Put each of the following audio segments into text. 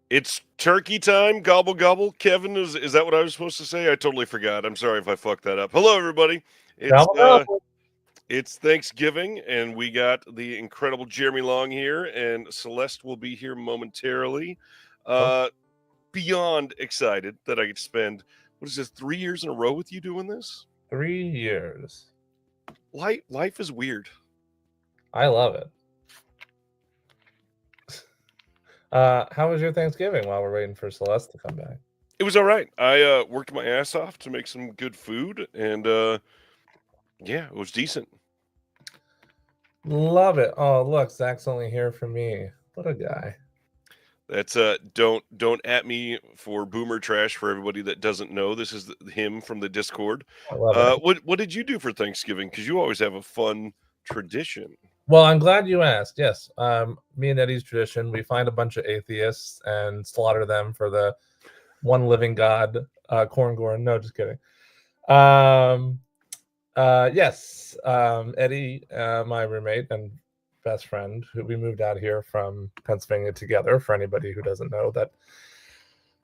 It's turkey time, gobble gobble. Kevin, is that what I was supposed to say? I totally forgot. I'm sorry if I fucked that up. Hello, everybody. It's Gobble, gobble. it's Thanksgiving, and we got the incredible Jeremy Long here, and Celeste will be here momentarily. Uh, Beyond excited that I get to spend what is this 3 years in a row with you doing this? 3 years. Life is weird. I love it. How was your Thanksgiving while we're waiting for Celeste to come back? It was all right. I worked my ass off to make some good food, and yeah, it was decent. Love it. Oh, look, Zach's only here for me. What a guy. That's don't at me for boomer trash for everybody that doesn't know. This is him from the Discord. I love it. What did you do for Thanksgiving? Because you always have a fun tradition. Well, I'm glad you asked. Yes, me and Eddie's tradition, we find a bunch of atheists and slaughter them for the one living God, Corngorn. No, just kidding. Yes, Eddie, my roommate and best friend, who we moved out here from Pennsylvania together. For anybody who doesn't know that,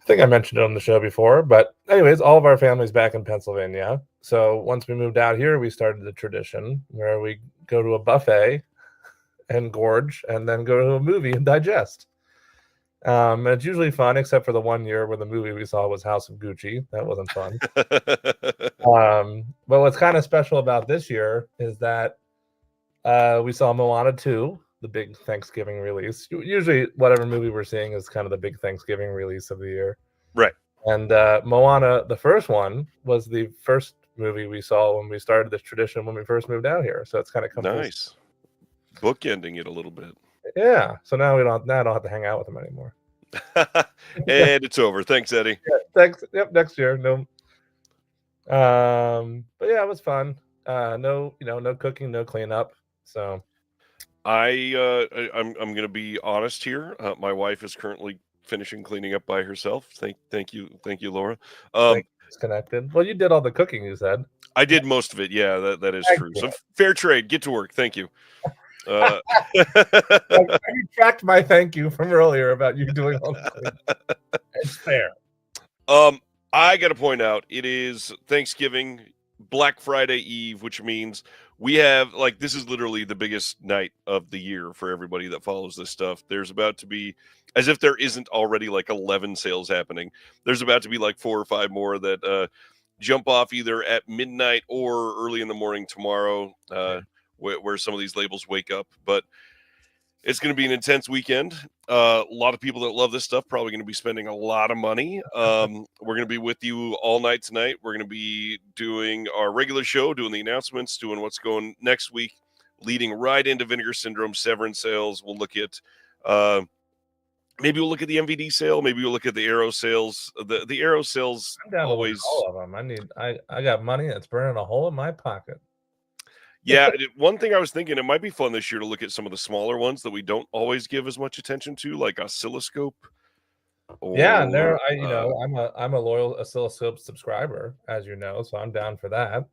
I think I mentioned it on the show before. But anyways, all of our family's back in Pennsylvania. So once we moved out here, we started the tradition where we go to a buffet and gorge, and then go to a movie and digest. And it's usually fun, except for the 1 year where the movie we saw was House of Gucci. That wasn't fun. But what's kind of special about this year is that we saw Moana 2, the big Thanksgiving release. Usually, whatever movie we're seeing is kind of the big Thanksgiving release of the year. Right. And Moana, the first one, was the first movie we saw when we started this tradition when we first moved out here. So it's kind of come nice. Bookending it a little bit. Yeah. So now I don't have to hang out with him anymore. And it's over. Thanks, Eddie. Yeah, thanks. Yep, next year. No. But yeah, it was fun. No cooking, no cleanup. So I'm gonna be honest here. My wife is currently finishing cleaning up by herself. Thank you, Laura. Disconnected. Well, you did all the cooking, you said. I did most of it. Yeah, that is true. So fair trade. Get to work. Thank you. I retract my thank you from earlier about you doing all the It's fair. I got to point out, it is Thanksgiving, Black Friday Eve, which means we have, like, this is literally the biggest night of the year for everybody that follows this stuff. There's about to be, as if there isn't already like 11 sales happening, there's about to be like 4 or 5 more that jump off either at midnight or early in the morning tomorrow, where some of these labels wake up. But it's going to be an intense weekend. A lot of people that love this stuff probably going to be spending a lot of money. We're going to be with you all night tonight. We're going to be doing our regular show, doing the announcements, doing what's going next week, leading right into Vinegar Syndrome, Severin sales. We'll look at maybe we'll look at the MVD sale. Maybe we'll look at the Arrow sales. The Arrow sales always. All of them. I got money that's burning a hole in my pocket. Yeah, one thing I was thinking, it might be fun this year to look at some of the smaller ones that we don't always give as much attention to, like Oscilloscope. And there, I'm a loyal Oscilloscope subscriber, as you know, so I'm down for that.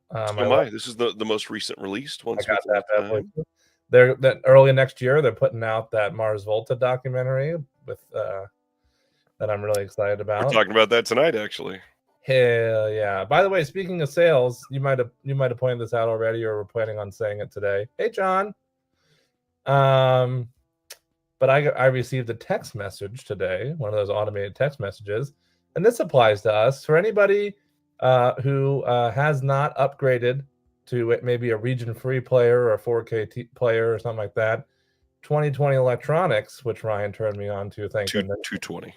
This is the most recent released one. I got that. They're that early next year. They're putting out that Mars Volta documentary with that I'm really excited about. We're talking about that tonight, actually. Hell yeah! By the way, speaking of sales, you might have pointed this out already, or we're planning on saying it today. Hey, John. But I received a text message today, one of those automated text messages, and this applies to us. For anybody who has not upgraded to maybe a region-free player or a 4K player or something like that, 2020 electronics, which Ryan turned me on to. Thank you. 220.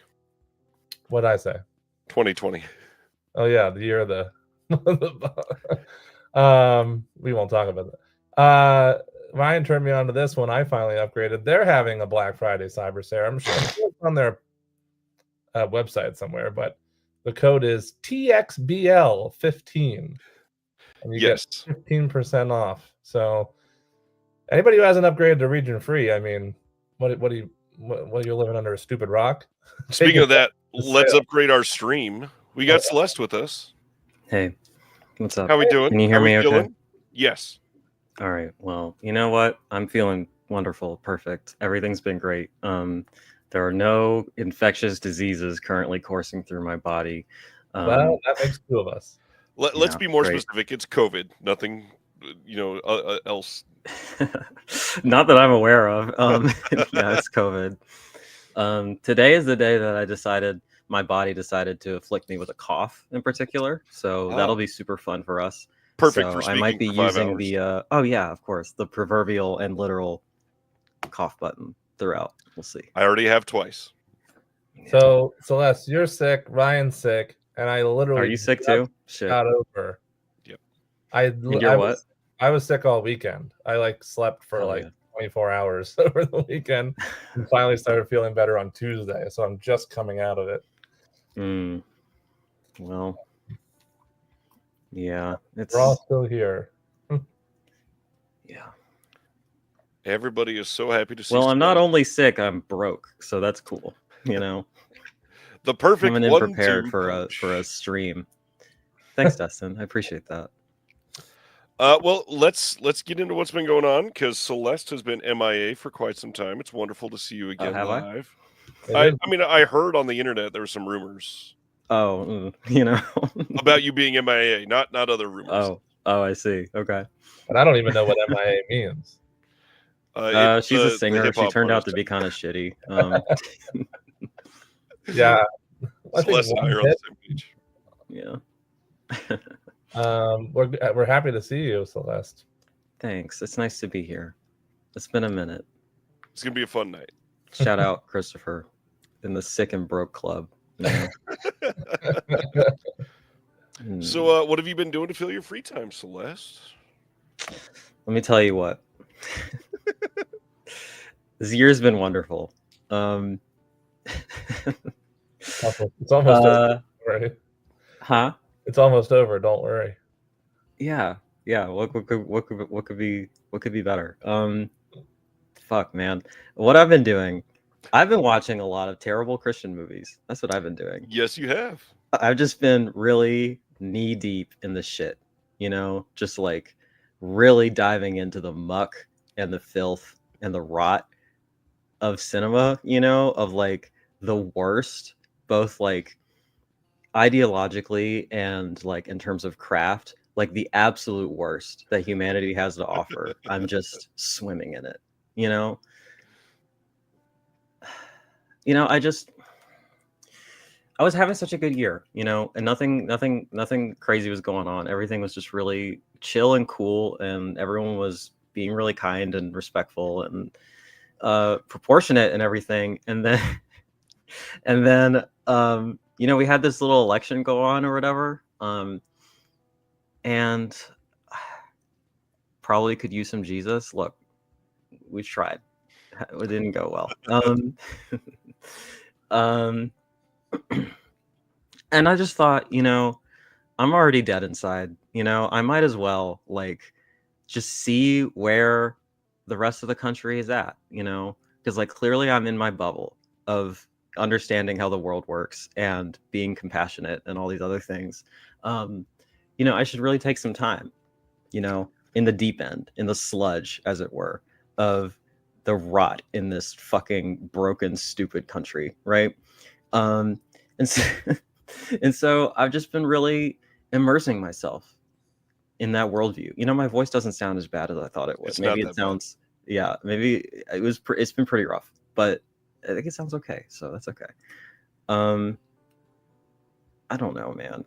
What did I say? 2020. Oh yeah, the year of the. We won't talk about that. Ryan turned me on to this one. I finally upgraded. They're having a Black Friday cyber sale. I'm sure it's on their website somewhere, but the code is TXBL15, and you get 15% off. So anybody who hasn't upgraded to region free, I mean, what are you living under a stupid rock? Speaking of that, let's upgrade our stream. We got Celeste with us. Hey, what's up? How we doing? Can you hear me okay? Yes. All right. Well, you know what? I'm feeling wonderful. Perfect. Everything's been great. There are no infectious diseases currently coursing through my body. Well, that makes two of us. Let's Yeah, be more great. specific. It's COVID. Nothing, else. Not that I'm aware of. Yeah, it's COVID. Today is the day that my body decided to afflict me with a cough in particular. So that'll be super fun for us. Perfect So for I speaking might be for 5 using hours. the oh yeah, of course, the proverbial and literal cough button throughout. We'll see. I already have twice. So Celeste, you're sick. Ryan's sick, and I literally Are you sick too? Shit. got over. Yep. I was sick all weekend. I slept for Hell yeah. 24 hours over the weekend, and finally started feeling better on Tuesday. So I'm just coming out of it. Well, yeah, We're all still here. Yeah. Everybody is so happy to see. Well, I'm not only sick, I'm broke, so that's cool. The perfect coming in 1-2 prepared for punch. a stream. Thanks, Dustin. I appreciate that. Well, let's get into what's been going on, because Celeste has been MIA for quite some time. It's wonderful to see you again have I? live. I mean, I heard on the internet there were some rumors. Oh, about you being MIA, not other rumors. Oh, I see. Okay. But I don't even know what MIA means. She's a singer. She turned out to be kind of shitty. Yeah. Celeste and I are on the same page. Yeah. We're happy to see you, Celeste. Thanks. It's nice to be here. It's been a minute. It's gonna be a fun night. Shout out Christopher in the Sick and Broke Club. So, what have you been doing to fill your free time, Celeste? Let me tell you what. This year's been wonderful. It's almost over. Right? Huh? It's almost over. Don't worry. Yeah. What could be better? Fuck, man. What I've been doing, I've been watching a lot of terrible Christian movies. That's what I've been doing. Yes, you have. I've just been really knee deep in the shit, just really diving into the muck and the filth and the rot of cinema, of the worst, both ideologically and in terms of craft, the absolute worst that humanity has to offer. I'm just swimming in it, I was having such a good year, and nothing crazy was going on. Everything was just really chill and cool, and everyone was being really kind and respectful and proportionate and everything. And then we had this little election go on or whatever, and probably could use some Jesus. Look, we tried. It didn't go well. And I just thought, I'm already dead inside. I might as well just see where the rest of the country is at, because clearly I'm in my bubble of understanding how the world works and being compassionate and all these other things. I should really take some time, in the deep end, in the sludge, as it were, of the rot in this fucking broken, stupid country, right? And so I've just been really immersing myself in that worldview. My voice doesn't sound as bad as I thought it would. Maybe it sounds, maybe it's been pretty rough, but I think it sounds okay. So that's okay. I don't know, man.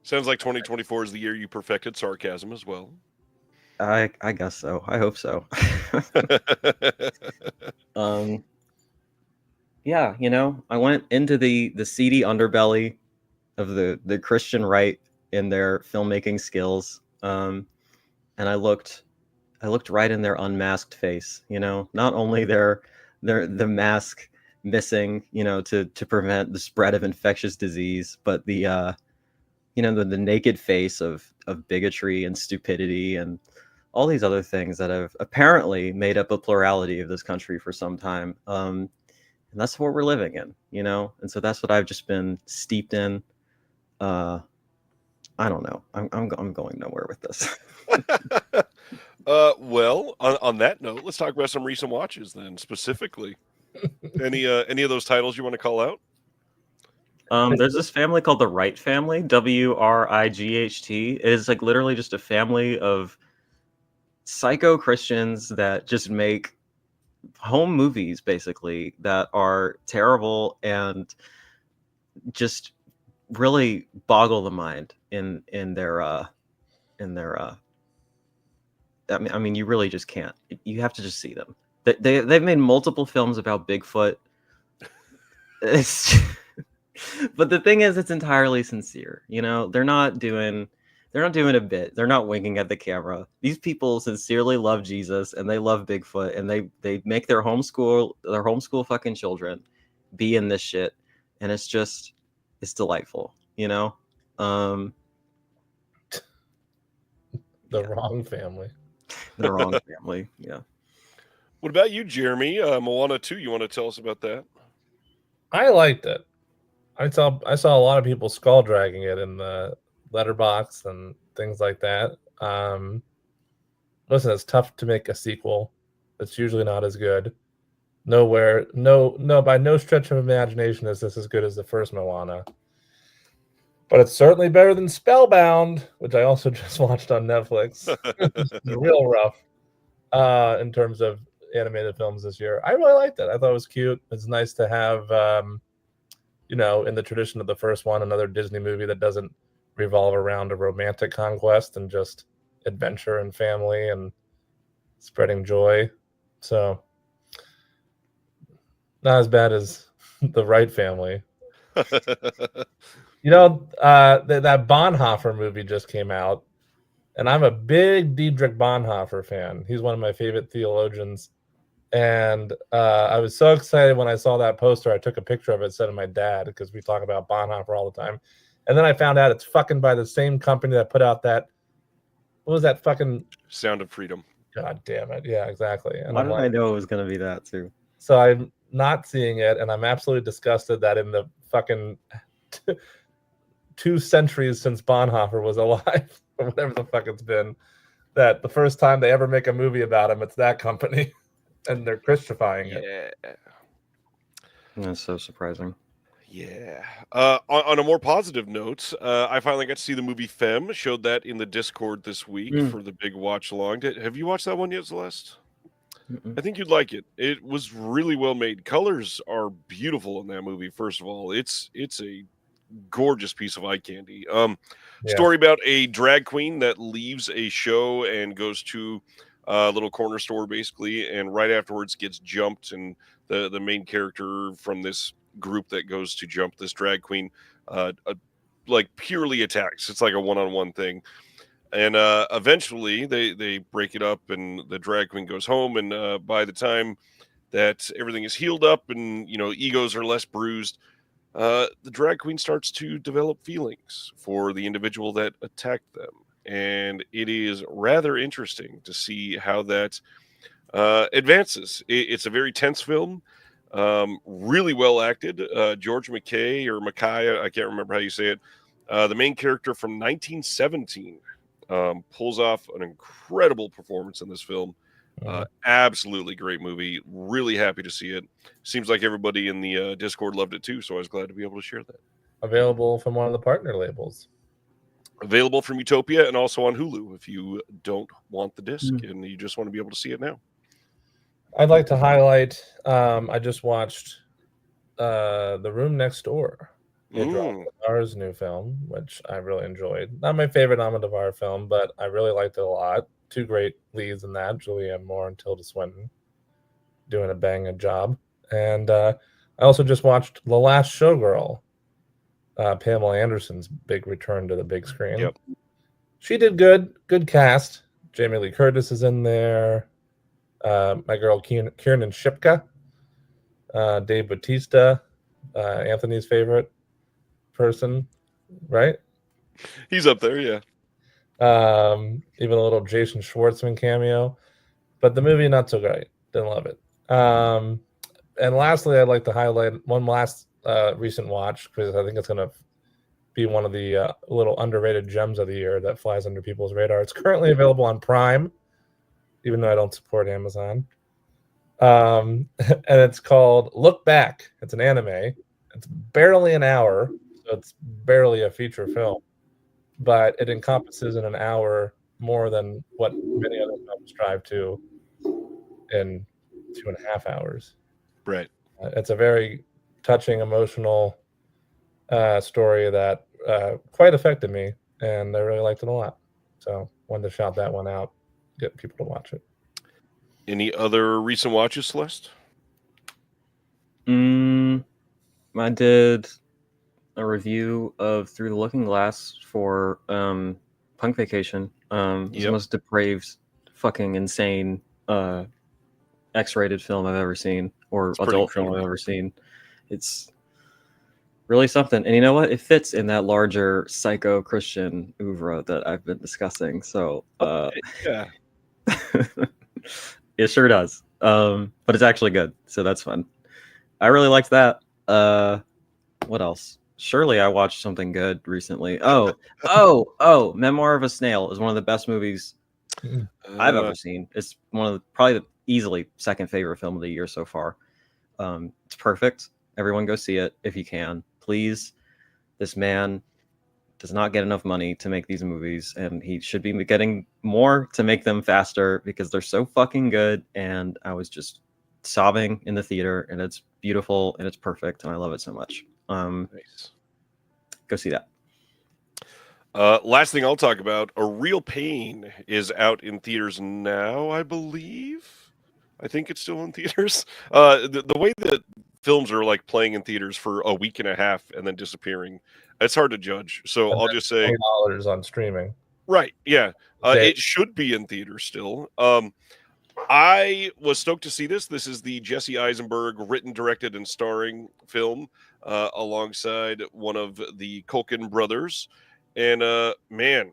Sounds like 2024 is the year you perfected sarcasm as well. I guess so. I hope so. Yeah, I went into the seedy underbelly of the Christian right in their filmmaking skills, and I looked right in their unmasked face. Not only the mask missing, to prevent the spread of infectious disease, but the naked face of bigotry and stupidity and all these other things that have apparently made up a plurality of this country for some time. And that's what we're living in, and so that's what I've just been steeped in. I don't know. I'm going nowhere with this. Well, on that note, let's talk about some recent watches then, specifically. Any of those titles you want to call out? There's this family called the Wright family, Wright. It is like literally just a family of psycho Christians that just make home movies basically that are terrible and just really boggle the mind in their I mean you really just can't. You have to just see them. They've made multiple films about Bigfoot. It's but the thing is, it's entirely sincere. You know, they're not doing a bit. They're not winking at the camera. These people sincerely love Jesus and they love Bigfoot, and they make their homeschool fucking children be in this shit, and it's delightful. You know, The wrong family. The wrong family. Yeah. What about you, Jeremy? Moana 2. You want to tell us about that? I liked it. I saw a lot of people skull dragging it in the letterbox and things like that. Listen, it's tough to make a sequel. It's usually not as good. By no stretch of imagination is this as good as the first Moana. But it's certainly better than Spellbound, which I also just watched on Netflix. It's real rough in terms of animated films this year. I really liked it. I thought it was cute. It's nice to have, in the tradition of the first one, another Disney movie that doesn't revolve around a romantic conquest and just adventure and family and spreading joy. So, not as bad as the Wright family. That Bonhoeffer movie just came out, and I'm a big Dietrich Bonhoeffer fan. He's one of my favorite theologians. And I was so excited when I saw that poster. I took a picture of it, sent to my dad, because we talk about Bonhoeffer all the time. And then I found out it's fucking by the same company that put out that. What was that fucking Sound of Freedom? God damn it! Yeah, exactly. And Why did I know it was going to be that too? So I'm not seeing it, and I'm absolutely disgusted that in the fucking 2 centuries since Bonhoeffer was alive, or whatever the fuck it's been, that the first time they ever make a movie about him, it's that company. And they're Christifying it. Yeah. That's so surprising. Yeah. On a more positive note, I finally got to see the movie Femme. Showed that in the Discord this week for the big watch along. Have you watched that one yet, Celeste? I think you'd like it. It was really well made. Colors are beautiful in that movie. First of all, it's a gorgeous piece of eye candy. Story about a drag queen that leaves a show and goes to a little corner store, basically, and right afterwards gets jumped, and the main character from this group that goes to jump this drag queen like purely attacks. It's like a one-on-one thing, and eventually they break it up, and the drag queen goes home, and by the time that everything is healed up and egos are less bruised, the drag queen starts to develop feelings for the individual that attacked them. And it is rather interesting to see how that advances. It's a very tense film, really well acted. George McKay or Mackay, I can't remember how you say it. The main character from 1917 pulls off an incredible performance in this film. Absolutely great movie. Really happy to see it. Seems like everybody in the Discord loved it too, so I was glad to be able to share that. Available from one of the partner labels. Available from Utopia and also on Hulu if you don't want the disc and you just want to be able to see it now. I'd like to highlight, I just watched The Room Next Door. Almodovar's new film, which I really enjoyed. Not my favorite Almodovar film, but I really liked it a lot. 2 great leads in that, Julianne Moore and Tilda Swinton, doing a banging job. And I also just watched The Last Showgirl, Pamela Anderson's big return to the big screen. Yep. She did good cast. Jamie Lee Curtis is in there. My girl Kiernan Shipka, Dave Bautista, Anthony's favorite person, right? He's up there, yeah. Even a little Jason Schwartzman cameo, but the movie not so great. Didn't love it. And lastly, I'd like to highlight one last recent watch, because I think it's going to be one of the little underrated gems of the year that flies under people's radar. It's currently available on Prime, even though I don't support Amazon. and it's called Look Back. It's an anime. It's barely an hour, so it's barely a feature film, but it encompasses in an hour more than what many other films strive to in 2.5 hours. Right. It's a very touching, emotional story that quite affected me, and I really liked it a lot. So wanted to shout that one out, get people to watch it. Any other recent watches, Celeste? I did a review of Through the Looking Glass for Punk Vacation. It's the most depraved, fucking insane X-rated film I've ever seen, or adult film I've ever seen. It's really something. And you know what? It fits in that larger psycho-Christian oeuvre that I've been discussing. So yeah. It sure does. But it's actually good. So that's fun. I really liked that. What else? Surely I watched something good recently. Oh, Memoir of a Snail is one of the best movies I've ever seen. It's one of probably the easily second favorite film of the year so far. It's perfect. Everyone go see it if you can. Please. This man does not get enough money to make these movies, and he should be getting more to make them faster because they're so fucking good. And I was just sobbing in the theater, and it's beautiful and it's perfect, and I love it so much. Nice. Go see that. Last thing I'll talk about, A Real Pain is out in theaters now, I believe. I think it's still in theaters. The way that films are like playing in theaters for a week and a half and then disappearing, it's hard to judge. So I'll just say $20 on streaming. Right. Yeah. It should be in theaters still. I was stoked to see this. This is the Jesse Eisenberg written, directed, and starring film alongside one of the Culkin brothers. And man,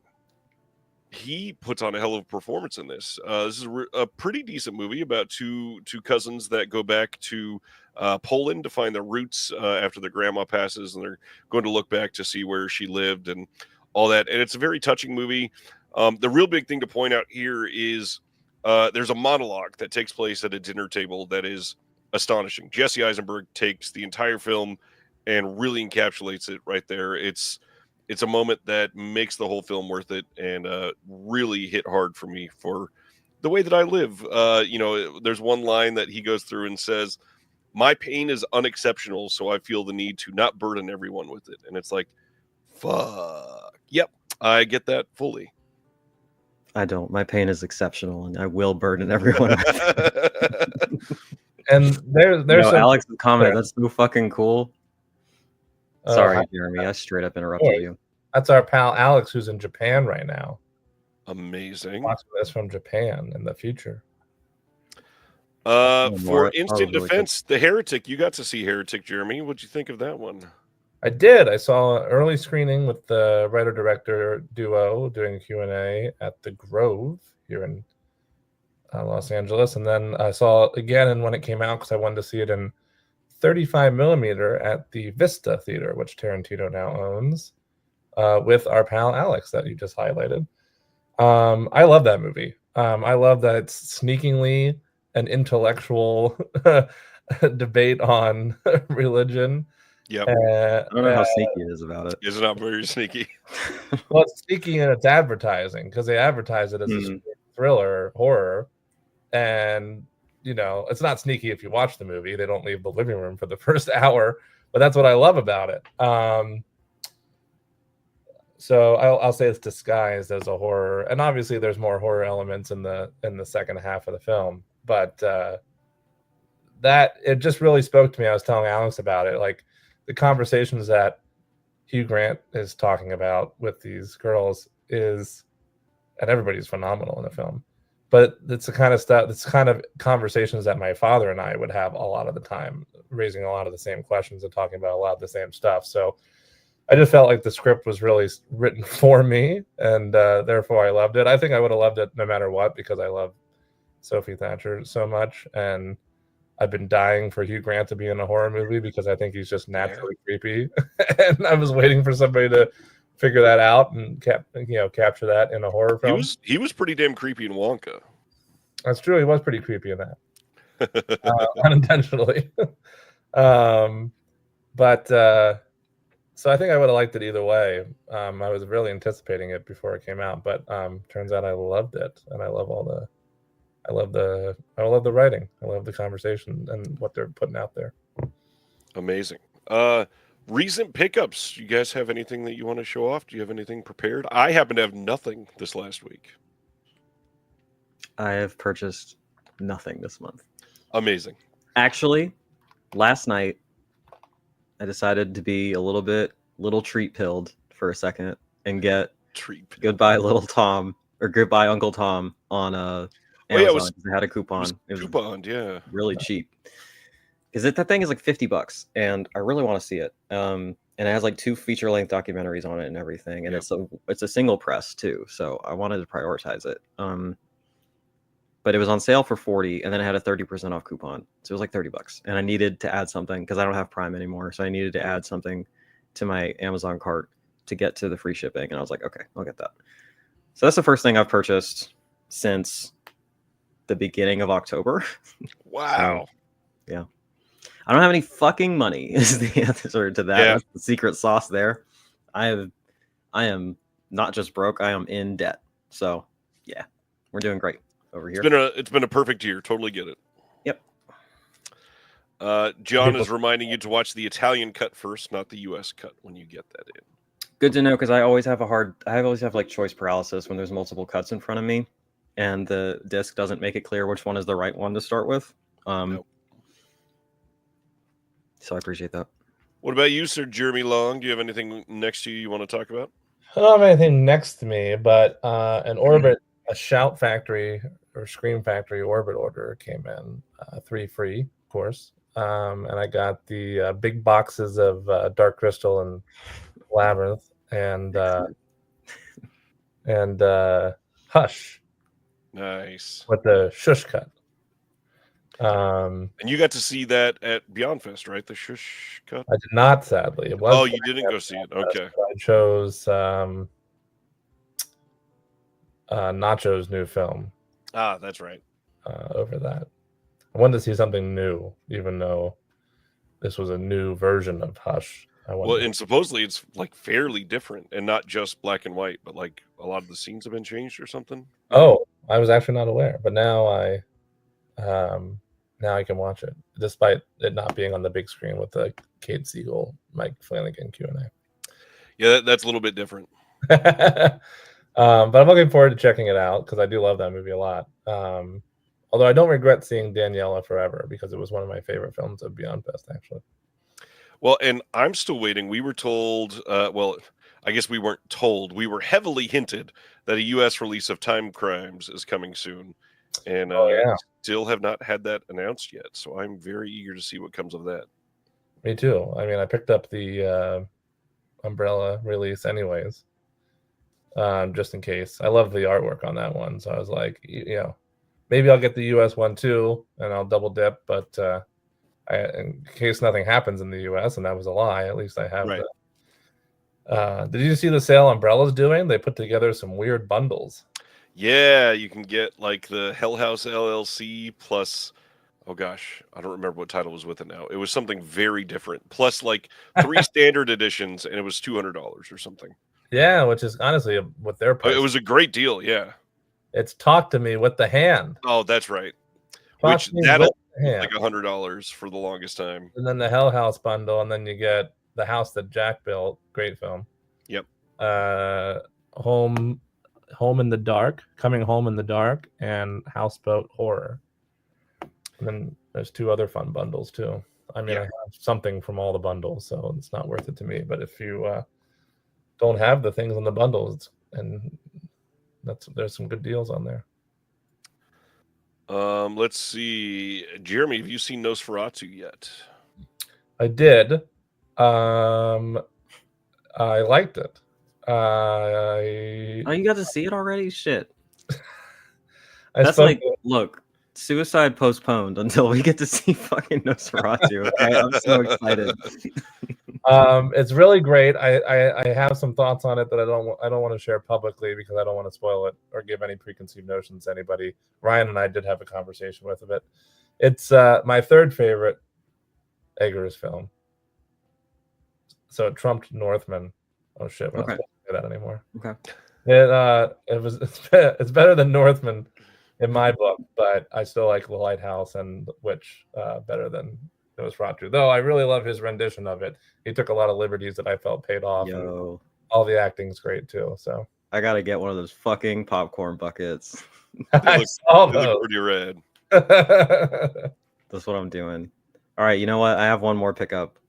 he puts on a hell of a performance in this. This is a pretty decent movie about two cousins that go back to Poland to find their roots after their grandma passes, and they're going to look back to see where she lived and all that. And it's a very touching movie. The real big thing to point out here is there's a monologue that takes place at a dinner table that is astonishing. Jesse Eisenberg takes the entire film and really encapsulates it right there. It's a moment that makes the whole film worth it, and really hit hard for me for the way that I live. There's one line that he goes through and says, "My pain is unexceptional, so I feel the need to not burden everyone with it." And it's like, fuck. Yep, I get that fully. I don't. My pain is exceptional, and I will burden everyone with it. And there's Alex's comment. That's so fucking cool. Sorry, Jeremy. I straight up interrupted you. That's our pal Alex, who's in Japan right now. Amazing. Watching this from Japan in the future. For instant defense, The Heretic. You got to see Heretic, Jeremy. What'd you think of that one? I did. I saw an early screening with the writer-director duo doing a Q&A at the Grove here in Los Angeles. And then I saw it again when it came out because I wanted to see it in 35 millimeter at the Vista Theater, which Tarantino now owns, with our pal Alex that you just highlighted. I love that movie. I love that it's sneakingly an intellectual debate on religion. Yep. I don't know how sneaky it is about it. It's not very sneaky. Well, it's sneaky in its advertising because they advertise it as a thriller, horror, and it's not sneaky if you watch the movie. They don't leave the living room for the first hour, but that's what I love about it. So I'll say it's disguised as a horror, and obviously there's more horror elements in the second half of the film. But that it just really spoke to me. I was telling Alex about it, like the conversations that Hugh Grant is talking about with these girls and everybody's phenomenal in the film. But it's the kind of stuff, it's kind of conversations that my father and I would have a lot of the time, raising a lot of the same questions and talking about a lot of the same stuff. So I just felt like the script was really written for me, and therefore I loved it. I think I would have loved it no matter what, because I love Sophie Thatcher so much, and I've been dying for Hugh Grant to be in a horror movie because I think he's just naturally creepy. And I was waiting for somebody to figure that out and capture that in a horror film. He was pretty damn creepy in Wonka. That's true. He was pretty creepy in that. unintentionally. But so I think I would have liked it either way. I was really anticipating it before it came out, but turns out I loved it, and I love the writing. I love the conversation and what they're putting out there. Amazing. Recent pickups. You guys have anything that you want to show off? Do you have anything prepared? I happen to have nothing this last week. I have purchased nothing this month. Amazing. Actually, last night I decided to be a little treat pilled for a second and get Goodbye Little Tom or Goodbye Uncle Tom on Amazon. Yeah, it was, they had a coupon. It was couponed, yeah. Really cheap. Because that thing is like $50, and I really want to see it. And it has like 2 feature-length documentaries on it and everything, and it's a single press too. So I wanted to prioritize it. But it was on sale for $40, and then it had a 30% off coupon, so it was like $30. And I needed to add something because I don't have Prime anymore, so I needed to add something to my Amazon cart to get to the free shipping. And I was like, okay, I'll get that. So that's the first thing I've purchased since the beginning of October. Wow. Yeah. I don't have any fucking money is the answer to that. Yeah. That's the secret sauce there. I am not just broke, I am in debt. So yeah, we're doing great over here. It's been a perfect year. Totally get it. Yep. John is reminding you to watch the Italian cut first, not the US cut when you get that in. Good to know, because I always have like choice paralysis when there's multiple cuts in front of me and the disc doesn't make it clear which one is the right one to start with. Nope. So I appreciate that. What about you, Sir Jeremy Long? Do you have anything next to you want to talk about? I don't have anything next to me, but an Orbit, a Shout Factory or Scream Factory Orbit order came in, 3 free, of course. And I got the big boxes of Dark Crystal and Labyrinth and Hush. Nice. With the Shush cut. And you got to see that at Beyond Fest, right? The Shush cut? I did not, sadly. It was you didn't go see it. Okay. I chose Nacho's new film. Ah, that's right. Over that. I wanted to see something new, even though this was a new version of Hush. And supposedly it's like fairly different and not just black and white, but like a lot of the scenes have been changed or something. Oh, I was actually not aware, but now I can watch it, despite it not being on the big screen with the Kate Siegel, Mike Flanagan Q&A. Yeah, that's a little bit different. But I'm looking forward to checking it out because I do love that movie a lot. Although I don't regret seeing Daniela Forever because it was one of my favorite films of Beyond Fest, actually. Well, and I'm still waiting. We were told, I guess we weren't told. We were heavily hinted that a U.S. release of Time Crimes is coming soon. And still have not had that announced yet. So I'm very eager to see what comes of that. Me too. I mean, I picked up the Umbrella release anyways, just in case. I love the artwork on that one. So I was like, maybe I'll get the US one too, and I'll double dip. But in case nothing happens in the US, and that was a lie, at least I have that. Did you see the sale Umbrella's doing? They put together some weird bundles. Yeah, you can get like the Hell House LLC plus, oh gosh, I don't remember what title was with it now. It was something very different. Plus like 3 standard editions, and it was $200 or something. Yeah, which is honestly what their price. It was a great deal, yeah. It's Talk to Me with the Hand. Oh, that's right. Which that'll like $100 for the longest time. And then the Hell House bundle, and then you get the house that Jack built. Great film. Yep. Home in the Dark, Coming Home in the Dark, and Houseboat Horror. And then there's 2 other fun bundles too. I mean, I have something from all the bundles, so it's not worth it to me. But if you don't have the things on the bundles, and there's some good deals on there. Let's see. Jeremy, have you seen Nosferatu yet? I did. I liked it. You got to see it already? Shit. Look, Suicide postponed until we get to see fucking Nosferatu. Okay, I'm so excited. It's really great. I have some thoughts on it that I don't want to share publicly because I don't want to spoil it or give any preconceived notions to anybody. Ryan and I did have a conversation with it, It's my third favorite Eggers film. So it trumped Northman. Oh shit, we're not supposed to say that anymore. Okay. It's better than Northman in my book, but I still like The Lighthouse and Witch better than Nosferatu. Though I really love his rendition of it. He took a lot of liberties that I felt paid off. And Yo, all the acting's great too. So I gotta get one of those fucking popcorn buckets. I saw They look those. pretty rad. That's what I'm doing. All right, you know what? I have one more pickup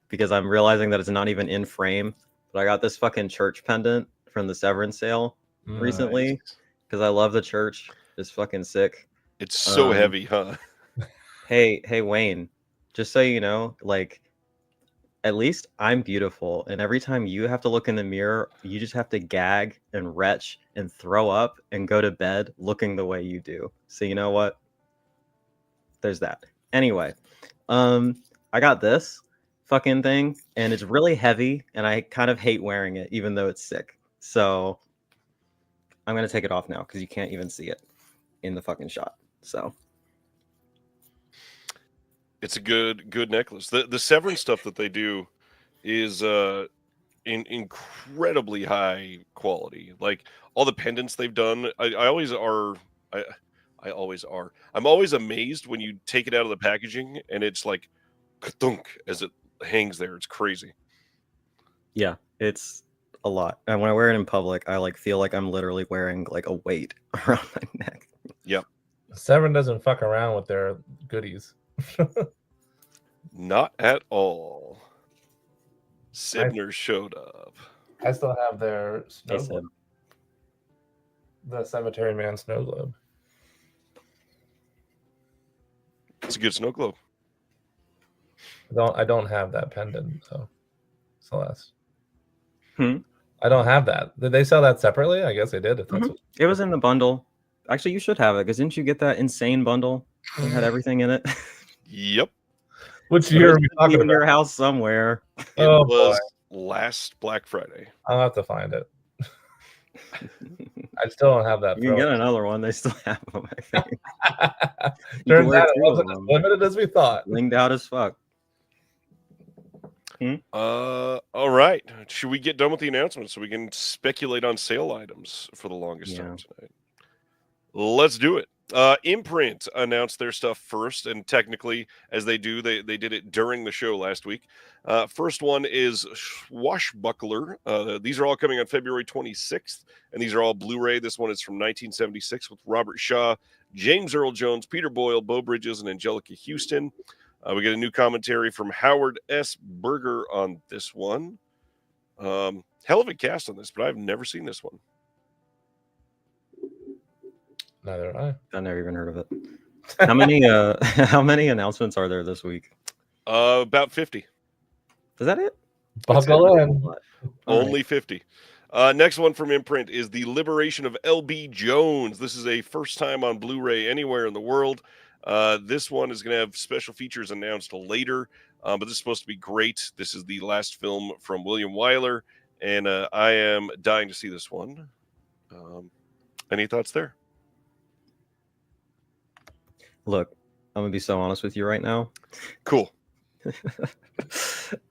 because I'm realizing that it's not even in frame. But I got this fucking church pendant from the Severin sale recently because I love the church. It's fucking sick. It's so heavy, huh? Hey Wayne, just so you know, like, at least I'm beautiful, and every time you have to look in the mirror, you just have to gag and retch and throw up and go to bed looking the way you do. So you know what? There's that. Anyway, I got this fucking thing, and it's really heavy, and I kind of hate wearing it, even though it's sick. So I'm gonna take it off now because you can't even see it in the fucking shot. So It's a good necklace. The Severin stuff that they do is incredibly high quality. Like all the pendants they've done, I always are. I always are. I'm always amazed when you take it out of the packaging and it's like ka-thunk as it hangs there. It's crazy. yeah, it's a lot. And when I wear it in public, I like feel like I'm literally wearing like a weight around my neck. Yep. Severin doesn't fuck around with their goodies. Not at all. Sibner showed up. I still have their snow Hey, globe, Sib. the Cemetery Man snow globe. It's a good snow globe. I don't have that pendant though, Celeste. Hmm? I don't have that. Did they sell that separately? I guess they did. If that's Mhm. It was in the bundle. Actually, you should have it because didn't you get that insane bundle that had everything in it? Yep. Which year are we talking in your about? house somewhere. It Oh, was last Black Friday. I'll have to find it. I still don't have that. You can get another one. They still have them, I think. You can Turns wear out it two of wasn't as them. limited as we thought. Linged out as fuck. All right. Should we get done with the announcements so we can speculate on sale items for the longest time tonight? Let's do it. Imprint announced their stuff first, and technically, as they do, they did it during the show last week. First one is Swashbuckler. These are all coming on February 26th, and these are all Blu-ray. This one is from 1976 with Robert Shaw, James Earl Jones, Peter Boyle, Bo Bridges, and Angelica Houston. We get a new commentary from Howard S. Berger on this one. Hell of a cast on this, but I've never seen this one. Neither have I. I've never even heard of it. How many how many announcements are there this week? About 50. Is that it? Buckle in. Only 50. Next one from Imprint is The Liberation of L.B. Jones. This is a first time on Blu-ray anywhere in the world. This one is going to have special features announced later, but this is supposed to be great. This is the last film from William Wyler, and I am dying to see this one. Any thoughts there? Look, I'm gonna be so honest with you right now. Cool.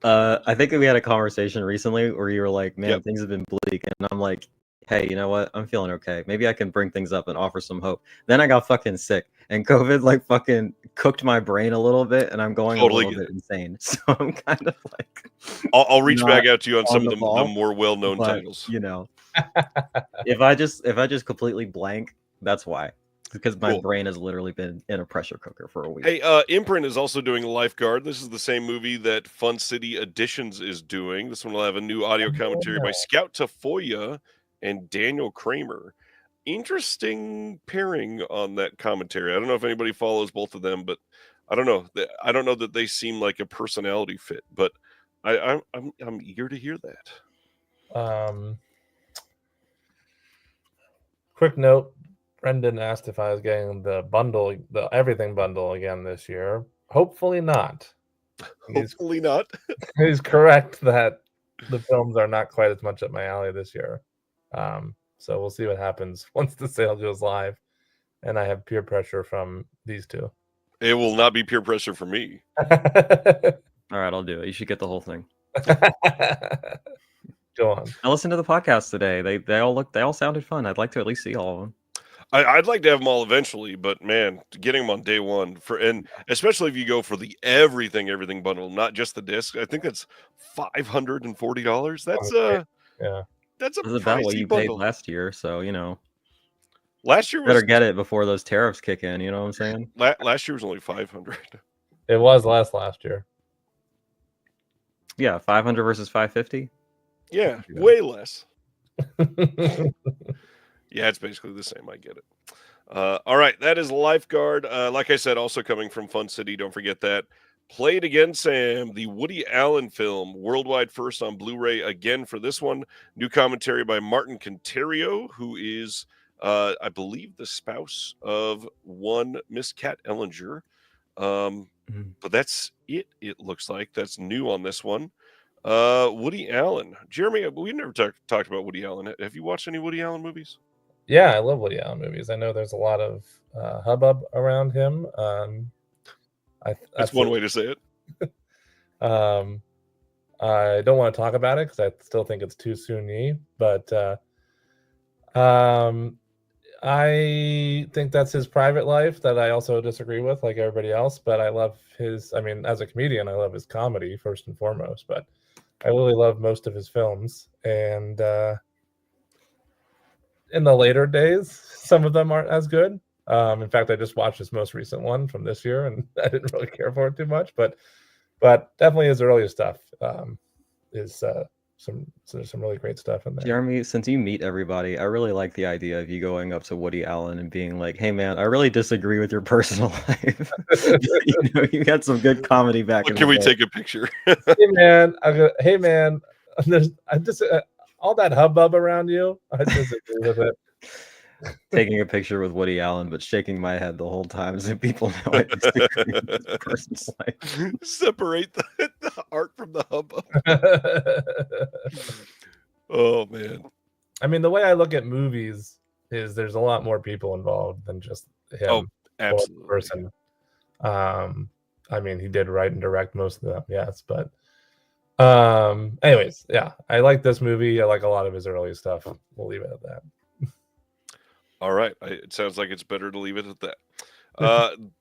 I think we had a conversation recently where you were like, man, Yep. things have been bleak. And I'm like, hey, you know what? I'm feeling okay. Maybe I can bring things up and offer some hope. Then I got fucking sick. And COVID like fucking cooked my brain a little bit, and I'm going Totally a little get bit insane. So I'm kind of like, I'll reach not back out to you on some on of the the ball, more well-known but, titles. you know, if I just completely blank, that's why. Because my Cool. brain has literally been in a pressure cooker for a week. Hey, Imprint is also doing Lifeguard. This is the same movie that Fun City Editions is doing. This one will have a new audio commentary by Scout Tafoya and Daniel Kramer. Interesting pairing on that commentary. I don't know if anybody follows both of them, but I don't know. I don't know that they seem like a personality fit, but I'm eager to hear that. Quick note. Brendan asked if I was getting the bundle, the everything bundle again this year. Hopefully not. Hopefully not. He's correct that the films are not quite as much up my alley this year. So we'll see what happens once the sale goes live, and I have peer pressure from these two. It will not be peer pressure for me. All right, I'll do it. You should get the whole thing. Go on. I listened to the podcast today. They all sounded fun. I'd like to at least see all of them. I'd like to have them all eventually, but man, getting them on day one and especially if you go for the everything bundle, not just the disc. I think that's $540. That's yeah. That's a That's about what pricey you bundle. paid last year, so Last year better was get it before those tariffs kick in. You know what I'm saying? last year was only 500. It was last year. Yeah, 500 versus 550. Yeah, way less. Yeah, it's basically the same. I get it. All right, that is Lifeguard. Like I said, also coming from Fun City. Don't forget that. Play It Again, Sam, the Woody Allen film, worldwide first on Blu-ray again for this one. New commentary by Martin Conterio, who is, I believe, the spouse of one Miss Kat Ellinger. But that's it. It looks like that's new on this one. Woody Allen, Jeremy. We never talked about Woody Allen. Have you watched any Woody Allen movies? Yeah, I love Woody Allen movies. I know there's a lot of hubbub around him. That's one way to say it. I don't want to talk about it because I still think it's too soon-y, but I think that's his private life that I also disagree with, like everybody else. But I love his. I mean, as a comedian, I love his comedy first and foremost. But I really love most of his films, and in the later days, some of them aren't as good. In fact, I just watched his most recent one from this year, and I didn't really care for it too much. But definitely his earlier stuff is some really great stuff in there. Jeremy, since you meet everybody, I really like the idea of you going up to Woody Allen and being like, "Hey, man, I really disagree with your personal life. You got some good comedy back." Can we take a picture? Hey, man, I just all that hubbub around you. I disagree with it. Taking a picture with Woody Allen, but shaking my head the whole time so people know I disagree with this person's life. Separate the art from the hubbub. Oh man. I mean, the way I look at movies is there's a lot more people involved than just him. Oh, absolutely. Person. I mean, he did write and direct most of them, yes, but anyways, yeah, I like this movie. I like a lot of his early stuff. We'll leave it at that. All right. It sounds like it's better to leave it at that.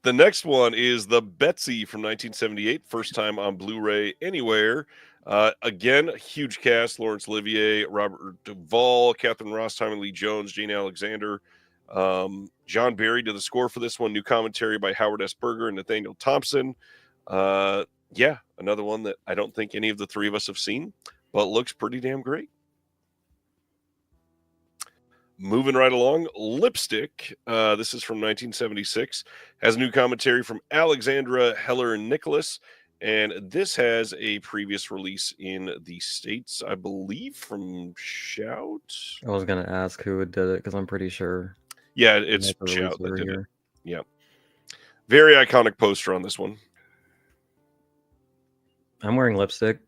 The next one is The Betsy from 1978, first time on Blu-ray anywhere. Again, a huge cast: Laurence Olivier, Robert Duvall, Catherine Ross, Tommy Lee Jones, Jane Alexander. John Barry did the score for this one. New commentary by Howard S. Berger and Nathaniel Thompson. Yeah, another one that I don't think any of the three of us have seen, but looks pretty damn great. Moving right along, Lipstick. This is from 1976. Has new commentary from Alexandra Heller and Nicholas. And this has a previous release in the States, I believe, from Shout. I was going to ask who did it because I'm pretty sure. Yeah, it's Shout that did it. Yeah. Very iconic poster on this one. I'm wearing lipstick.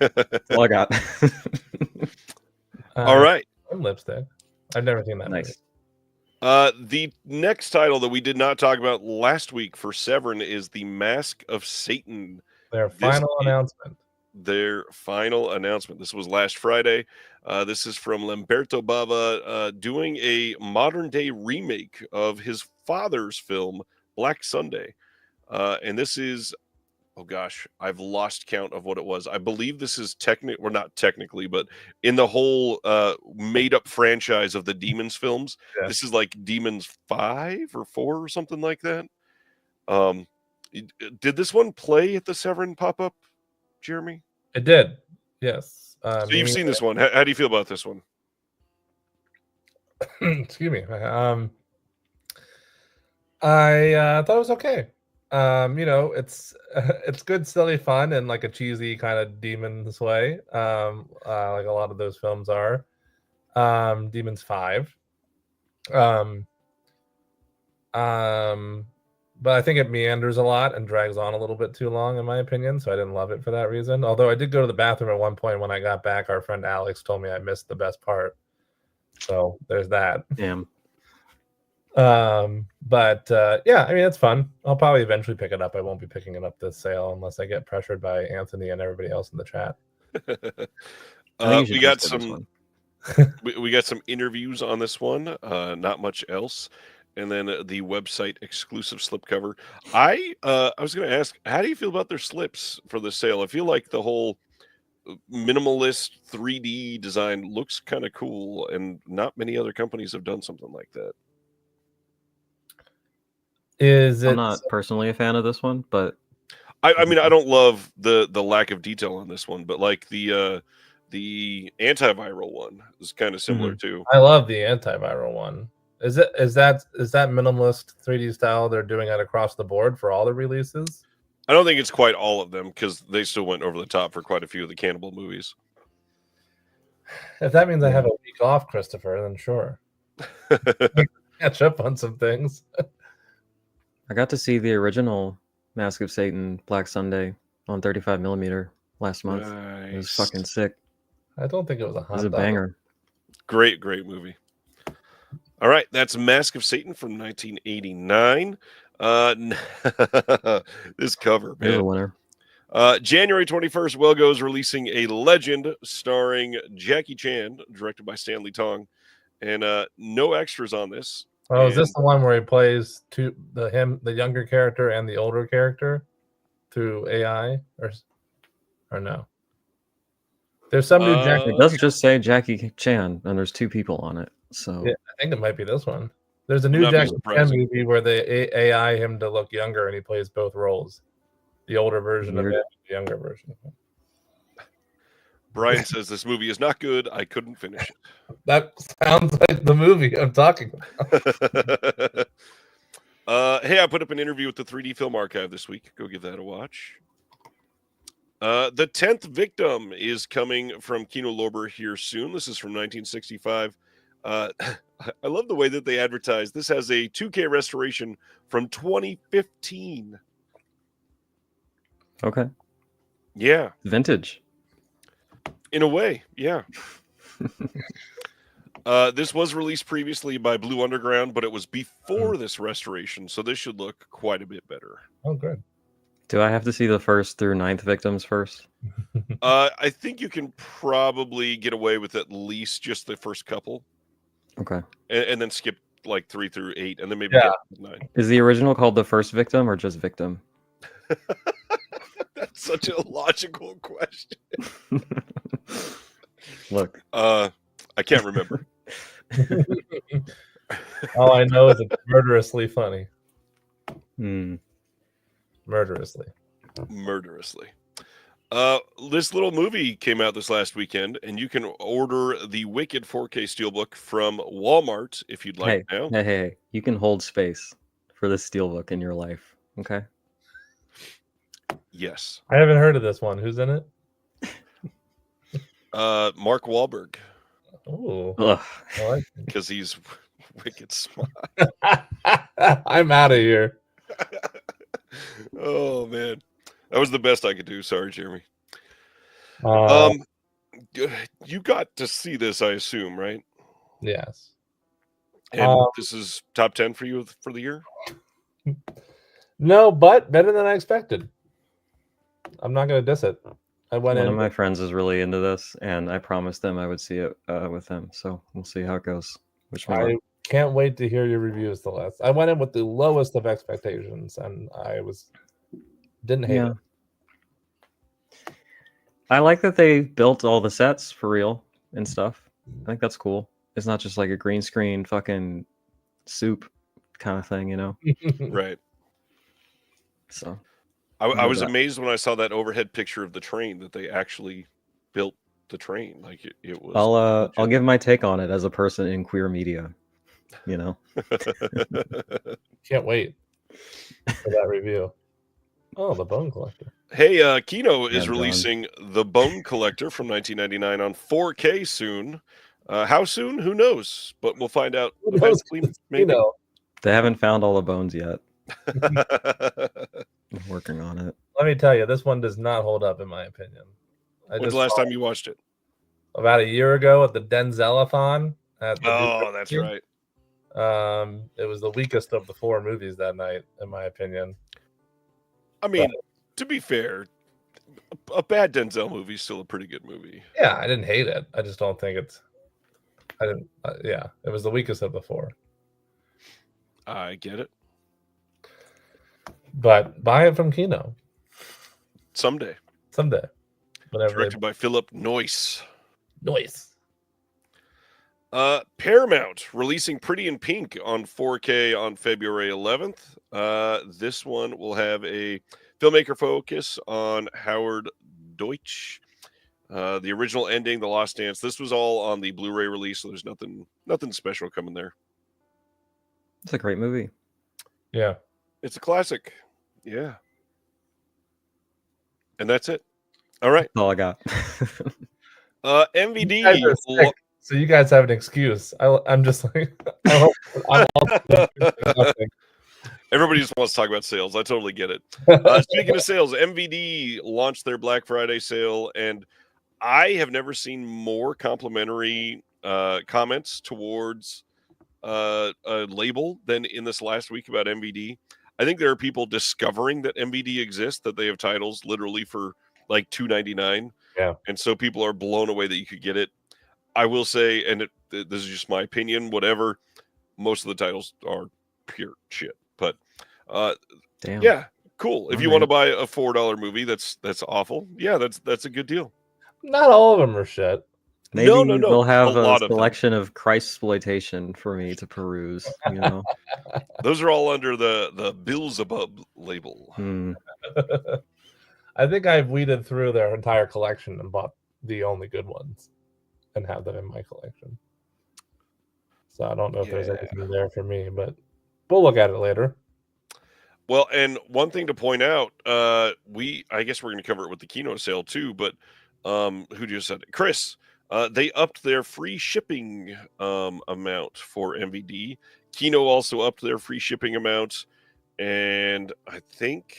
That's all I got. All right. Lipstick. I've never seen that. Nice. The next title that we did not talk about last week for Severin is The Mask of Satan. Their final announcement. This was last Friday. This is from Lamberto Bava, doing a modern day remake of his father's film, Black Sunday. And this is, oh gosh, I've lost count of what it was. I believe this is not technically, but in the whole made-up franchise of the Demons films, This is like Demons 5 or 4 or something like that. Did this one play at the Severin pop-up, Jeremy? It did, yes. So you've seen this one. How do you feel about this one? Excuse me. I thought it was okay. It's good, silly fun in like a cheesy kind of Demons way, like a lot of those films are. Demons 5. But I think it meanders a lot and drags on a little bit too long, in my opinion. So I didn't love it for that reason. Although I did go to the bathroom at one point when I got back. Our friend Alex told me I missed the best part. So there's that. Damn. But yeah, I mean, it's fun. I'll probably eventually pick it up. I won't be picking it up this sale unless I get pressured by Anthony and everybody else in the chat. I think you We should got just get this some one. we got some interviews on this one, not much else, and then the website exclusive slipcover. I was going to ask, how do you feel about their slips for the sale? I feel like the whole minimalist 3D design looks kind of cool, and not many other companies have done something like that. Is I'm it? not personally a fan of this one, but I mean, I don't love the lack of detail on this one, but like the antiviral one is kind of similar too. I love the antiviral one. Is that minimalist 3D style they're doing it across the board for all the releases? I don't think it's quite all of them because they still went over the top for quite a few of the cannibal movies. If that means I have a week off, Christopher, then sure. Catch up on some things. I got to see the original Mask of Satan Black Sunday on 35mm last month. It was fucking sick. I don't think it was a It hot was a dog. banger. Great movie. All right, that's Mask of Satan from 1989. This cover, It was a man. winner. January 21st, Welgo is releasing A Legend starring Jackie Chan, directed by Stanley Tong, and no extras on this. Oh, is this the one where he plays the younger character and the older character through AI, or no? There's some new Jackie. It does just say Jackie Chan, and there's two people on it. So yeah, I think it might be this one. There's a new Jackie Chan movie where they AI him to look younger, and he plays both roles, the older version of it, the younger version. Brian says this movie is not good. I couldn't finish it. That sounds like the movie I'm talking about. Hey, I put up an interview with the 3D Film Archive this week. Go give that a watch. The 10th Victim is coming from Kino Lorber here soon. This is from 1965. I love the way that they advertise. This has a 2K restoration from 2015. Okay. Yeah. Vintage. In a way, yeah. This was released previously by Blue Underground, but it was before this restoration, so this should look quite a bit better. Oh, good. Do I have to see the 1st through 9th victims first? I think you can probably get away with at least just the first couple. Okay. And then skip like 3 through 8, and then maybe Yeah. get 9. Is the original called The First Victim or just Victim? That's such a logical question. Look. I can't remember. All I know is it's murderously funny. Murderously. This little movie came out this last weekend, and you can order the Wicked 4K Steelbook from Walmart if you'd like now. Hey, you can hold space for the Steelbook in your life, okay? Yes. I haven't heard of this one. Who's in it? Mark Wahlberg. Oh, because he's wicked smart. I'm out of here. Oh man, that was the best I could do. Sorry, Jeremy. You got to see this, I assume, right? Yes. And this is top 10 for you for the year? No, but better than I expected. I'm not going to diss it. One of my friends is really into this, and I promised them I would see it with them. So we'll see how it goes. I can't wait to hear your reviews, Celeste. I went in with the lowest of expectations, and I didn't hate it. I like that they built all the sets for real and stuff. I think that's cool. It's not just like a green screen fucking soup kind of thing, you know? Right. So I was amazed when I saw that overhead picture of the train that they actually built the train. Like it was. I'll give my take on it as a person in queer media, you know? Can't wait for that review. Oh, The Bone Collector. Hey, Kino is releasing The Bone Collector from 1999 on 4K soon. How soon? Who knows? But we'll find out eventually. Maybe. They haven't found all the bones yet. I'm working on it. Let me tell you, this one does not hold up, in my opinion. When's the last time you watched it? About a year ago at the Denzel-a-thon. Oh, that's right. It was the weakest of the 4 movies that night, in my opinion. I mean, to be fair, a bad Denzel movie is still a pretty good movie. Yeah, I didn't hate it. I just don't think it's. I didn't. Yeah, it was the weakest of the 4. I get it. But buy it from Kino Someday. Whenever Directed by Philip Noyce. Noise. Paramount releasing Pretty in Pink on 4K on February 11th. This one will have a filmmaker focus on Howard Deutsch. The original ending, The Lost Dance. This was all on the Blu-ray release, so there's nothing special coming there. It's a great movie. Yeah. It's a classic. Yeah. And that's it. All right. That's all I got. MVD. You guys are sick, so you guys have an excuse. I'm just like, I'm also nothing. Everybody just wants to talk about sales. I totally get it. Speaking of sales, MVD launched their Black Friday sale, and I have never seen more complimentary comments towards a label than in this last week about MVD. I think there are people discovering that MVD exists, that they have titles literally for like $2.99. Yeah. And so people are blown away that you could get it. I will say, and this is just my opinion, whatever, most of the titles are pure shit. But Damn. yeah, cool. If All you right. want to buy a $4 movie, that's awful. Yeah, that's a good deal. Not all of them are shit. Maybe No. they'll have A a lot of them. selection of Christ-sploitation for me to peruse. You know. Those are all under the Beelzebub label. I think I've weeded through their entire collection and bought the only good ones and have them in my collection. So I don't know if there's Yeah. anything there for me, but we'll look at it later. Well, and one thing to point out, I guess we're going to cover it with the Kino sale too, but who just said it? Chris, they upped their free shipping amount for MVD. Kino also upped their free shipping amount, and I think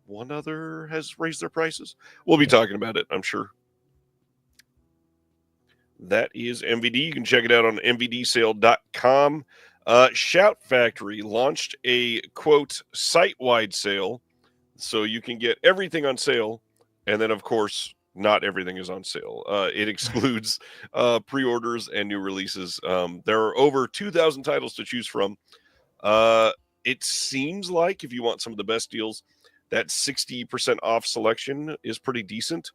one other has raised their prices. We'll be talking about it, I'm sure. That is MVD. You can check it out on mvdsale.com. Shout Factory launched a, quote, site-wide sale, so you can get everything on sale, and then, of course, not everything is on sale. It excludes pre-orders and new releases. There are over 2,000 titles to choose from. It seems like if you want some of the best deals, that 60% off selection is pretty decent,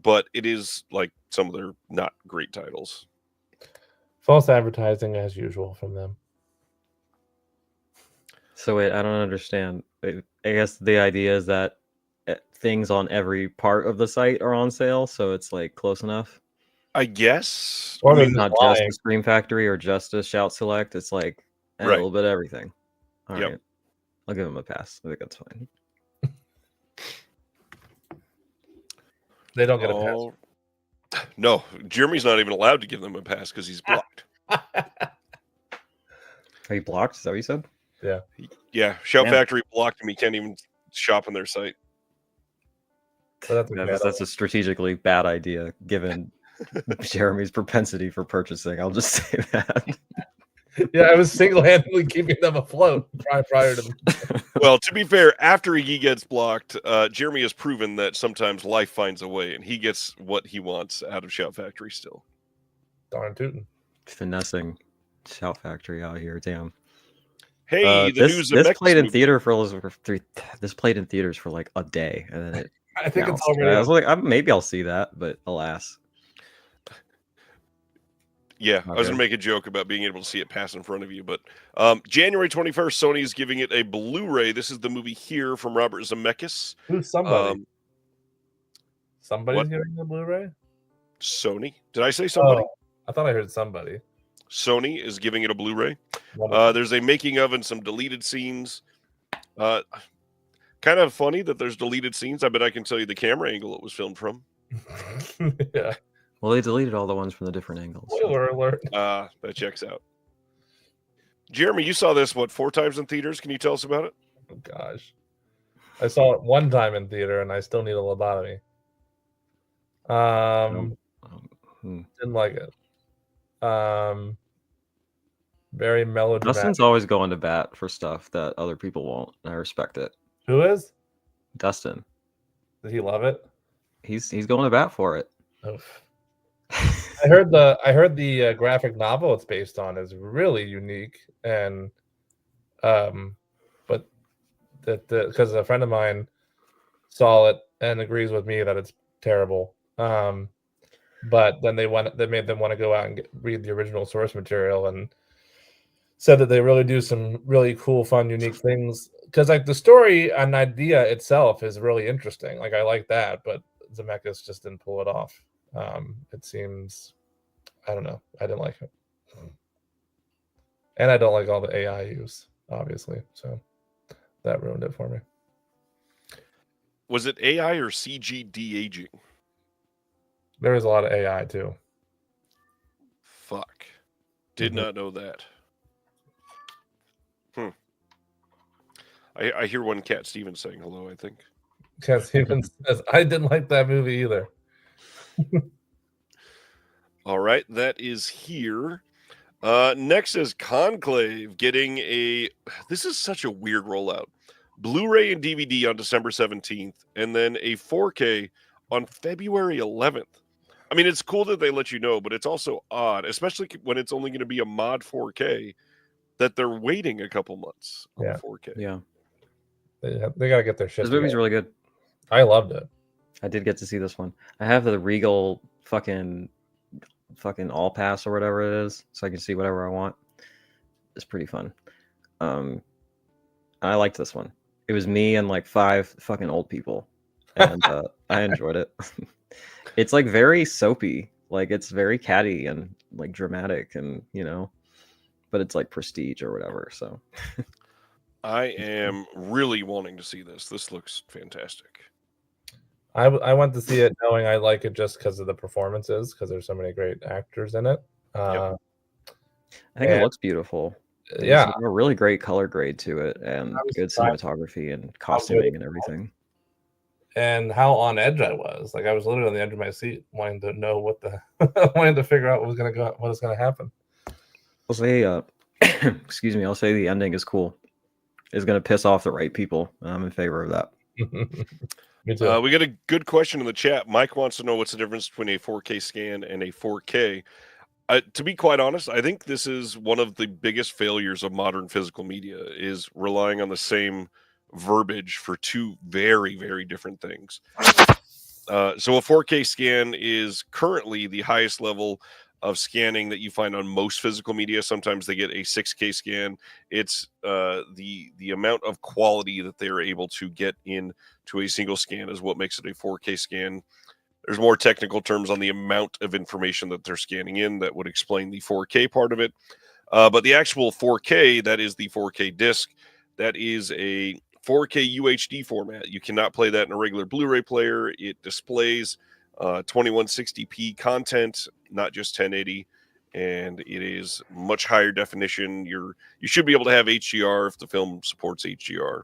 but it is like some of their not great titles. False advertising as usual from them. So wait, I don't understand. I guess the idea is that things on every part of the site are on sale, so it's like close enough. I guess. Or I they're mean, just Not just lying. a Scream Factory or just a Shout Select. It's like a Right. little bit of everything. All Yep. right. I'll give them a pass. I think that's fine. They don't get a pass. No, Jeremy's not even allowed to give them a pass because he's blocked. Are you blocked? Is that what you said? Yeah, Shout Yeah. Factory blocked him. He can't even shop on their site. But That's a strategically bad idea given Jeremy's propensity for purchasing. I'll just say that. Yeah, I was single-handedly keeping them afloat prior to Well, to be fair, after he gets blocked, Jeremy has proven that sometimes life finds a way, and he gets what he wants out of Shout Factory still. darn tootin'. Finessing Shout Factory out here. Damn. Hey, the this, news of this Mexico played in movie. theater this played in theaters for like a day, and then it I think it's bounced. already. I was like, maybe I'll see that, but alas. Yeah, I was Okay. going to make a joke about being able to see it pass in front of you, but January 21st, Sony is giving it a Blu-ray. This is the movie Here from Robert Zemeckis. Who's somebody? Somebody's what? getting the Blu-ray? Sony. Did I say somebody? Oh, I thought I heard somebody. Sony is giving it a Blu-ray. Wonderful. There's a making of and some deleted scenes. Kind of funny that there's deleted scenes. I bet I can tell you the camera angle it was filmed from. Yeah. Well, they deleted all the ones from the different angles. Spoiler alert. That checks out. Jeremy, you saw this, 4 times in theaters? Can you tell us about it? Oh, gosh. I saw it one time in theater and I still need a lobotomy. Didn't like it. Very melodramatic. Dustin's always going to bat for stuff that other people won't, and I respect it. Who is? Dustin. Did he love it? He's going to bat for it. Oof. I heard the graphic novel it's based on is really unique, and but that because a friend of mine saw it and agrees with me that it's terrible. But then they made them want to go out and read the original source material, and said that they really do some really cool, fun, unique things. Because like the story and idea itself is really interesting. Like I like that, but Zemeckis just didn't pull it off. It seems, I don't know. I didn't like it, and I don't like all the AI use, obviously. So that ruined it for me. Was it AI or CG de-aging? There was a lot of AI too. Fuck. Did not know that. I hear one Cat Stevens saying hello, I think. Cat Stevens says, I didn't like that movie either. All right, that is here. Next is Conclave getting a... This is such a weird rollout. Blu-ray and DVD on December 17th, and then a 4K on February 11th. I mean, it's cool that they let you know, but it's also odd, especially when it's only going to be a mod 4K, that they're waiting a couple months on 4K. Yeah. They got to get their shit This movie's together. really good. I loved it. I did get to see this one. I have the Regal fucking all pass or whatever it is, so I can see whatever I want. It's pretty fun. I liked this one. It was me and like 5 fucking old people, and I enjoyed it. It's like very soapy, like it's very catty and like dramatic, and but it's like prestige or whatever. So I am really wanting to see this. This looks fantastic. I went to see it knowing I like it just because of the performances, because there's so many great actors in it. I think it looks beautiful. Yeah, There's a really great color grade to it, and good cinematography and costuming and everything. And how on edge I was. Like I was literally on the edge of my seat, wanting to know wanting to figure out what was gonna happen. I'll say, excuse me. I'll say the ending is cool. It's gonna piss off the right people. I'm in favor of that. Me too. We got a good question in the chat. Mike wants to know what's the difference between a 4K scan and a 4K. To be quite honest, I think this is one of the biggest failures of modern physical media, is relying on the same verbiage for two very, very different things. So a 4K scan is currently the highest level of scanning that you find on most physical media. Sometimes they get a 6K scan. It's the amount of quality that they're able to get into a single scan is what makes it a 4K scan. There's more technical terms on the amount of information that they're scanning in that would explain the 4K part of it. But the actual 4K, that is the 4K disc, that is a 4K UHD format. You cannot play that in a regular Blu-ray player. It displays 2160p content, not just 1080, and it is much higher definition. You should be able to have HDR if the film supports HDR.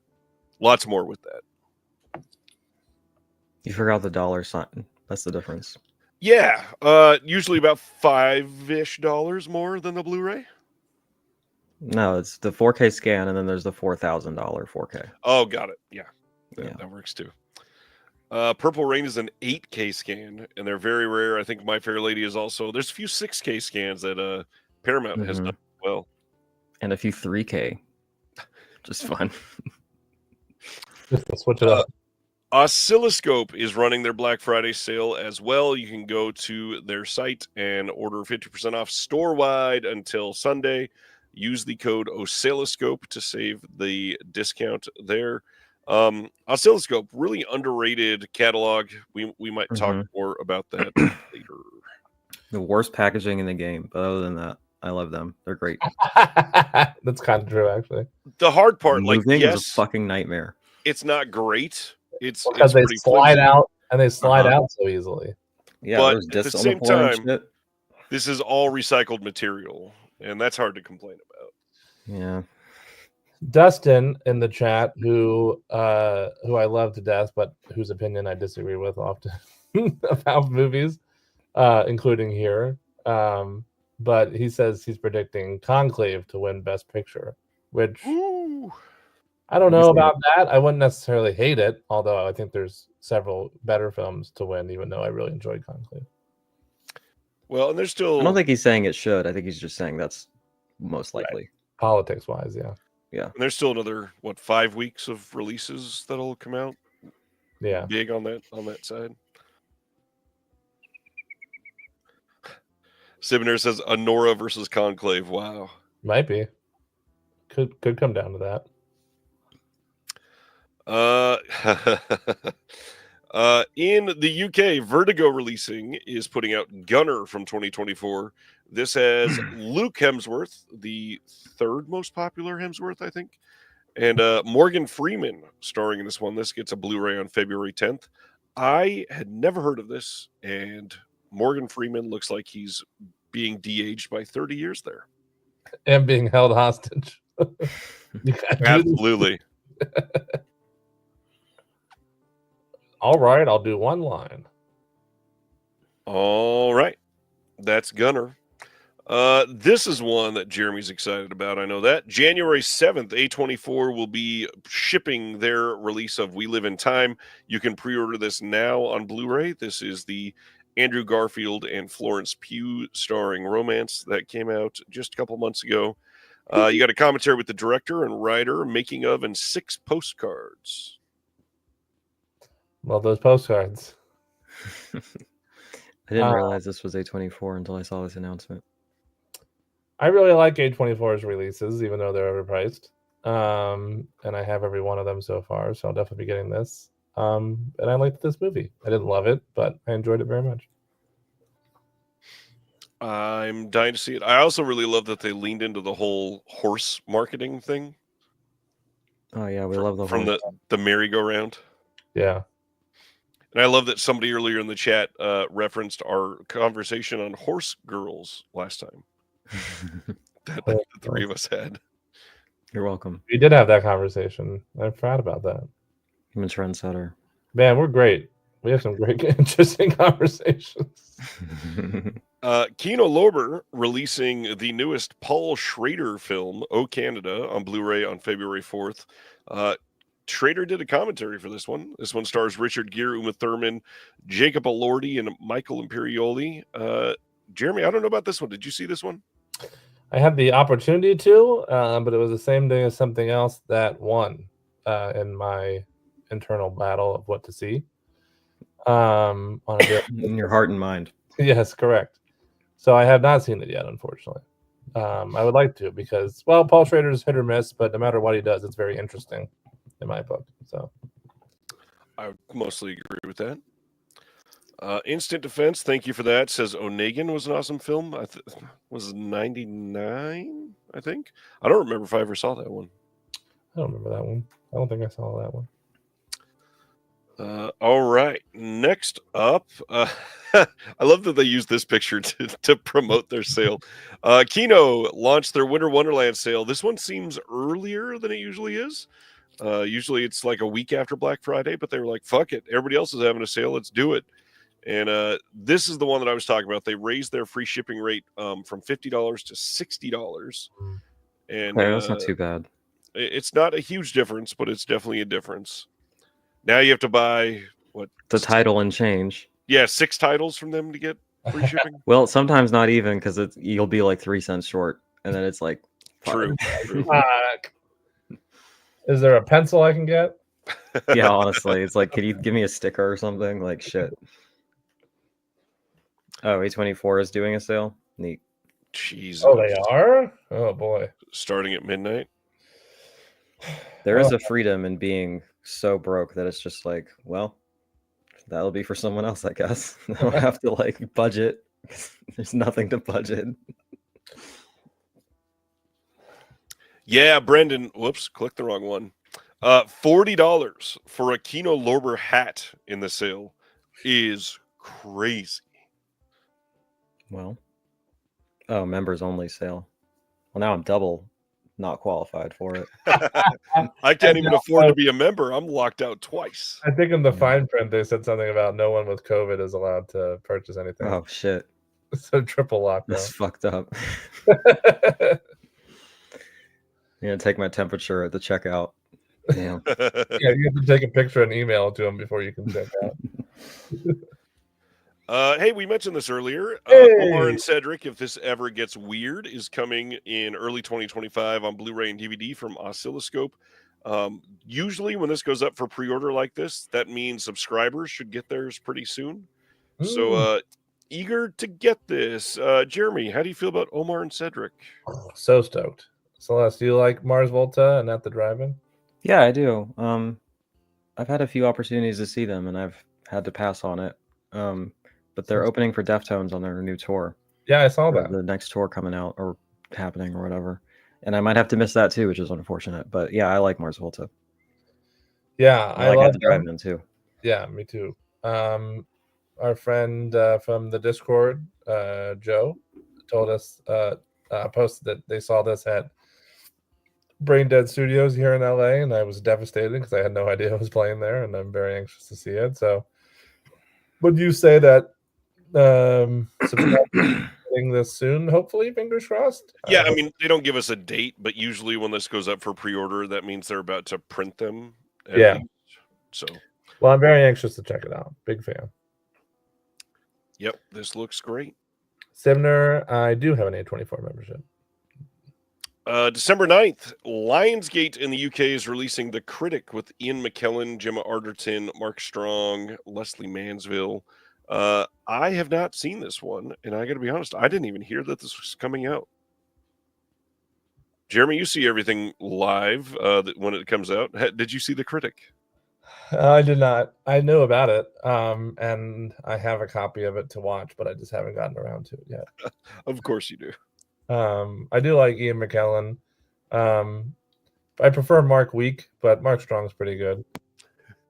Lots more with that. You forgot the dollar sign. That's the difference. Yeah, usually about $5-ish more than the Blu-ray. No, it's the 4K scan, and then there's the $4,000 4K. Oh, got it. Yeah, that works too. Purple Rain is an 8K scan, and they're very rare. I think My Fair Lady is also. There's a few 6K scans that Paramount has done as well, and a few 3K. Just fun. Just to switch it up. Oscilloscope is running their Black Friday sale as well. You can go to their site and order 50% off store-wide until Sunday. Use the code Oscilloscope to save the discount there. Oscilloscope, really underrated catalog. We might talk more about that later. The worst packaging in the game, but other than that, I love them. They're great. That's kind of true, actually. The hard part, Moving yes, is a fucking nightmare. It's not great. It's because they slide out and they slide out so easily. Yeah, but there's at the discs on same the floor and time, shit. this is all recycled material, and that's hard to complain about. Yeah. Dustin in the chat, who I love to death, but whose opinion I disagree with often about movies, including here, but he says he's predicting Conclave to win Best Picture, which Ooh. I don't Have you know seen about that. I wouldn't necessarily hate it, although I think there's several better films to win, even though I really enjoyed Conclave. Well, and there's still. I don't think he's saying it should. I think he's just saying that's most likely. Politics-wise, yeah. Yeah. And there's still another 5 weeks of releases that'll come out. Yeah. Big on that side. Sibner says Honora versus Conclave. Wow. Might be. Could come down to that. In the UK, Vertigo releasing is putting out Gunner from 2024. This has Luke Hemsworth, the third most popular Hemsworth, I think, and Morgan Freeman starring in this one. This gets a Blu-ray on February 10th. I had never heard of this, and Morgan Freeman looks like he's being de-aged by 30 years there. And being held hostage. Absolutely. All right, I'll do one line. All right. That's Gunner. This is one that Jeremy's excited about. I know that. January 7th, A24 will be shipping their release of We Live in Time. You can pre-order this now on Blu-ray. This is the Andrew Garfield and Florence Pugh starring romance that came out just a couple months ago. You got a commentary with the director and writer, making of, and 6 postcards. Well, those postcards. I didn't realize this was A24 until I saw this announcement. I really like A24's releases, even though they're overpriced. And I have every one of them so far, so I'll definitely be getting this. And I liked this movie. I didn't love it, but I enjoyed it very much. I'm dying to see it. I also really love that they leaned into the whole horse marketing thing. Oh yeah, we love the from horse. the merry-go-round. Yeah. And I love that somebody earlier in the chat referenced our conversation on horse girls last time that the three of us had. You're welcome. We did have that conversation. I forgot about that. I'm a trendsetter. Man, we're great. We have some great, interesting conversations. Kino Lorber releasing the newest Paul Schrader film, Oh Canada, on Blu-ray on February 4th. Schrader did a commentary for this one. This one stars Richard Gere, Uma Thurman, Jacob Elordi, and Michael Imperioli. Jeremy, I don't know about this one. Did you see this one? I had the opportunity to, but it was the same day as something else that won in my internal battle of what to see. On in your heart and mind. Yes, correct. So I have not seen it yet, unfortunately. I would like to because, well, Paul Schrader's hit or miss, but no matter what he does, it's very interesting in my book. So I mostly agree with that. Instant Defense, thank you for that. Says Onegin was an awesome film. Was 99, I think. I don't remember if I ever saw that one. I don't remember that one. I don't think I saw that one. All right. Next up, I love that they use this picture to promote their sale. Kino launched their Winter Wonderland sale. This one seems earlier than it usually is. Usually it's like a week after Black Friday, but they were like, fuck it. Everybody else is having a sale. Let's do it. And this is the one that I was talking about. They raised their free shipping rate from $50 to $60. And that's not too bad. It's not a huge difference, but it's definitely a difference. Now you have to buy the title and change. Yeah, 6 titles from them to get free shipping. Well, sometimes not even because you'll be like 3 cents short, and then it's like true. Is there a pencil I can get? Yeah, honestly, it's like, can you give me a sticker or something? Like shit. Oh, A24 is doing a sale. Neat. Jesus. Oh, they are? Oh boy. Starting at midnight. There is a freedom in being so broke that it's just like, well, that'll be for someone else, I guess. I don't have to like budget. There's nothing to budget. Yeah, Brendan. Whoops, clicked the wrong one. $40 for a Kino Lorber hat in the sale is crazy. Well, oh, members only sale. Well, now I'm double not qualified for it. I can't even afford to be a member. I'm locked out twice. I think in the fine print they said something about no one with COVID is allowed to purchase anything. Oh shit. So triple That's lockdown. fucked up. Take my temperature at the checkout. Yeah. Yeah, you have to take a picture and email it to them before you can check out. Hey, we mentioned this earlier. Hey! Omar and Cedric, If This Ever Gets Weird, is coming in early 2025 on Blu-ray and DVD from Oscilloscope. Usually when this goes up for pre-order like this, that means subscribers should get theirs pretty soon. So eager to get this. Jeremy, how do you feel about Omar and Cedric? So stoked. Celeste, do you like Mars Volta and At the Drive-In? Yeah, I do. I've had a few opportunities to see them, and I've had to pass on it. But they're opening for Deftones on their new tour. Yeah, I saw that. The next tour coming out or happening or whatever. And I might have to miss that too, which is unfortunate. But yeah, I like Mars Volta. Yeah, I like At the Drive-In too. Yeah, me too. Our friend from the Discord, Joe, told us, posted that they saw this at Brain Dead Studios here in LA, and I was devastated because I had no idea I was playing there, and I'm very anxious to see it. So, would you say that getting this soon? Hopefully, fingers crossed. Yeah, I mean, they don't give us a date, but usually when this goes up for pre-order, that means they're about to print them. Yeah. Least. So, well, I'm very anxious to check it out. Big fan. Yep, this looks great. Simner, I do have an A24 membership. December 9th, Lionsgate in the UK is releasing The Critic with Ian McKellen, Gemma Arterton, Mark Strong, Leslie Mansville. I have not seen this one, and I got to be honest, I didn't even hear that this was coming out. Jeremy, you see everything live when it comes out. Did you see The Critic? I did not. I knew about it, and I have a copy of it to watch, but I just haven't gotten around to it yet. Of course you do. I do like Ian McKellen. I prefer Mark Week, but Mark Strong's pretty good.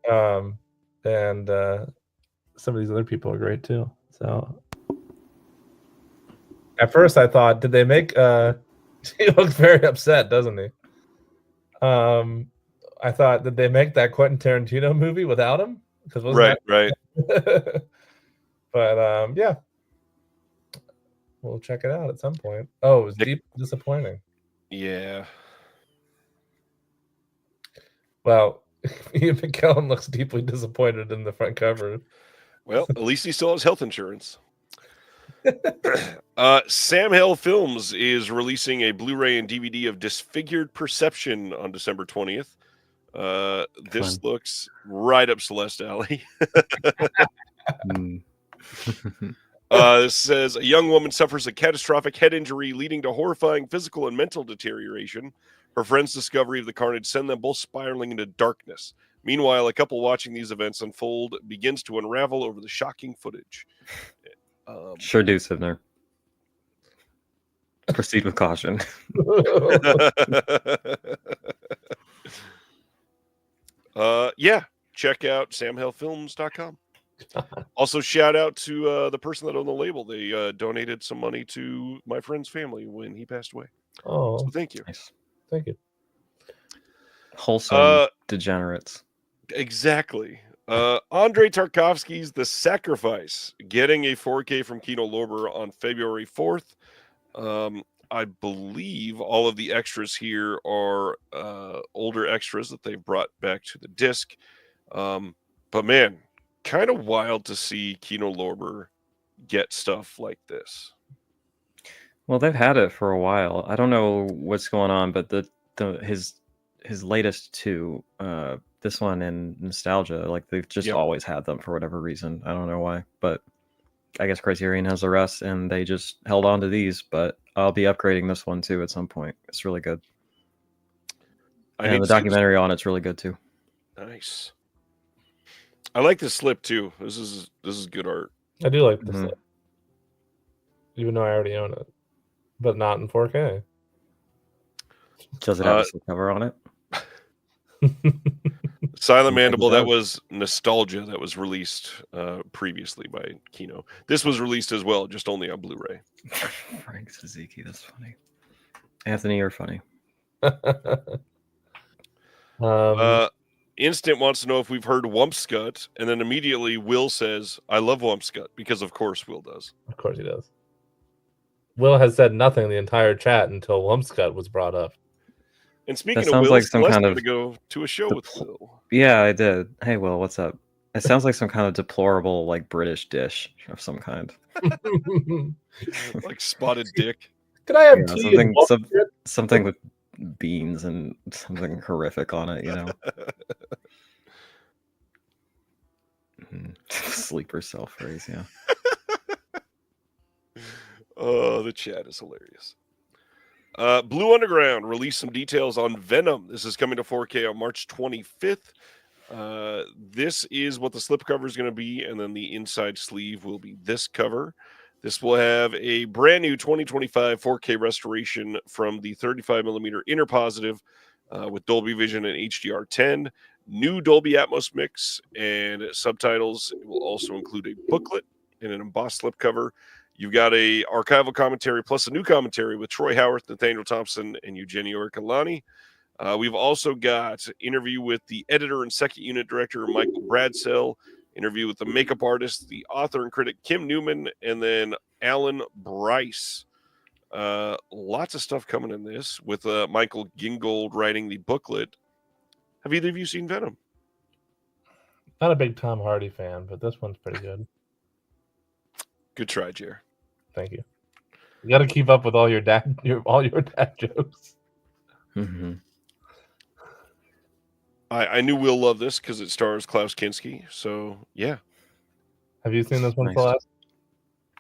And some of these other people are great too. So at first I thought, did they make he looks very upset, doesn't he? I thought, did they make that Quentin Tarantino movie without him? Because right. But yeah. We'll check it out at some point. Oh, it was deep disappointing. Yeah. Well, Ian McKellen looks deeply disappointed in the front cover. Well, at least he still has health insurance. Severin Films is releasing a Blu-ray and DVD of Disfigured Perception on December 20th. This looks right up Celeste alley. This says a young woman suffers a catastrophic head injury leading to horrifying physical and mental deterioration. Her friends' discovery of the carnage send them both spiraling into darkness. Meanwhile, a couple watching these events unfold begins to unravel over the shocking footage. Sure do, Sivner. Proceed with caution. Yeah, check out samhellfilms.com. Also, shout out to the person that owned the label. They donated some money to my friend's family when he passed away. Oh, so thank you. Nice. Thank you. Wholesome degenerates. Exactly. Andrei Tarkovsky's The Sacrifice, getting a 4K from Kino Lorber on February 4th. I believe all of the extras here are older extras that they've brought back to the disc. But man, kind of wild to see Kino Lorber get stuff like this. Well, they've had it for a while. I don't know what's going on, but his latest two, this one and Nostalgia, like they've just always had them for whatever reason. I don't know why, but I guess Criterion has the rest, and they just held on to these. But I'll be upgrading this one too at some point. It's really good. And the documentary on it's really good too. Nice. I like the slip too. This is good art. I do like the slip, even though I already own it, but not in 4K. Does it have a slip cover on it? Silent Mandible, that was Nostalgia, that was released previously by Kino. This was released as well, just only on Blu-ray. Frank Suzuki, that's funny. Anthony, you're funny. Instant wants to know if we've heard Wumpscut, and then immediately Will says, I love Wumpscut, because of course Will does. Of course he does. Will has said nothing the entire chat until Lumpscut was brought up. And speaking of sounds Will, like some Celeste kind got of to go to a show with Will. Yeah, I did. Hey, Will, what's up? It sounds like some kind of deplorable, like British dish of some kind. Like spotted dick. Can I have Yeah, tea and something with beans and something horrific on it, you know. Sleeper cell phrase, yeah. Oh, the chat is hilarious. Blue Underground released some details on Venom. This is coming to 4K on March 25th. This is what the slipcover is going to be, and then the inside sleeve will be this cover. This will have a brand new 2025 4K restoration from the 35mm inner positive with Dolby Vision and HDR10, new Dolby Atmos mix, and subtitles. It will also include a booklet and an embossed slipcover. You've got a archival commentary plus a new commentary with Troy Howarth, Nathaniel Thompson, and Eugenio Ercolani. We've also got interview with the editor and second unit director, Michael Bradsell, interview with the makeup artist, the author and critic, Kim Newman, and then Alan Bryce. Lots of stuff coming in this with Michael Gingold writing the booklet. Have either of you seen Venom? Not a big Tom Hardy fan, but this one's pretty good. Good try, Jer. Thank you. You got to keep up with all your dad jokes. Mm-hmm. I knew we'll love this because it stars Klaus Kinski. So yeah. Have you seen this one, Nice. Celeste?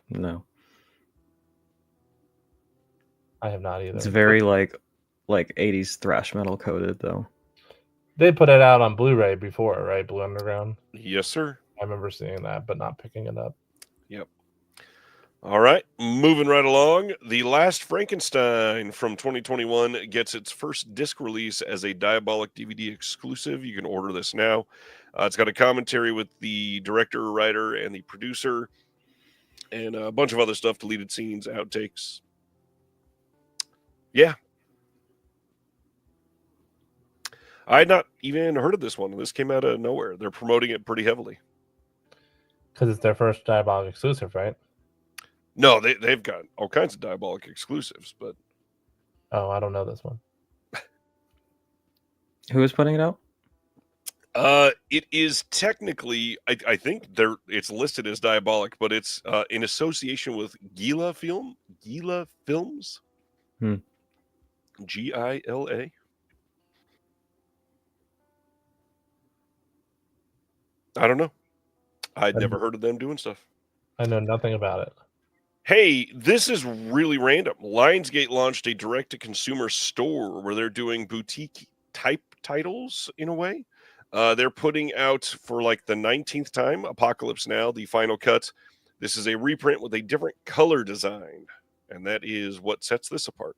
No. I have not either. It's very like 80s thrash metal coded though. They put it out on Blu-ray before, right? Blue Underground. Yes, sir. I remember seeing that, but not picking it up. Yep. All right, moving right along. The Last Frankenstein from 2021 gets its first disc release as a Diabolic DVD exclusive. You can order this now. It's got a commentary with the director, writer, and the producer, and a bunch of other stuff, deleted scenes, outtakes. Yeah. I had not even heard of this one. This came out of nowhere. They're promoting it pretty heavily. Because it's their first Diabolic exclusive, right? No, they've got all kinds of Diabolic exclusives, but Oh, I don't know this one. Who is putting it out? it is technically, I think it's listed as Diabolic, but it's in association with Gila Films. Gila. I don't know. I'd never heard of them doing stuff. I know nothing about it. Hey, this is really random. Lionsgate launched a direct-to-consumer store where they're doing boutique-type titles, in a way. They're putting out, for like the 19th time, Apocalypse Now, the final cut. This is a reprint with a different color design, and that is what sets this apart.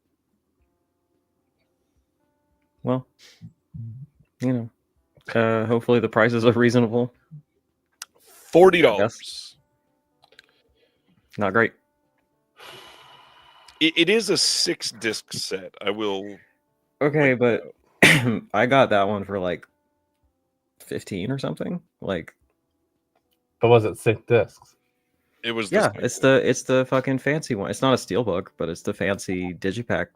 Well, you know, hopefully the prices are reasonable. $40. Not great. It is a 6-disc set. I will. Okay, but I got that one for like 15 or something. Like, but was it 6 discs? It was. Yeah, it's the fucking fancy one. It's not a steelbook, but it's the fancy digipack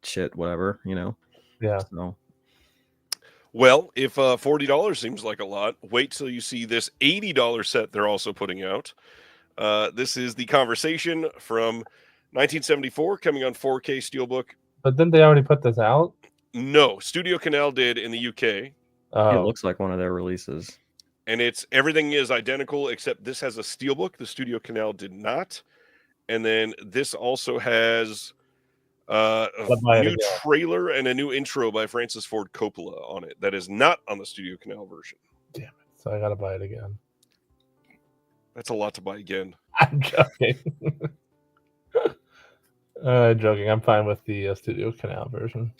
shit, whatever, you know. Yeah. So. Well, if $40 seems like a lot, wait till you see this $80 set they're also putting out. This is The Conversation from 1974, coming on 4K Steelbook. But didn't they already put this out? No, Studio Canal did in the UK. It looks like one of their releases. And everything is identical, except this has a Steelbook. The Studio Canal did not. And then this also has a new trailer and a new intro by Francis Ford Coppola on it. That is not on the Studio Canal version. Damn it. So I got to buy it again. That's a lot to buy again. I'm joking. Joking. I'm fine with the Studio Canal version.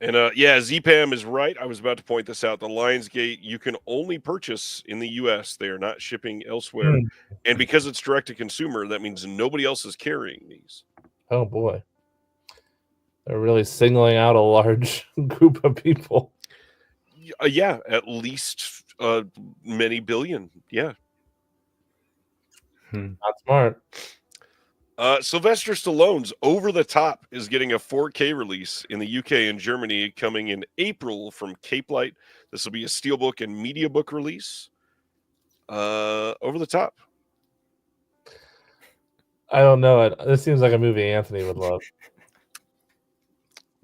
And yeah, ZPAM is right. I was about to point this out. The Lionsgate, you can only purchase in the U.S. They are not shipping elsewhere. And because it's direct to consumer, that means nobody else is carrying these. Oh, boy. They're really singling out a large group of people. Yeah, at least many billion. Yeah. Not smart. Sylvester Stallone's Over the Top is getting a 4K release in the UK and Germany coming in April from Cape Light. This will be a steelbook and media book release. Over the Top. I don't know. This seems like a movie Anthony would love.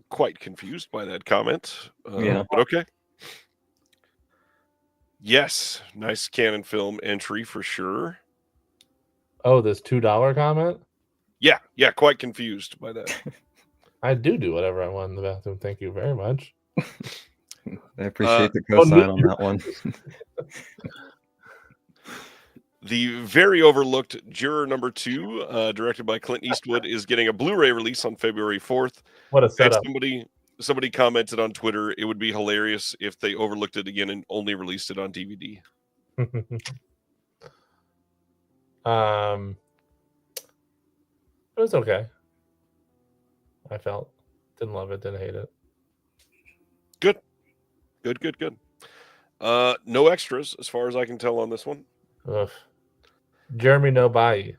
Quite confused by that comment. Yeah. But okay. Yes, nice Canon Film entry for sure. Oh, this $2 comment? Yeah, quite confused by that. I do whatever I want in the bathroom. Thank you very much. I appreciate the cosign on that one. The very overlooked Juror Number 2, directed by Clint Eastwood, is getting a Blu-ray release on February 4th. What a setup. Somebody commented on Twitter, it would be hilarious if they overlooked it again and only released it on DVD. It was okay. I felt. Didn't love it, didn't hate it. Good. No extras, as far as I can tell on this one. Ugh. Jeremy no buy.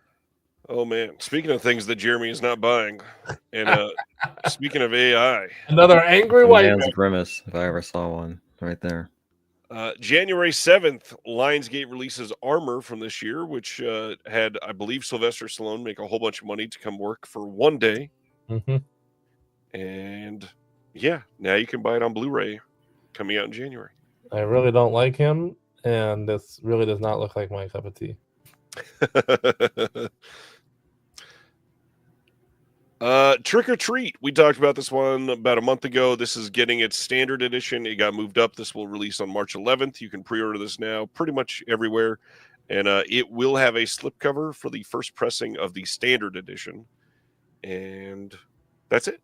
Oh, man. Speaking of things that Jeremy is not buying, and speaking of AI. Another angry A white man's man. grimace, if I ever saw one, right there. January 7th, Lionsgate releases Armor from this year, which had, I believe, Sylvester Stallone make a whole bunch of money to come work for one day. Mm-hmm. And yeah, now you can buy it on Blu-ray coming out in January. I really don't like him, and this really does not look like my cup of tea. Trick or Treat. We talked about this one about a month ago. This is getting its standard edition. It got moved up. This will release on March 11th. You can pre-order this now pretty much everywhere. And it will have a slipcover for the first pressing of the standard edition. And that's it.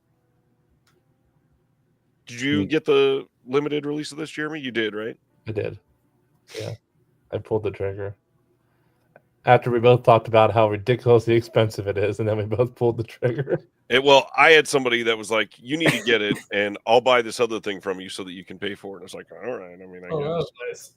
Did you get the limited release of this, Jeremy? You did, right? I did. Yeah. I pulled the trigger. After we both talked about how ridiculously expensive it is, and then we both pulled the trigger. Well, I had somebody that was like, you need to get it, and I'll buy this other thing from you so that you can pay for it. And I was like, all right. I mean, I guess. That was nice.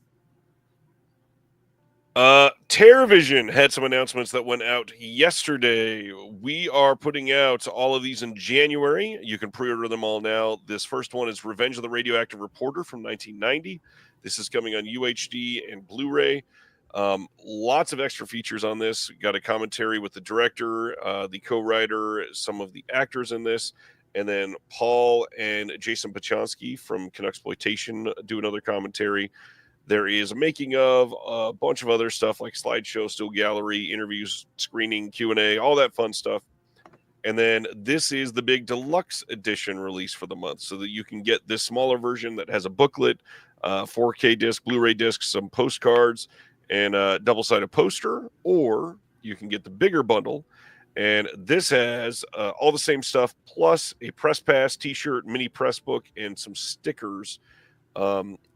TerraVision had some announcements that went out yesterday. We are putting out all of these in January. You can pre-order them all now. This first one is Revenge of the Radioactive Reporter from 1990. This is coming on UHD and Blu-ray. Lots of extra features on this. Got a commentary with the director, the co-writer, some of the actors in this, and then Paul and Jason Pachonsky from Canucksploitation do another commentary. There is a making of, a bunch of other stuff like slideshow, still gallery, interviews, screening, Q&A, all that fun stuff. And then this is the big deluxe edition release for the month, so that you can get this smaller version that has a booklet, 4K disc, Blu-ray disc, some postcards, and a double-sided poster, or you can get the bigger bundle. And this has all the same stuff, plus a press pass, t-shirt, mini press book, and some stickers.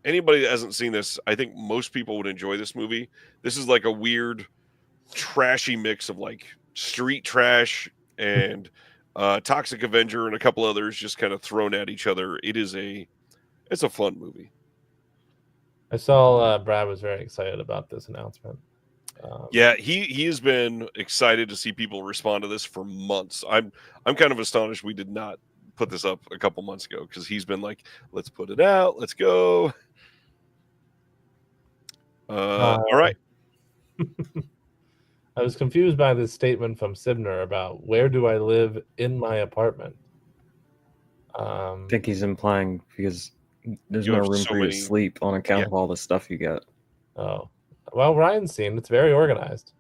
Anybody that hasn't seen this, I think most people would enjoy this movie. This is like a weird, trashy mix of like street trash and Toxic Avenger and a couple others just kind of thrown at each other. It's a fun movie. I saw Brad was very excited about this announcement. Yeah, he has been excited to see people respond to this for months. I'm kind of astonished we did not put this up a couple months ago, because he's been like, let's put it out, let's go. All right. I was confused by this statement from Sibner about where do I live in my apartment. I think he's implying because there's You no have room so for you to many- sleep on account Yeah. of all the stuff you get. Oh, well, Ryan's seen it's very organized.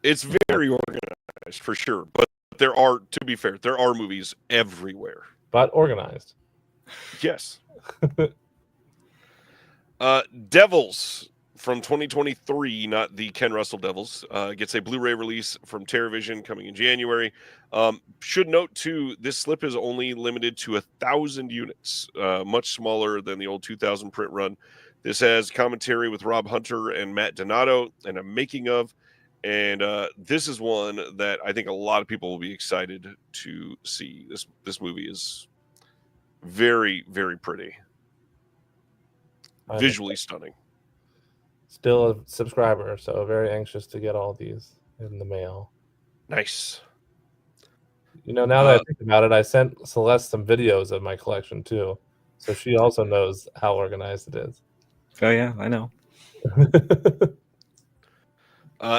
It's very organized for sure, but to be fair, there are movies everywhere. But organized. Yes. Devils from 2023, not the Ken Russell Devils, gets a Blu-ray release from TerraVision coming in January. Should note too, this slip is only limited to 1,000 units, much smaller than the old 2,000 print run. This has commentary with Rob Hunter and Matt Donato and a making of. And this is one that I think a lot of people will be excited to see. This movie is very, very pretty. Visually stunning. Still a subscriber, so very anxious to get all these in the mail. Nice. Now that I think about it, I sent Celeste some videos of my collection too, so she also knows how organized it is. Oh yeah, I know.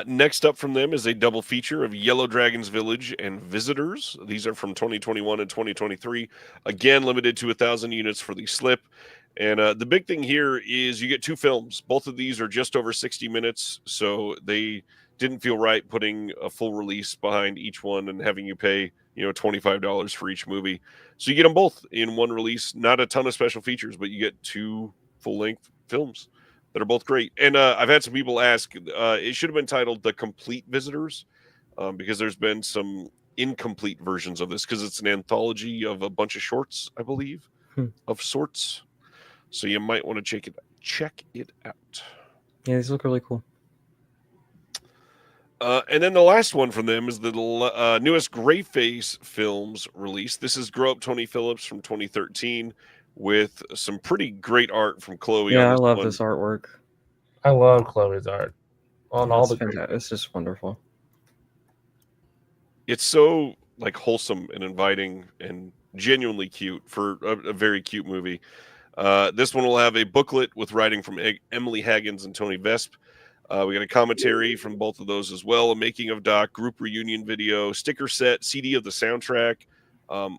Next up from them is a double feature of Yellow Dragon's Village and Visitors. These are from 2021 and 2023. Again, limited to 1,000 units for the slip. And the big thing here is you get 2 films. Both of these are just over 60 minutes, so they didn't feel right putting a full release behind each one and having you pay, $25 for each movie. So you get them both in one release. Not a ton of special features, but you get 2 full-length films that are both great. And I've had some people ask, it should have been titled The Complete Visitors, because there's been some incomplete versions of this, because it's an anthology of a bunch of shorts, I believe, of sorts. So you might want to check it out. Yeah, these look really cool. And then the last one from them is the newest Greyface Films release. This is Grow Up Tony Phillips from 2013 with some pretty great art from Chloe. Yeah, I love this artwork. I love Chloe's art on all the. It's just wonderful. It's so wholesome and inviting and genuinely cute for a very cute movie. This one will have a booklet with writing from Emily Haggins and Tony Vesp. We got a commentary from both of those as well, a making of doc, group reunion video, sticker set, CD of the soundtrack.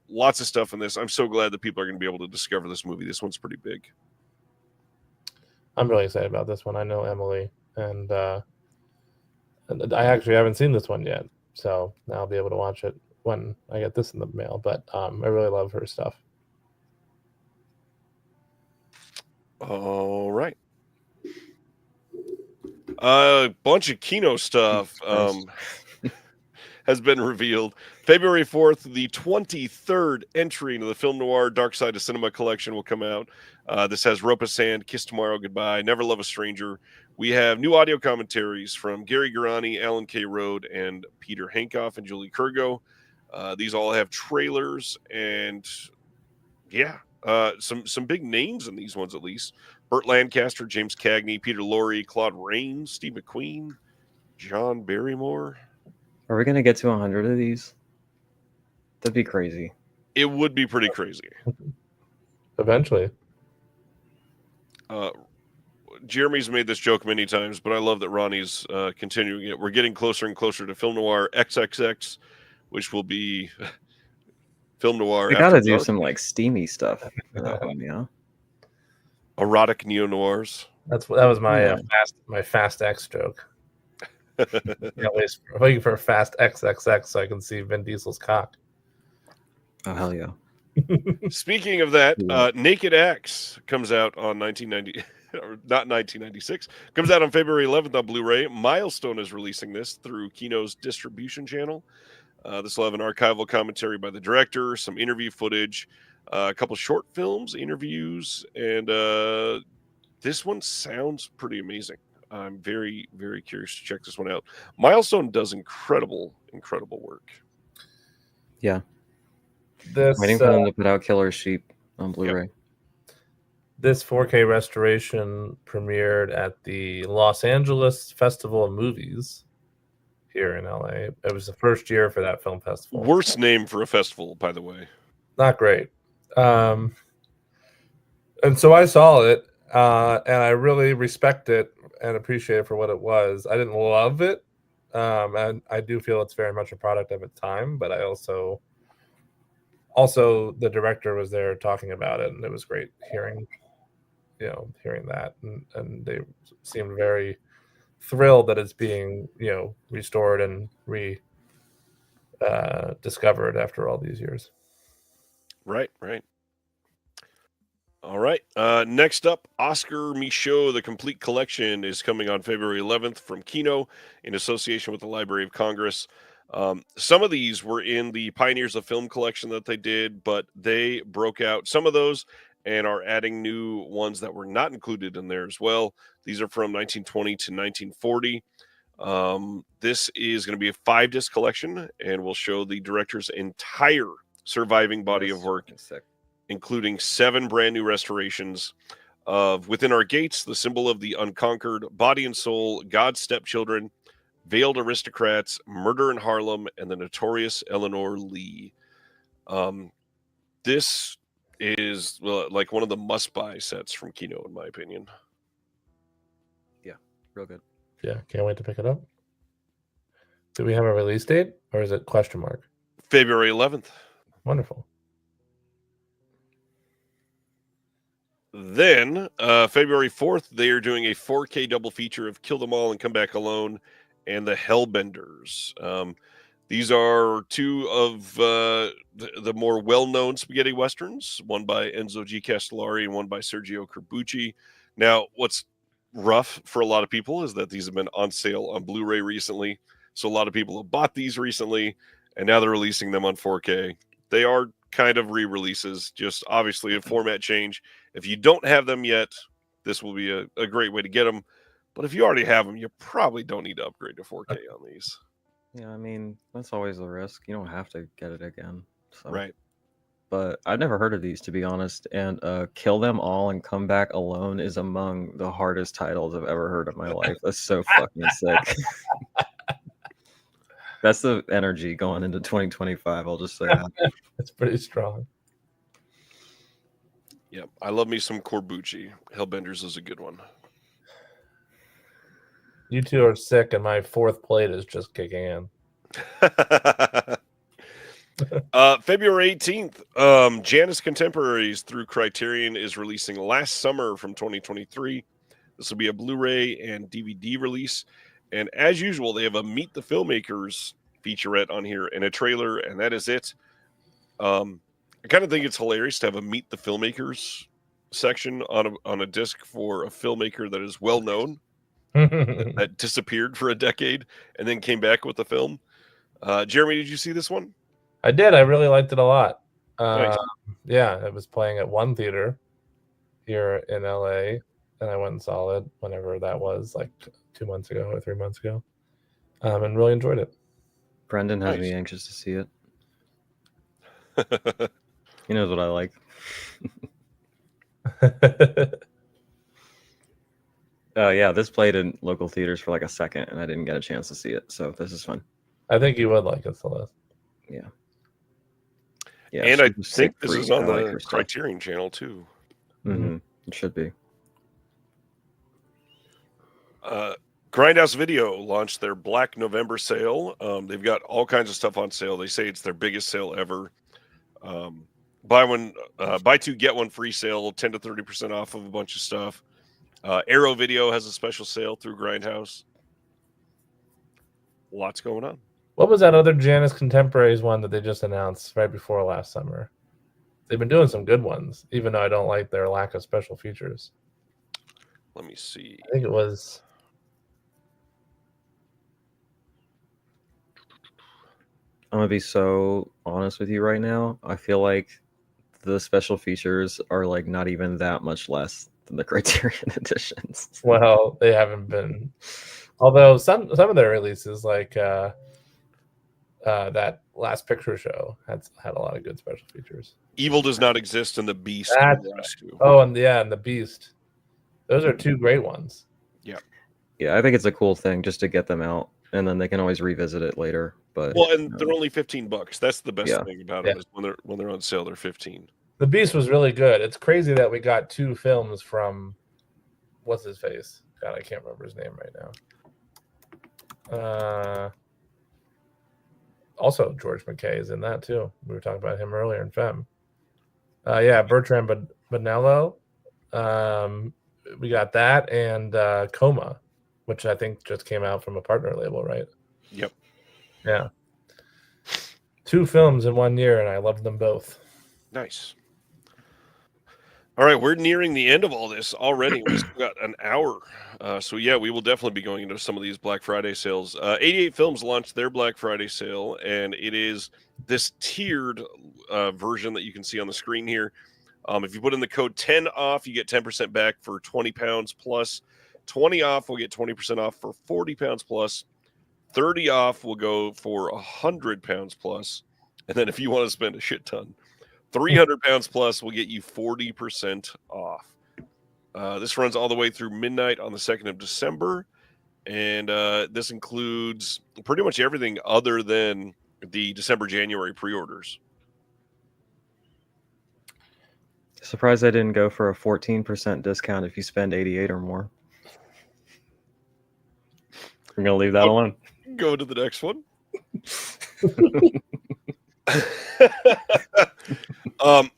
Lots of stuff in this. I'm so glad that people are going to be able to discover this movie. This one's pretty big. I'm really excited about this one. I know Emily, and I actually haven't seen this one yet, so now I'll be able to watch it when I get this in the mail. But I really love her stuff. All right. A bunch of Kino stuff has been revealed. February 4th, the 23rd entry into the Film Noir Dark Side of Cinema collection will come out. This has Rope of Sand, Kiss Tomorrow, Goodbye, Never Love a Stranger. We have new audio commentaries from Gary Garani, Alan K. Rode, and Peter Hankoff and Julie Kurgo. These all have trailers and, some big names in these ones at least. Burt Lancaster, James Cagney, Peter Lorre, Claude Rains, Steve McQueen, John Barrymore. Are we going to get to 100 of these? That'd be crazy. It would be pretty crazy. Eventually. Jeremy's made this joke many times, but I love that Ronnie's continuing it. We're getting closer and closer to Film Noir XXX, which will be Film Noir. We got to do some steamy stuff for that one, yeah. Erotic neo-noirs. That was my fast X joke. Waiting for a fast XXX so I can see Vin Diesel's cock. Oh, hell yeah. Speaking of that, Naked X comes out on 1990, or not 1996, comes out on February 11th on Blu-ray. Milestone is releasing this through Kino's distribution channel. This will have an archival commentary by the director, some interview footage, a couple short films, interviews, and this one sounds pretty amazing. I'm very, very curious to check this one out. Milestone does incredible work. Yeah. Waiting for them to put out Killer Sheep on Blu-ray. Yep. This 4K restoration premiered at the Los Angeles Festival of Movies here in LA. It was the first year for that film festival. Worst name for a festival, by the way. Not great. And so I saw it, and I really respect it and appreciate it for what it was. I didn't love it, and I do feel it's very much a product of its time, but I also the director was there talking about it, and it was great hearing that, and they seemed very thrilled that it's being restored and discovered after all these years. Right. All right. Next up, Oscar Michaud, The Complete Collection, is coming on February 11th from Kino in association with the Library of Congress. Some of these were in the Pioneers of Film collection that they did, but they broke out some of those and are adding new ones that were not included in there as well. These are from 1920 to 1940. This is going to be a 5-disc collection and will show the director's entire surviving body of work, including 7 brand new restorations of Within Our Gates, The Symbol of the Unconquered, Body and Soul, God's Stepchildren, Veiled Aristocrats, Murder in Harlem, and The Notorious Eleanor Lee. This is like one of the must-buy sets from Kino, in my opinion. Yeah, real good. Yeah, can't wait to pick it up. Do we have a release date, or is it question mark? February 11th. Wonderful. Then, February 4th, they are doing a 4K double feature of Kill Them All and Come Back Alone and The Hellbenders. These are two of the more well-known spaghetti westerns, one by Enzo G. Castellari and one by Sergio Corbucci. Now, what's rough for a lot of people is that these have been on sale on Blu-ray recently. So a lot of people have bought these recently, and now they're releasing them on 4K. They are kind of re-releases, just obviously a format change. If you don't have them yet, this will be a great way to get them. But if you already have them, you probably don't need to upgrade to 4K on these. Yeah, I mean, that's always the risk. You don't have to get it again. So. Right. But I've never heard of these, to be honest. And Kill Them All and Come Back Alone is among the hardest titles I've ever heard in my life. That's so fucking sick. That's the energy going into 2025. I'll just say that. It's pretty strong. Yep. I love me some Corbucci. Hellbenders is a good one. You two are sick, and my fourth plate is just kicking in. February 18th, Janus Contemporaries through Criterion is releasing Last Summer from 2023. This will be a Blu-ray and DVD release. And as usual, they have a Meet the Filmmakers featurette on here and a trailer, and that is it. I kind of think it's hilarious to have a Meet the Filmmakers section on a disc for a filmmaker that is well known, that disappeared for a decade and then came back with the film. Jeremy, did you see this one? I did. I really liked it a lot. Nice. Yeah, it was playing at one theater here in LA, and I went and saw it whenever that was, like 2 months ago or 3 months ago, and really enjoyed it. Brendan has Nice. me anxious to see it. He knows what I like. Yeah, this played in local theaters for like a second, and I didn't get a chance to see it, so this is fun. I think you would like it, Celeste. Yeah, and I she's a think sick this freak. is on I like the her stuff. Criterion channel too. Mm-hmm. It should be. Grindhouse Video launched their Black November sale. They've got all kinds of stuff on sale. They say it's their biggest sale ever. Buy two, get one free sale, 10 to 30% off of a bunch of stuff. Arrow Video has a special sale through Grindhouse. Lots going on. What was that other Janus Contemporaries one that they just announced right before last summer? They've been doing some good ones, even though I don't like their lack of special features. Let me see. I think it was... I'm gonna be so honest with you right now. I feel like the special features are like not even that much less than the Criterion editions. Well, they haven't been. Although some of their releases, like that Last Picture Show, had a lot of good special features. Evil Does Not Exist and The Beast. That's right. Oh, and the Beast. Those are two great ones. Yeah, I think it's a cool thing just to get them out, and then they can always revisit it later. But they're only $15. That's the best thing about them is when they're on sale, they're 15. The Beast was really good. It's crazy that we got two films from what's his face? God, I can't remember his name right now. Also, George McKay is in that too. We were talking about him earlier in Femme. Bertrand Bonello. We got that and Coma, which I think just came out from a partner label, right? Yep. Yeah. 2 films in 1 year, and I loved them both. Nice. All right, we're nearing the end of all this already. We've still got an hour. We will definitely be going into some of these Black Friday sales. 88 Films launched their Black Friday sale, and it is this tiered version that you can see on the screen here. If you put in the code 10 off, you get 10% back for 20 pounds plus. 20 off will get 20% off for 40 pounds plus. 30 off will go for 100 pounds plus. And then if you want to spend a shit ton, 300 pounds plus will get you 40% off. This runs all the way through midnight on the 2nd of December. And this includes pretty much everything other than the December-January pre-orders. Surprised I didn't go for a 14% discount if you spend 88 or more. I'm gonna leave that alone. Go to the next one.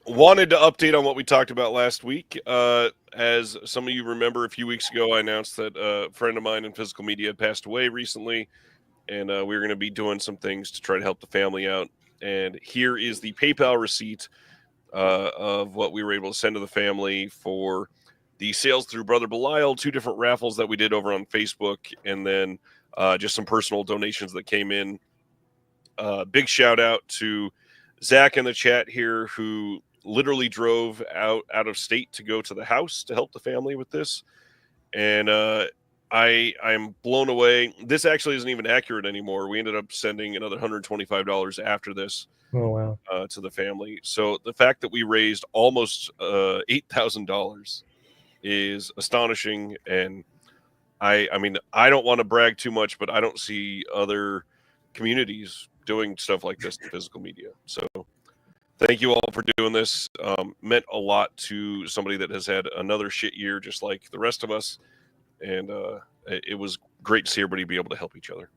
Wanted to update on what we talked about last week. As some of you remember, a few weeks ago, I announced that a friend of mine in physical media had passed away recently, and we were going to be doing some things to try to help the family out. And here is the PayPal receipt of what we were able to send to the family for the sales through Brother Belial, 2 different raffles that we did over on Facebook, and then just some personal donations that came in. Big shout out to Zach in the chat here, who literally drove out of state to go to the house to help the family with this. And I'm blown away. This actually isn't even accurate anymore. We ended up sending another $125 after this. Oh, wow. To the family. So the fact that we raised almost $8,000 is astonishing. And I mean, I don't want to brag too much, but I don't see other communities doing stuff like this in physical media. So thank you all for doing this. Meant a lot to somebody that has had another shit year, just like the rest of us. And it was great to see everybody be able to help each other.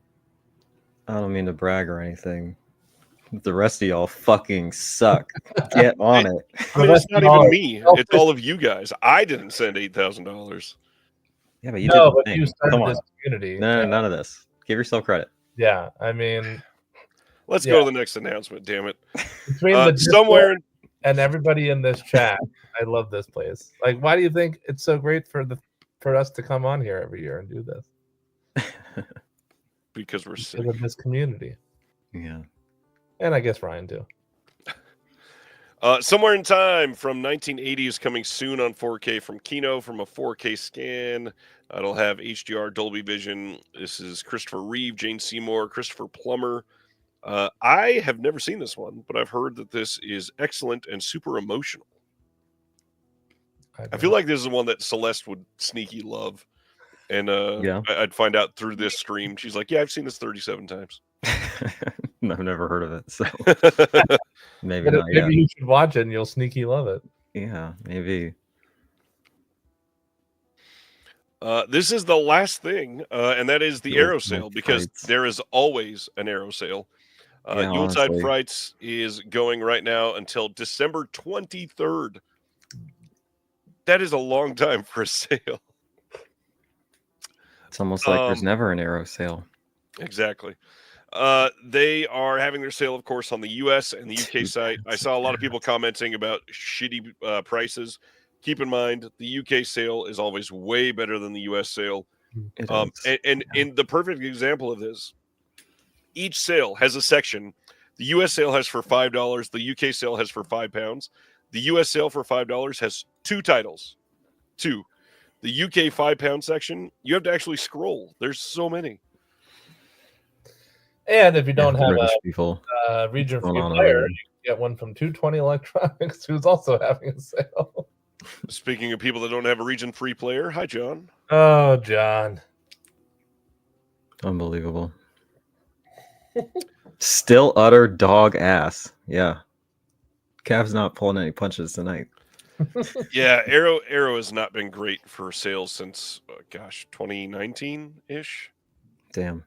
I don't mean to brag or anything. The rest of y'all fucking suck. Get on it. I mean, it's not even me. It's all of you guys. I didn't send $8,000. Yeah, but you did the thing. You started Come on. this community. No, none of this. Give yourself credit. Yeah, I mean, let's go to the next announcement. Damn it! Between the somewhere and everybody in this chat, I love this place. Like, why do you think it's so great for us to come on here every year and do this? Because we're sick of this community. Yeah. And I guess Ryan too. Somewhere in Time from 1980 is coming soon on 4K from Kino from a 4K scan. It'll have HDR, Dolby Vision. This is Christopher Reeve, Jane Seymour, Christopher Plummer. I have never seen this one, but I've heard that this is excellent and super emotional. I feel like this is one that Celeste would sneaky love. And I'd find out through this stream. She's like, yeah, I've seen this 37 times. I've never heard of it, so maybe not. Maybe you should watch it and you'll sneaky love it. Yeah, maybe. This is the last thing, and that is the Arrow sale, because there is always an Arrow sale. Yuletide Frights is going right now until December 23rd. That is a long time for a sale. It's almost like there's never an Arrow sale. Exactly. They are having their sale, of course, on the US and the UK site. I saw a lot of people commenting about shitty prices. Keep in mind, the UK sale is always way better than the US sale. And in the perfect example of this, each sale has a section. The US sale has for $5. The UK sale has for £5. The US sale for $5 has 2 titles. 2. The UK £5 section, you have to actually scroll. There's so many. And if you don't have a region free player, you can get one from 220 Electronics, who's also having a sale. Speaking of people that don't have a region free player, hi, John. Oh, John. Unbelievable. Still utter dog ass. Yeah. Cav's not pulling any punches tonight. Yeah, Arrow has not been great for sales since, 2019-ish. Damn.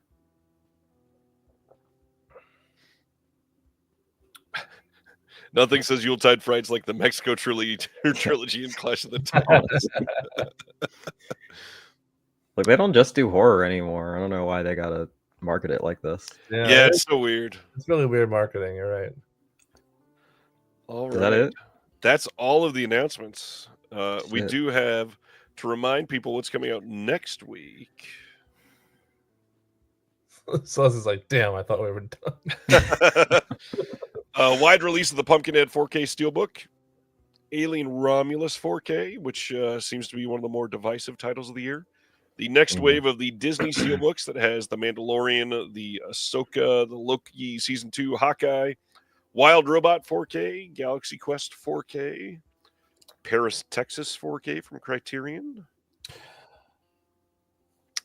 Nothing says Yuletide Frights like the Mexico trilogy and Clash of the Titans. Like, they don't just do horror anymore. I don't know why they gotta market it like this. Yeah, it's so weird. It's really weird marketing. You're right. All right. Is that it? That's all of the announcements. We do have to remind people what's coming out next week. Celeste is like, damn, I thought we were done. Wide release of the Pumpkinhead 4K Steelbook, Alien Romulus 4K, which seems to be one of the more divisive titles of the year. The next wave of the Disney Steelbooks that has The Mandalorian, the Ahsoka, the Loki Season 2, Hawkeye, Wild Robot 4K, Galaxy Quest 4K, Paris, Texas 4K from Criterion.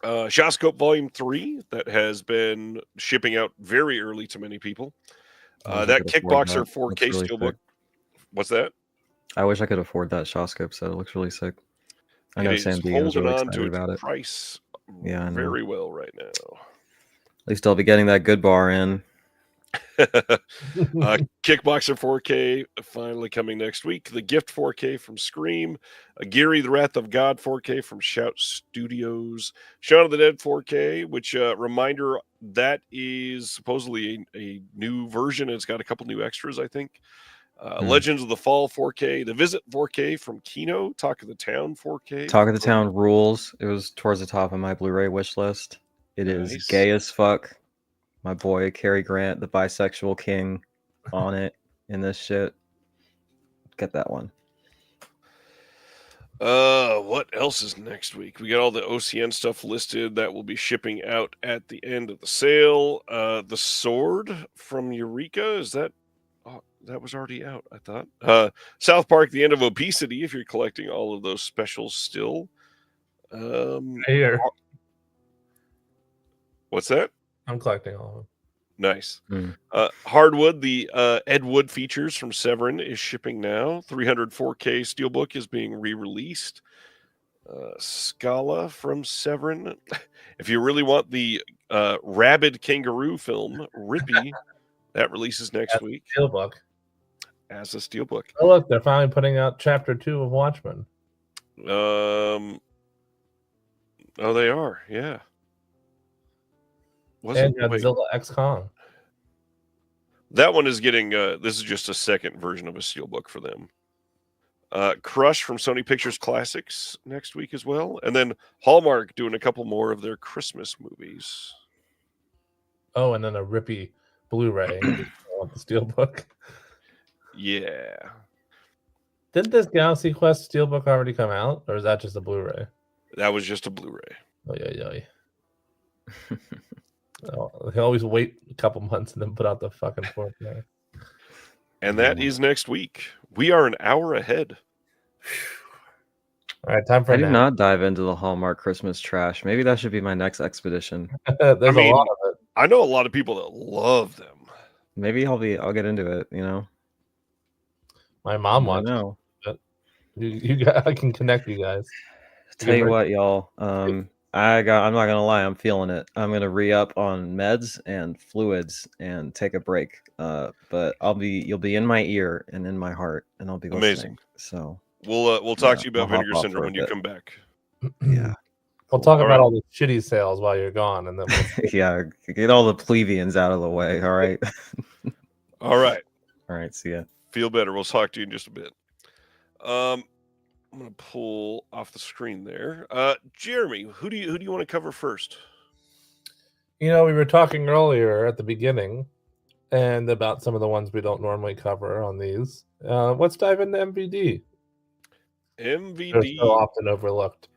Oscilloscope Volume 3 that has been shipping out very early to many people. I wish I That could afford Kickboxer that. 4K Looks really Steelbook. sick. What's that? I wish I could afford that Oscilloscope set. It looks really sick. I It know is Sam D was holding really on to excited its about it. price Yeah, I know. very well right now. At least I'll be getting that good bar in. Kickboxer 4K finally coming next week. The Gift 4K from Scream. Geary the Wrath of God 4K from Shout Studios. Shaun of the Dead 4K, which reminder that is supposedly a new version. It's got a couple new extras, I think. Legends of the Fall 4K. The Visit 4K from Kino. Talk of the Town 4K. Talk of the Town rules. It was towards the top of my Blu-ray wish list. It is Nice. gay as fuck. My boy Cary Grant, the bisexual king, on it in this shit. Get that one. What else is next week? We got all the OCN stuff listed that will be shipping out at the end of the sale. The Sword from Eureka, is that that was already out, I thought. South Park, The End of Obesity, if you're collecting all of those specials still. Here. What's that? I'm collecting all of them. Nice. Hardwood, the Ed Wood features from Severin is shipping now. 300 4K Steelbook is being re-released. Scala from Severin. If you really want the rabid kangaroo film, Rippy, that releases next week. Steelbook. As a Steelbook. Oh, look, they're finally putting out Chapter 2 of Watchmen. Oh, they are, yeah. And Godzilla X Kong. That one is getting, this is just a second version of a Steelbook for them. Crush from Sony Pictures Classics next week as well. And then Hallmark doing a couple more of their Christmas movies. Oh, and then a Rippy Blu-ray. I want the Steelbook. Yeah. Didn't this Galaxy Quest Steelbook already come out? Or is that just a Blu-ray? That was just a Blu-ray. Oh, yeah. Oh, they always wait a couple months and then put out the fucking 4K. And that is next week. We are an hour ahead. All right, time for I did not dive into the Hallmark Christmas trash. Maybe that should be my next expedition. There's a lot of it. I know a lot of people that love them. Maybe I'll get into it, you know. My mom wants it. I can connect you guys. Tell you what, y'all. I'm not gonna lie, I'm feeling it. I'm gonna re-up on meds and fluids and take a break. But you'll be in my ear and in my heart, and I'll be listening. Amazing. So we'll talk to you about Vinegar Syndrome when you come back. Yeah. We'll talk about all the shitty sales while you're gone, and then yeah, get all the plebeians out of the way. All right. All right. All right. See ya. Feel better. We'll talk to you in just a bit. I'm gonna pull off the screen there. Jeremy, who do you want to cover first? You know, we were talking earlier at the beginning, and about some of the ones we don't normally cover on these. Let's dive into MVD. MVD. They're so often overlooked.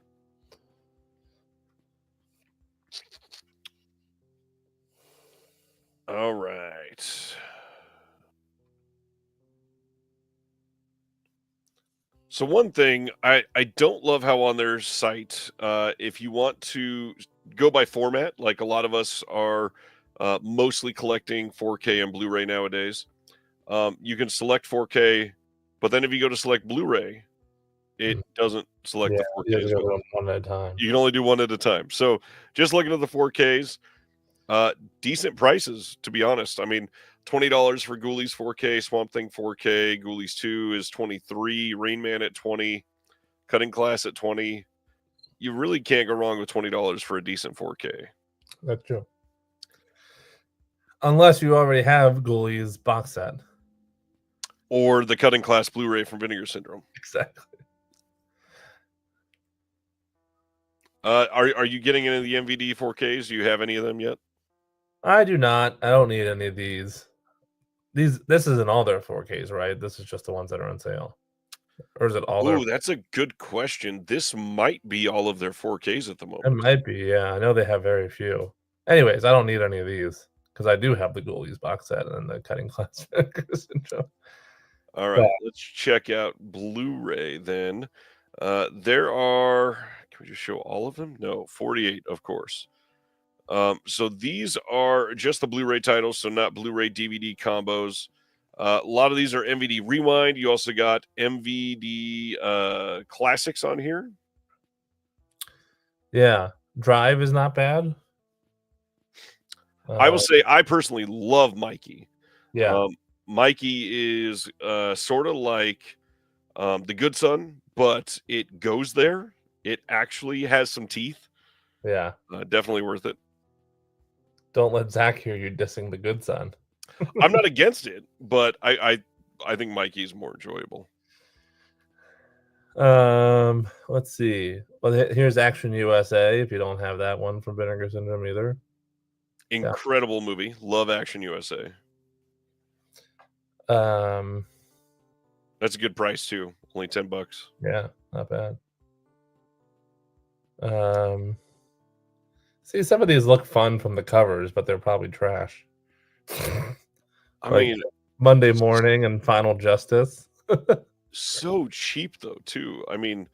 All right. So one thing, I don't love how on their site, if you want to go by format, like a lot of us are mostly collecting 4K and Blu-ray nowadays, you can select 4K, but then if you go to select Blu-ray, it doesn't select the 4K. You go one at a time. You can only do one at a time. So just looking at the 4Ks, decent prices, to be honest. I mean, $20 for Ghoulies 4K, Swamp Thing 4K, Ghoulies 2 is $23, Rain Man at $20, Cutting Class at $20. You really can't go wrong with $20 for a decent 4K. That's true. Unless you already have Ghoulies box set. Or the Cutting Class Blu-ray from Vinegar Syndrome. Exactly. Are you getting any of the MVD 4Ks? Do you have any of them yet? I do not. I don't need any of these. This isn't all their 4Ks, right? This is just the ones that are on sale. Or is it all their... that's a good question. This might be all of their 4Ks at the moment. It might be, yeah. I know they have very few. Anyways, I don't need any of these because I do have the Ghoulies box set and the Cutting Class Syndrome. All right, let's check out Blu-ray then. There are... Can We just show all of them? No, 48, of course. So these are just the Blu-ray titles, so not Blu-ray DVD combos. A lot of these are MVD Rewind. You also got MVD Classics on here. Yeah, Drive is not bad. I will say I personally love Mikey. Yeah, Mikey is sort of like The Good Son, but it goes there. It actually has some teeth. yeah. Definitely worth it. Don't let Zach hear you dissing The Good Son. I'm not against it, but I think Mikey's more enjoyable. Let's see. Well, here's Action USA. If you don't have that one from Vinegar Syndrome either. Incredible movie. Love Action USA. Um, That's a good price too. Only $10. yeah, not bad. See, some of these look fun from the covers, but they're probably trash. I Like mean, Monday Morning and Final Justice. so cheap though too. I mean,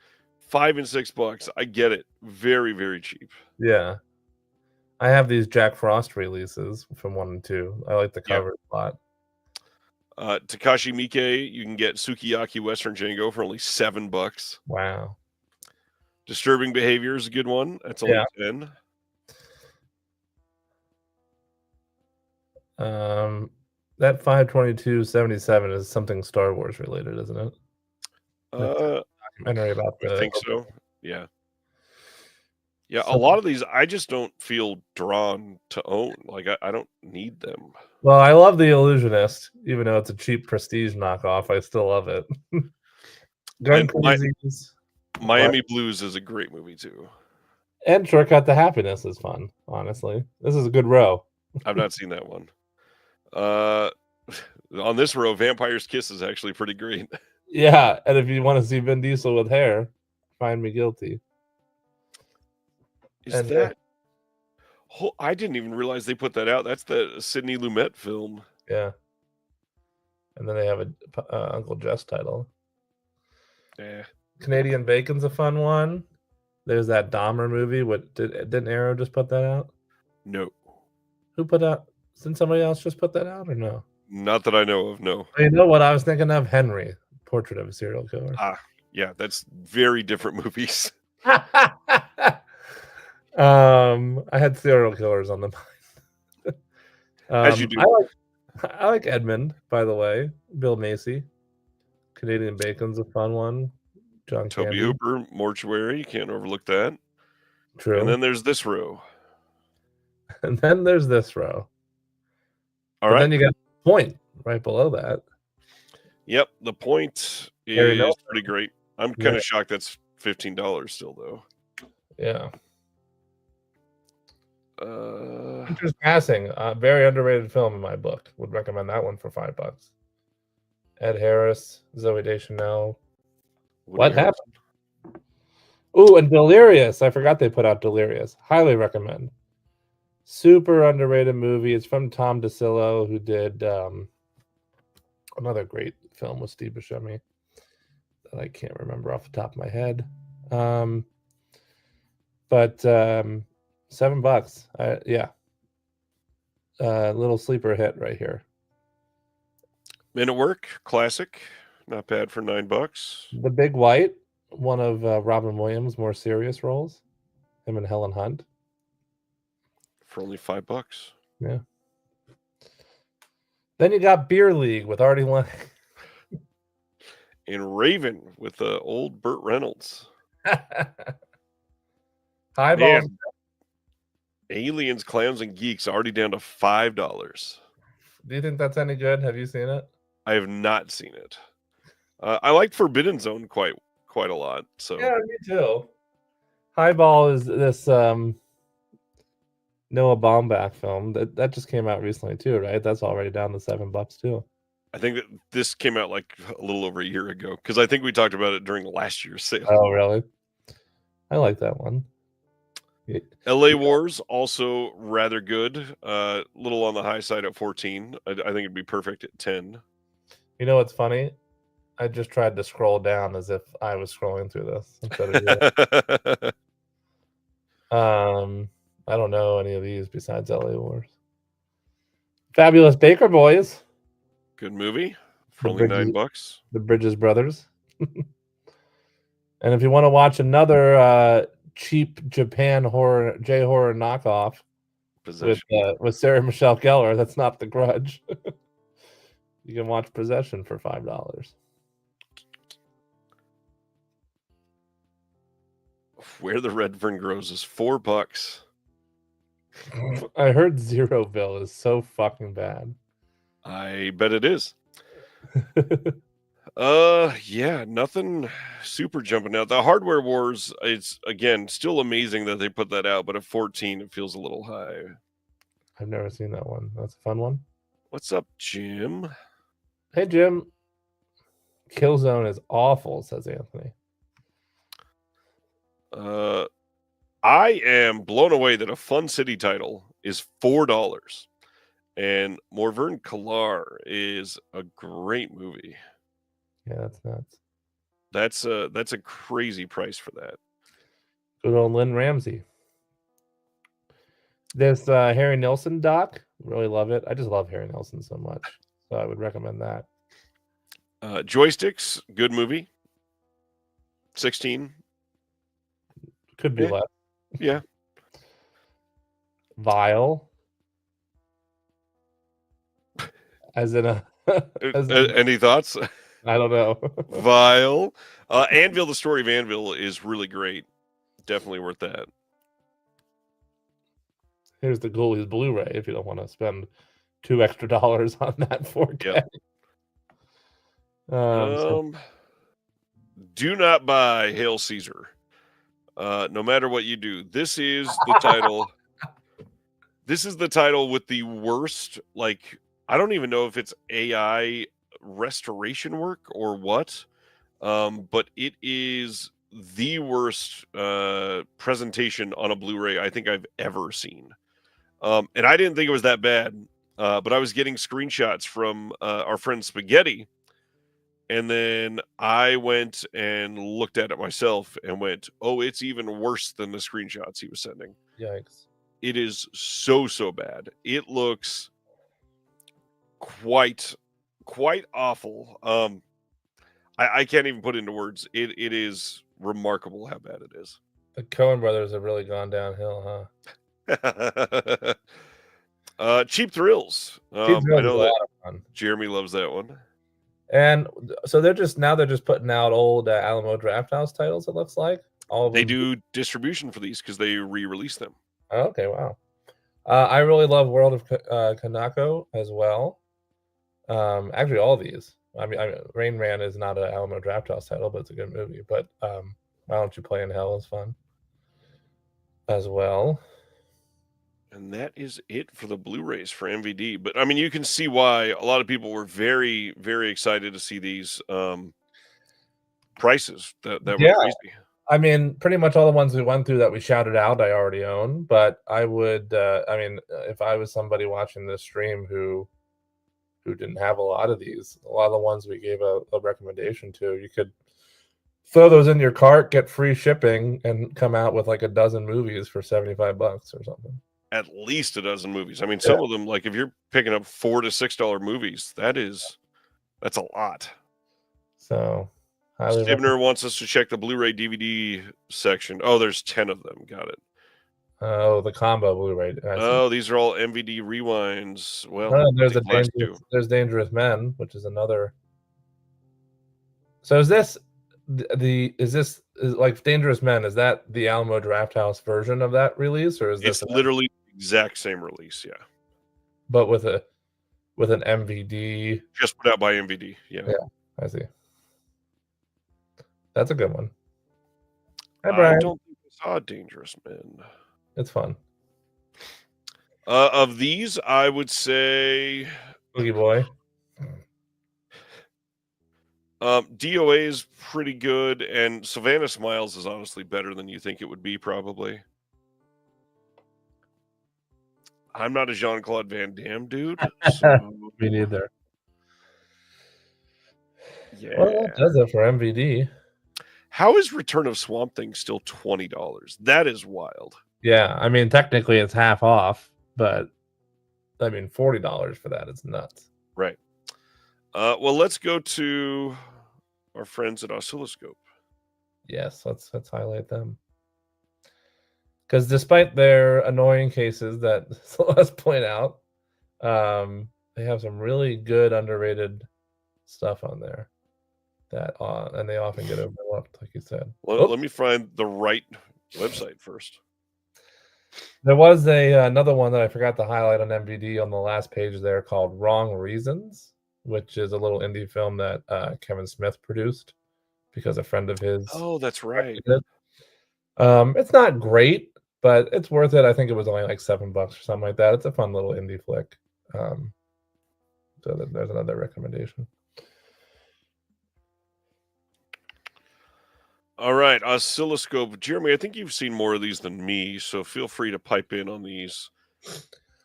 $5 and $6. I get it. Very, very cheap. Yeah. I have these Jack Frost releases from 1 and 2. I like the covers a lot. Takashi Miike, you can get Sukiyaki Western Django for only $7. Wow. Disturbing Behavior is a good one. That's only 10. That 522.77 is something Star Wars related, isn't it? Documentary about I think so. Yeah. Yeah, a lot of these I just don't feel drawn to own. Like I don't need them. Well, I love The Illusionist, even though it's a cheap prestige knockoff. I still love it. Gun Crazies. Miami Blues is a great movie too. And Shortcut to Happiness is fun, honestly. This is a good row. I've not seen that one. On this row, Vampire's Kiss is actually pretty great. Yeah, and if you want to see Vin Diesel with hair, Find Me Guilty. Is that? I didn't even realize they put that out. That's the Sidney Lumet film. Yeah. And then they have a Uncle Jess title. Yeah. Canadian Bacon's a fun one. There's that Dahmer movie. Didn't Arrow just put that out? No. Who put out? Didn't somebody else just put that out or no? Not that I know of, no. You know what I was thinking of? Henry, Portrait of a Serial Killer. Yeah, that's very different movies. I had serial killers on the mind. As you do. I like Edmund, by the way. Bill Macy. Canadian Bacon's a fun one. John Toby Candy. Hooper, Mortuary. You can't overlook that. True. And then there's this row. And then there's this row. All right. Then you got Point right below that. Yep, The Point is pretty great. I'm kind of shocked that's $15 still, though. Yeah. Interest Passing, very underrated film in my book. Would recommend that one for $5. Ed Harris, Zooey Deschanel. What happened? Ooh, and Delirious. I forgot they put out Delirious. Highly recommend. Super underrated movie. It's from Tom DeCillo, who did another great film with Steve Buscemi that I can't remember off the top of my head. But $7. Yeah. Little sleeper hit right here. Men at Work, classic. Not bad for $9. The Big White, one of Robin Williams' more serious roles. Him and Helen Hunt. For only $5. Yeah. Then you got Beer League with Artie Lang. And Raven with the old Burt Reynolds. Highball. Aliens, Clowns, and Geeks already down to $5. Do you think that's any good? Have you seen it? I have not seen it. I like Forbidden Zone quite a lot. So yeah, me too. Highball is this Noah Baumbach film that just came out recently too, right? That's already down to $7 too. I think that this came out like a little over a year ago because I think we talked about it during last year's sale. Oh, really? I like that one. LA Wars also rather good. Little on the high side at 14. I think it'd be perfect at 10. You know what's funny? I just tried to scroll down as if I was scrolling through this instead of you. I don't know any of these besides LA Wars. Fabulous Baker Boys. Good movie for The only Bridges, $9. the Bridges Brothers. And if you want to watch another cheap Japan horror J-horror knockoff Possession. with Sarah Michelle Gellar, that's not The Grudge. You can watch Possession for $5. Where the Red Fern Grows is $4. I heard Zeroville is so fucking bad. I bet it is. Yeah, nothing super jumping out. The Hardware Wars, it's again still amazing that they put that out, but at 14 it feels a little high. I've never seen that one. That's a fun one. What's up, Jim? Hey Jim. Killzone is awful, says Anthony. I am blown away that a Fun City title is $4. And Morvern Kalar is a great movie. Yeah, that's nuts. That's a crazy price for that. Good old Lynn Ramsey. This Harry Nilsson doc, really love it. I just love Harry Nilsson so much, so I would recommend that. Joysticks, good movie. 16. Could be less. Yeah. Vile. As in a. Any thoughts? I don't know. Vile. Anvil, the story of Anvil is really great. Definitely worth that. Here's the Ghoulies Blu-ray if you don't want to spend $2 extra on that 4K. Yep. Do not buy Hail Caesar. No matter what you do. This is the title. This is the title with the worst, like, I don't even know if it's AI restoration work or what. But it is the worst presentation on a Blu-ray I think I've ever seen. And I didn't think it was that bad. But I was getting screenshots from our friend Spaghetti. And then I went and looked at it myself and went, oh, it's even worse than the screenshots he was sending. Yikes. It is so bad. It looks quite awful. I can't even put into words. It is remarkable how bad it is. The Coen brothers have really gone downhill, huh? Cheap Thrills. I know that Jeremy loves that one. And so they're just putting out old Alamo Drafthouse titles. It looks like all of they them. do distribution for these because they re-release them. Okay, wow. I really love World of Kanako as well. Actually, all these. I mean, Rain Man is not an Alamo Drafthouse title, but it's a good movie. But Why Don't You Play in Hell is fun as well. And that is it for the Blu-rays for MVD. But I mean, you can see why a lot of people were very, very excited to see these prices that were crazy. I mean, pretty much all the ones we went through that we shouted out, I already own. But I would, if I was somebody watching this stream who didn't have a lot of these, a lot of the ones we gave a recommendation to, you could throw those in your cart, get free shipping, and come out with like a dozen movies for $75 or something. At least a dozen movies. I mean, some of them, like if you're picking up $4 to $6 movies, that's a lot. So Stibner wants us to check the Blu-ray DVD section. Oh, there's 10 of them. Got it. Oh, the combo Blu-ray. Oh, these are all MVD rewinds. Well, there's Dangerous Men, which is another. So is this like Dangerous Men? Is that the Alamo Drafthouse version of that release, or is this? It's literally the exact same release, yeah. But with an MVD. Just put out by MVD, yeah. Yeah, I see. That's a good one. Hi, Brian. I don't think I saw Dangerous Men. It's fun. Of these, I would say Boogie Boy. DOA is pretty good, and Savannah Smiles is honestly better than you think it would be, probably. I'm not a Jean-Claude Van Damme dude. So... Me neither. Yeah. Well, that does it for MVD. How is Return of Swamp Thing still $20? That is wild. Yeah, I mean, technically it's half off, but I mean, $40 for that is nuts. Right. Well, let's go to our friends at Oscilloscope. Yes, let's highlight them. Because despite their annoying cases that Celeste point out, they have some really good underrated stuff on there that and they often get overlooked, like you said. Let me find the right website first. There was another one that I forgot to highlight on MVD on the last page there called Wrong Reasons, which is a little indie film that Kevin Smith produced because a friend of his. Oh, that's right. It's not great, but it's worth it. I think it was only like $7 or something like that. It's a fun little indie flick. So there's another recommendation. All right, Oscilloscope. Jeremy, I think you've seen more of these than me, so feel free to pipe in on these.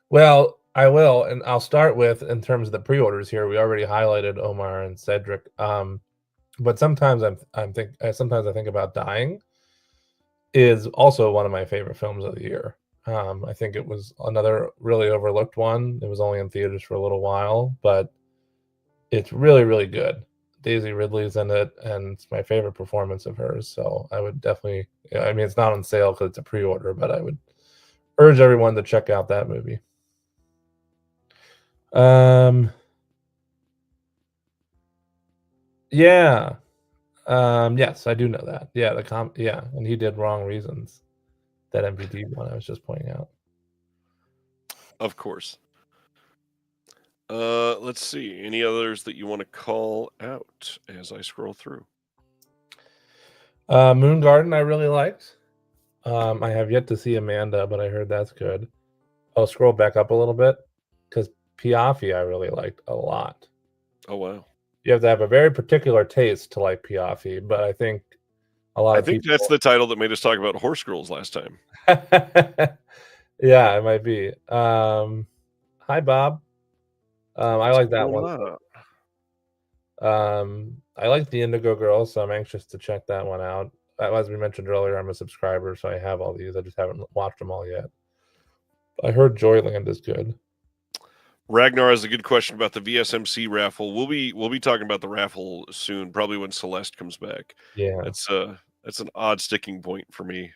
Well, I will, and I'll start with, in terms of the pre-orders here, we already highlighted Omar and Cedric. But sometimes I think About Dying is also one of my favorite films of the year. I think it was another really overlooked one. It was only in theaters for a little while, but it's really, really good. Daisy Ridley's in it, and it's my favorite performance of hers. So I would definitely, I mean, it's not on sale because it's a pre-order, but I would urge everyone to check out that movie. Yeah. Yes, I do know that. Yeah, and he did Wrong Reasons. That MVD one I was just pointing out. Of course. Let's see. Any others that you want to call out as I scroll through? Moon Garden I really liked. I have yet to see Amanda, but I heard that's good. I'll scroll back up a little bit because Piaffi I really liked a lot. Oh, wow. You have to have a very particular taste to like Piaffi, but I think a lot of people... that's the title that made us talk about horse girls last time. Yeah, it might be. Hi, Bob. I like that one. I like the Indigo Girls, so I'm anxious to check that one out. As we mentioned earlier, I'm a subscriber, so I have all these. I just haven't watched them all yet. I heard Joyland is good. Ragnar has a good question about the VSMC raffle. We'll be talking about the raffle soon, probably when Celeste comes back. Yeah, that's an odd sticking point for me.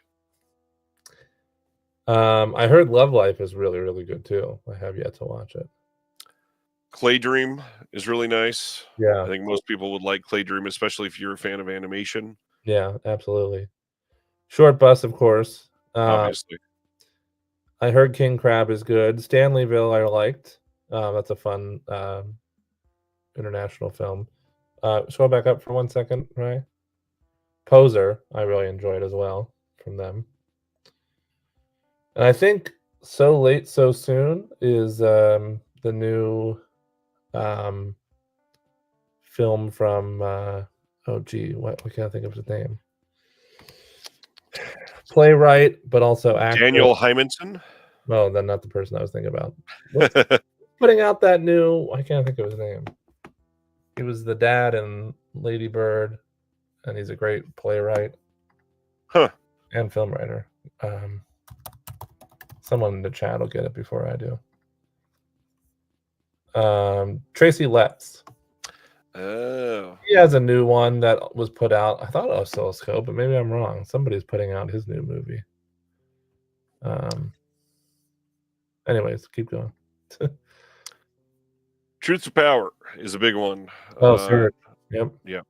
I heard Love Life is really, really good too. I have yet to watch it. Clay Dream is really nice. Yeah, I think most people would like Clay Dream, especially if you're a fan of animation. Yeah, absolutely. Short Bus, of course. Obviously. I heard King Crab is good. Stanleyville I liked. That's a fun international film. Scroll back up for 1 second, right? Poser, I really enjoyed as well from them. And I think So Late, So Soon is the new film from what can't I think of his name? Playwright, but also actor. Daniel Hymanson? No, then not the person I was thinking about. Putting out that new, I can't think of his name. He was the dad in Lady Bird, and he's a great playwright. Huh. And film writer. Someone in the chat will get it before I do. Tracy Letts. Oh. He has a new one that was put out. I thought Oscilloscope, but maybe I'm wrong. Somebody's putting out his new movie. Anyways, keep going. Truth to Power is a big one. Oh, sure. Yep. Yeah.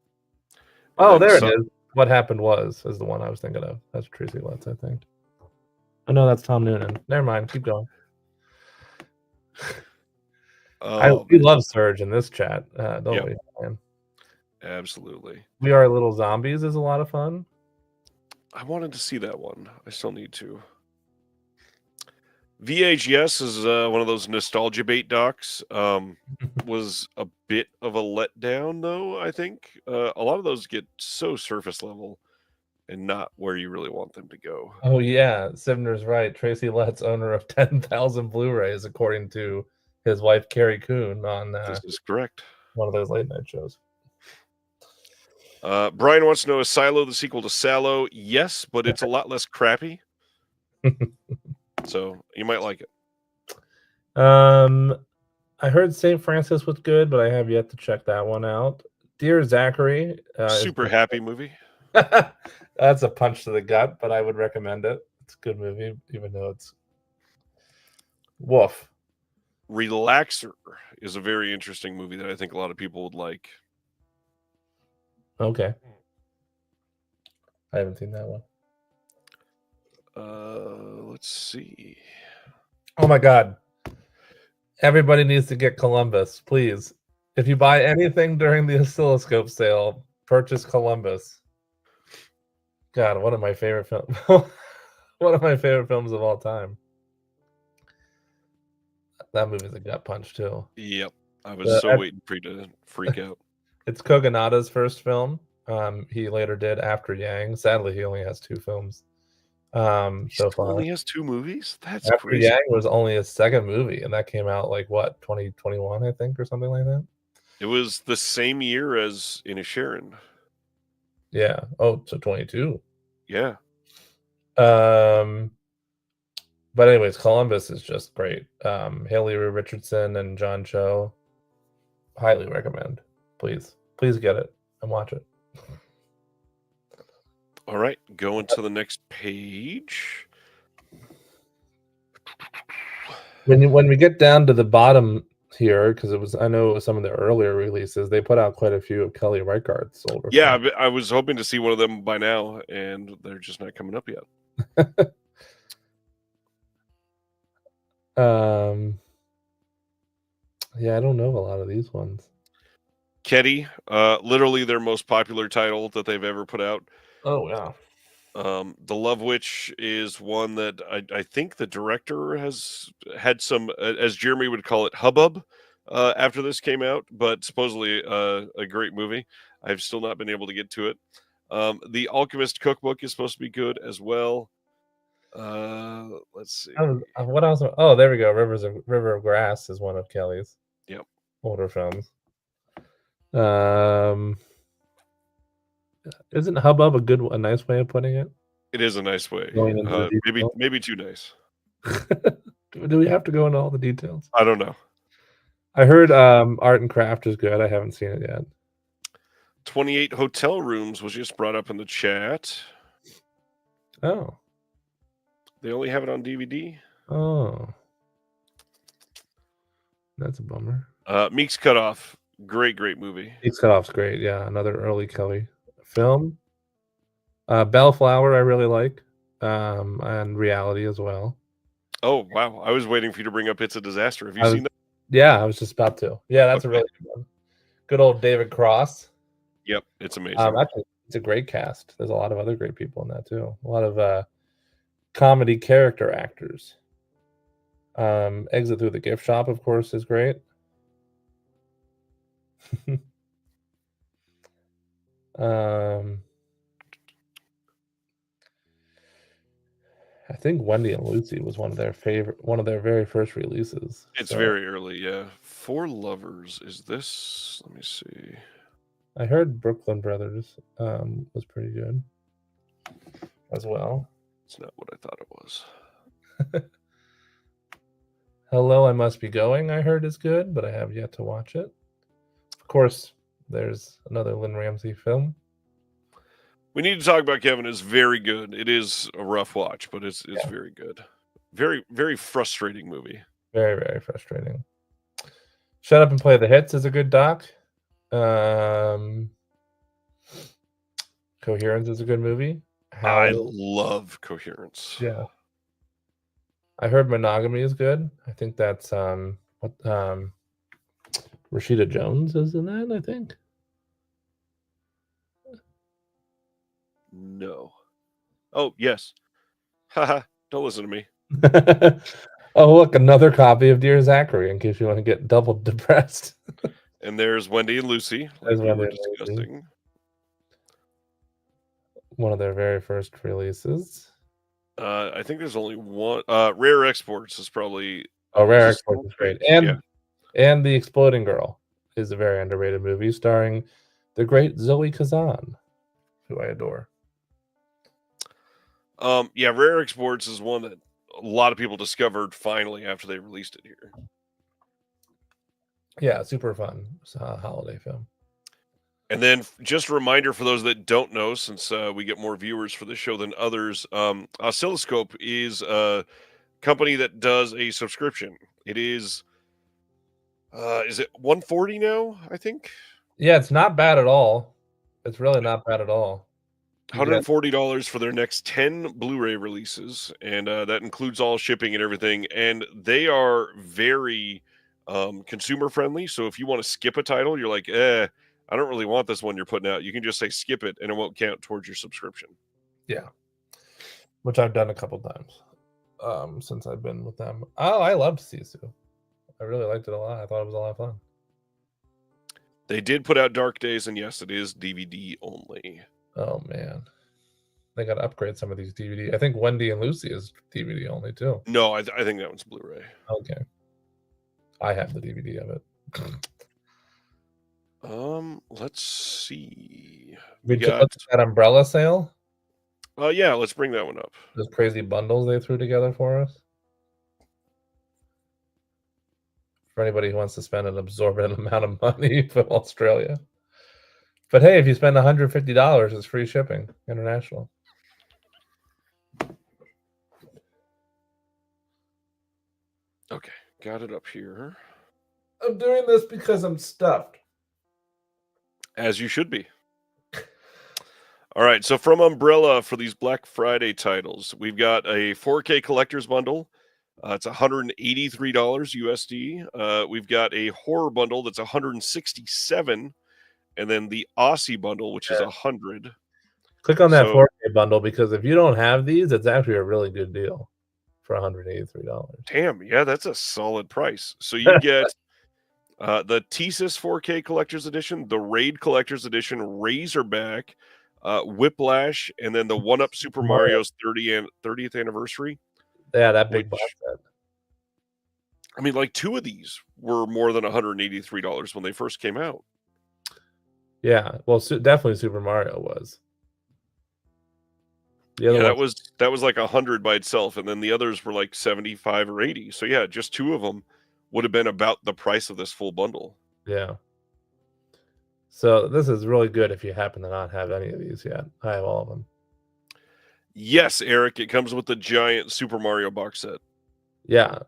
Oh, there it is. What Happened Was is the one I was thinking of. That's Tracy Letts, I think. Oh, no, that's Tom Noonan. Never mind. Keep going. We love Surge in this chat. Don't we, man? Absolutely. We Are Little Zombies is a lot of fun. I wanted to see that one. I still need to. VHS is one of those nostalgia bait docs. Was a bit of a letdown, though, I think. A lot of those get so surface level and not where you really want them to go. Oh, yeah. Sivner's right. Tracy Letts, owner of 10,000 Blu-rays, according to his wife, Carrie Coon, on this is correct. One of those late night shows. Brian wants to know, is Silo the sequel to Sallow? Yes, but it's a lot less crappy. So you might like it. I heard St. Francis was good, but I have yet to check that one out. Dear Zachary, Super happy movie. That's a punch to the gut, but I would recommend it. It's a good movie, even though it's woof. Relaxer is a very interesting movie that I think a lot of people would like. Okay. I haven't seen that one. Let's see. Oh my God. Everybody needs to get Columbus, please. If you buy anything during the Oscilloscope sale, purchase Columbus. God, one of my favorite films. One of my favorite films of all time. That movie's a gut punch too. Yep. I was waiting for you to freak out. It's Kogonada's first film. He later did After Yang. Sadly, he only has 2 films. So far. Only has 2 movies? That's After crazy. Yang was only his second movie, and that came out like what, 2021, I think, or something like that. It was the same year as Inisherin. Yeah. Oh, so 22. Yeah. But anyways, Columbus is just great. Haley Richardson and John Cho. Highly recommend. Please get it and watch it. All right, going to the next page. When we get down to the bottom here, because I know it was some of the earlier releases, they put out quite a few of Kelly Reichardt's older. Yeah, I was hoping to see one of them by now, and they're just not coming up yet. Yeah, I don't know a lot of these ones. Ketty, literally their most popular title that they've ever put out. Oh, yeah. The Love Witch is one that I think the director has had some, as Jeremy would call it, hubbub after this came out, but supposedly a great movie. I've still not been able to get to it. The Alchemist Cookbook is supposed to be good as well. Let's see. What else? Oh, there we go. River of Grass is one of Kelly's older films. Isn't hubbub a nice way of putting it? It is a nice way. Maybe too nice. Do we have to go into all the details? I don't know. I heard Art and Craft is good. I haven't seen it yet. 28 Hotel Rooms was just brought up in the chat. Oh. They only have it on DVD. Oh. That's a bummer. Meek's Cutoff. Great movie. Meek's Cutoff's great. Yeah, another early Kelly film. Bellflower I really like. And Reality as well. Oh, wow. I was waiting for you to bring up It's a Disaster. Have you seen that? Yeah, I was just about to. Yeah, that's a really good one. Good old David Cross. Yep, it's amazing. Actually, it's a great cast. There's a lot of other great people in that too. A lot of comedy character actors. Exit Through the Gift Shop, of course, is great. I think Wendy and Lucy was one of their very first releases. It's very early, yeah. For Lovers, is this? Let me see. I heard Brooklyn Brothers was pretty good as well. It's not what I thought it was. Hello, I Must Be Going, I heard is good, but I have yet to watch it. Of course, there's another Lynn Ramsey film. We need to talk about Kevin. It's very good. It is a rough watch, but it's very good. Very, very frustrating movie. Very, very frustrating. Shut Up and Play the Hits is a good doc. Coherence is a good movie. I love Coherence. Yeah. I heard Monogamy is good. I think that's Rashida Jones is in that, I think. No. Oh, yes. Haha. Don't listen to me. Oh, look, another copy of Dear Zachary in case you want to get double depressed. And there's Wendy and Lucy, like we were discussing. One of their very first releases. I think there's only one. Rare Exports is probably. Rare Exports is great. And The Exploding Girl is a very underrated movie starring the great Zoe Kazan, who I adore. Yeah, Rare Exports is one that a lot of people discovered finally after they released it here. Yeah, super fun holiday film. And then just a reminder for those that don't know, since we get more viewers for the show than others, Oscilloscope is a company that does a subscription. It is it $140 now, I think? Yeah, it's not bad at all. It's really not bad at all. You get $140 for their next 10 Blu-ray releases, and that includes all shipping and everything. And they are very consumer friendly. So if you want to skip a title, you're like, I don't really want this one you're putting out. You can just say skip it, and it won't count towards your subscription. Yeah, which I've done a couple times since I've been with them. Oh, I loved Sisu. I really liked it a lot. I thought it was a lot of fun. They did put out Dark Days, and yes, it is DVD only. Oh man, they got to upgrade some of these DVD. I think Wendy and Lucy is DVD only too. No, I think that one's Blu-ray. Okay, I have the DVD of it. Let's see. We got look at that umbrella sale. Yeah, let's bring that one up. Those crazy bundles they threw together for us. For anybody who wants to spend an absorbent amount of money from Australia. But hey, if you spend $150, it's free shipping international. Okay, got it up here. I'm doing this because I'm stuffed. As you should be. All right, so from Umbrella for these Black Friday titles, we've got a 4K collector's bundle. It's $183 USD. We've got a horror bundle that's $167, and then the Aussie bundle, which is $100. Click on that 4K bundle, because if you don't have these, it's actually a really good deal for $183. Damn, yeah, that's a solid price. So you get the Thesis 4K Collector's Edition, the Raid Collector's Edition, Razorback, Whiplash, and then the 1-Up Super Mario's 30th anniversary. Yeah, that big box set. I mean, like 2 of these were more than $183 when they first came out. Yeah, well, definitely Super Mario was. Yeah, that was like 100 by itself, and then the others were like 75 or 80. So yeah, just 2 of them would have been about the price of this full bundle. Yeah. So this is really good if you happen to not have any of these yet. I have all of them. Yes, Eric, it comes with the giant Super Mario box set. Yeah.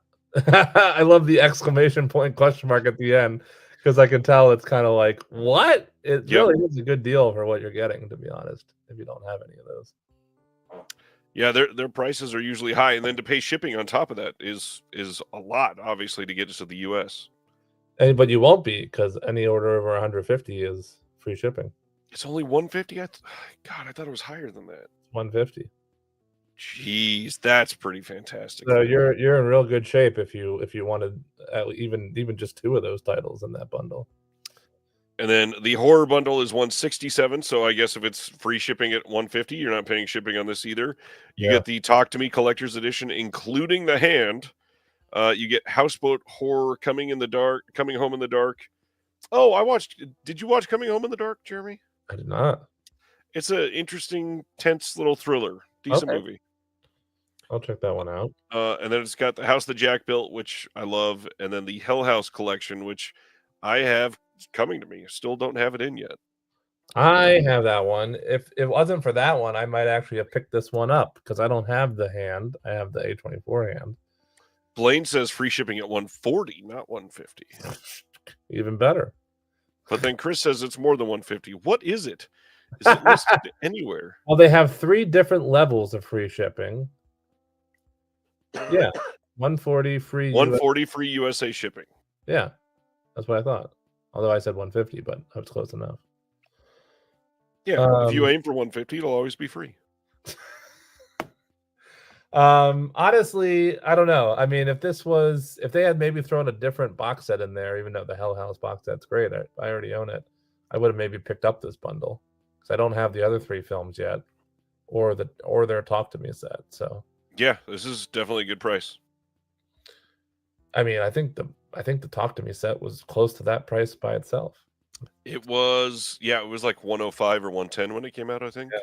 I love the exclamation point question mark at the end, because I can tell it's kind of like, what? It really is a good deal for what you're getting, to be honest, if you don't have any of those. Yeah, their prices are usually high, and then to pay shipping on top of that is a lot, obviously, to get us to the US. But you won't be, because any order over 150 is free shipping. It's only 150. God, I thought it was higher than that. 150. Jeez, that's pretty fantastic. So you're in real good shape if you wanted even just 2 of those titles in that bundle. And then the horror bundle is $167. So I guess if it's free shipping at $150, you're not paying shipping on this either. You get the Talk to Me Collector's Edition, including the hand. You get Houseboat Horror, Coming Home in the Dark. Oh, did you watch Coming Home in the Dark, Jeremy? I did not. It's an interesting, tense little thriller. Decent movie. I'll check that one out. And then it's got The House that Jack Built, which I love. And then the Hell House Collection, which I have coming to me. Still don't have it in yet. I have that one. If it wasn't for that one, I might actually have picked this one up, because I don't have the hand. I have the A24 hand. Blaine says free shipping at $140, not $150. Even better. But then Chris says it's more than $150. What is it? Is it listed anywhere? Well, they have 3 different levels of free shipping. Yeah, $140 free. $140 free USA shipping. Yeah, that's what I thought. Although I said $150, but I was close enough. Yeah, if you aim for $150, it'll always be free. Honestly, I don't know. I mean, if they had maybe thrown a different box set in there, even though the Hell House box set's great, I already own it, I would have maybe picked up this bundle, because I don't have the other 3 films yet, or their Talk to Me set. So yeah, this is definitely a good price. I mean, I think the Talk to Me set was close to that price by itself. It was like 105 or 110 when it came out, I think. Yeah.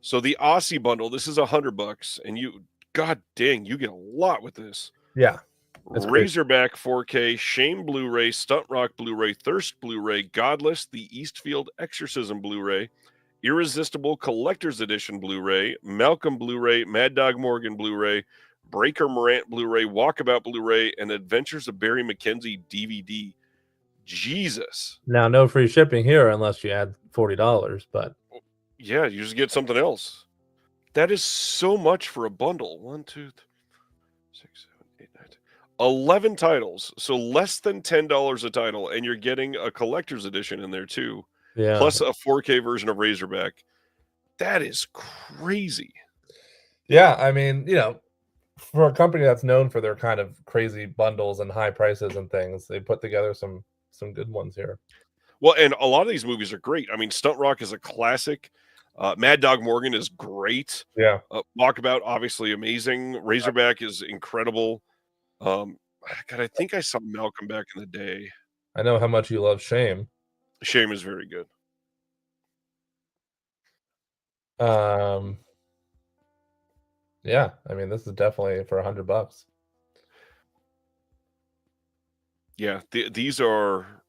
So the Aussie bundle, this is $100, and you, god dang, you get a lot with this. Yeah. That's crazy. Razorback 4K, Shame Blu-ray, Stunt Rock Blu-ray, Thirst Blu-ray, Godless, the Eastfield Exorcism Blu-ray, Irresistible Collector's Edition Blu-ray, Malcolm Blu-ray, Mad Dog Morgan Blu-ray, Breaker Morant Blu-ray, Walkabout Blu-ray, and Adventures of Barry McKenzie DVD. Jesus. Now, no free shipping here unless you add $40, but yeah, you just get something else. That is so much for a bundle. 1, 2, 3, 6, 7, 8, 9, 10. 11 titles, so less than $10 a title, and you're getting a collector's edition in there too. Yeah. Plus a 4K version of Razorback. That is crazy. Yeah, I mean, for a company that's known for their kind of crazy bundles and high prices and things, they put together some good ones here. Well, and a lot of these movies are great. I mean, Stunt Rock is a classic. Mad Dog Morgan is great. Yeah. Walkabout, obviously amazing. Razorback is incredible. God, I think I saw Malcolm back in the day. I know how much you love Shame. Shame is very good. Yeah, I mean, this is definitely for $100. Yeah, these are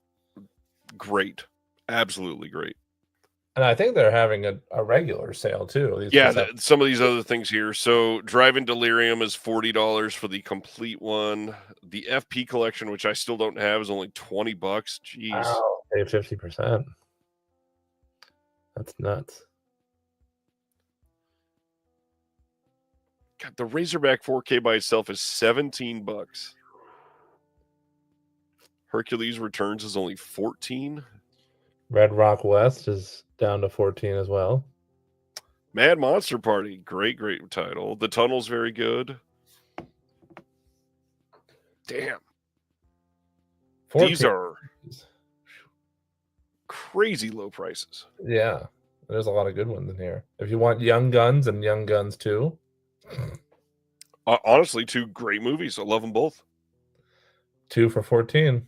great. Absolutely great. And I think they're having a regular sale too. Some of these other things here. So Drive-In Delirium is $40 for the complete one. The FP collection, which I still don't have, is only $20. Jeez. Wow, pay 50%. That's nuts. God, the Razorback 4K by itself is $17. Hercules Returns is only $14. Red Rock West is down to $14 as well. Mad Monster Party, great title. The Tunnel's very good. Damn. 14. These are crazy low prices. Yeah, there's a lot of good ones in here. If you want Young Guns and Young Guns 2. Honestly, 2 great movies. I love them both. 2 for $14.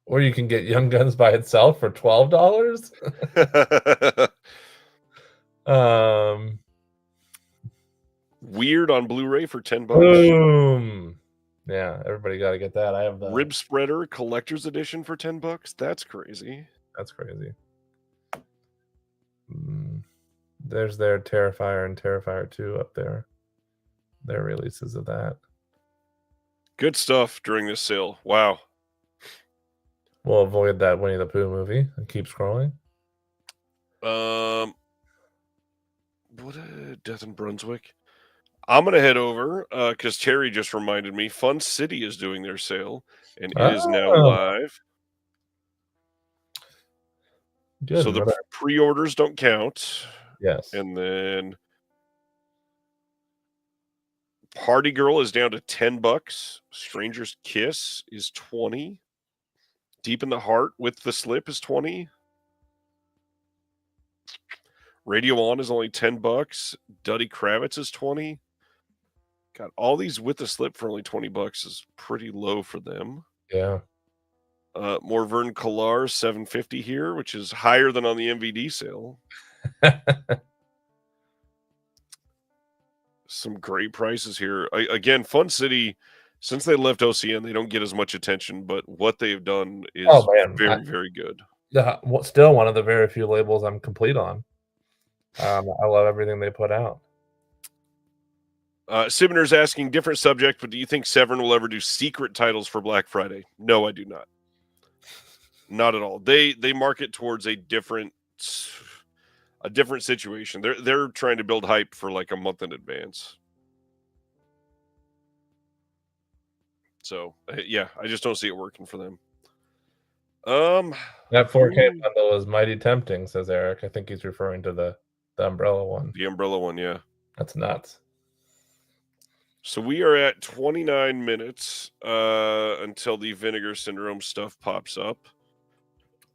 Or you can get Young Guns by itself for $12. Weird on Blu-ray for $10. Boom. Yeah, everybody got to get that. I have the Rib Spreader Collector's Edition for $10. That's crazy. That's crazy. There's their Terrifier and Terrifier 2 up there. Their releases of that. Good stuff during this sale. Wow. We'll avoid that Winnie the Pooh movie and keep scrolling. What a Death in Brunswick. I'm gonna head over because Terry just reminded me. Fun City is doing their sale, and it is now live. Good. So the pre-orders don't count. Yes. And then Party Girl is down to $10. Stranger's Kiss is $20. Deep in the Heart with the Slip is $20. Radio On is only $10. Duddy Kravitz is $20. God, all these with the Slip for only $20 is pretty low for them. Yeah. Morvern Collar $750 here, which is higher than on the MVD sale. Some great prices here. Again, Fun City, since they left OCN, they don't get as much attention, but what they've done is very, very good. Still one of the very few labels I'm complete on. I love everything they put out. Sibner's asking, different subject, but do you think Severin will ever do secret titles for Black Friday? No, I do not. Not at all. They market towards a different situation. They're trying to build hype for like a month in advance. So yeah, I just don't see it working for them. That 4K bundle is mighty tempting, says Eric. I think he's referring to the umbrella one. The umbrella one, yeah. That's nuts. So we are at 29 minutes until the Vinegar Syndrome stuff pops up.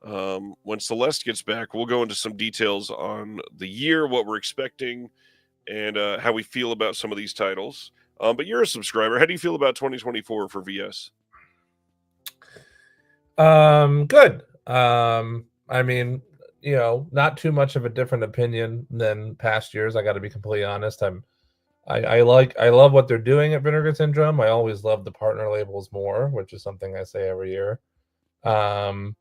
When Celeste gets back, we'll go into some details on the year, what we're expecting, and how we feel about some of these titles. But you're a subscriber. How do you feel about 2024 for VS? Good. I mean, not too much of a different opinion than past years. I got to be completely honest. I love what they're doing at Vinegar Syndrome. I always love the partner labels more, which is something I say every year. Um,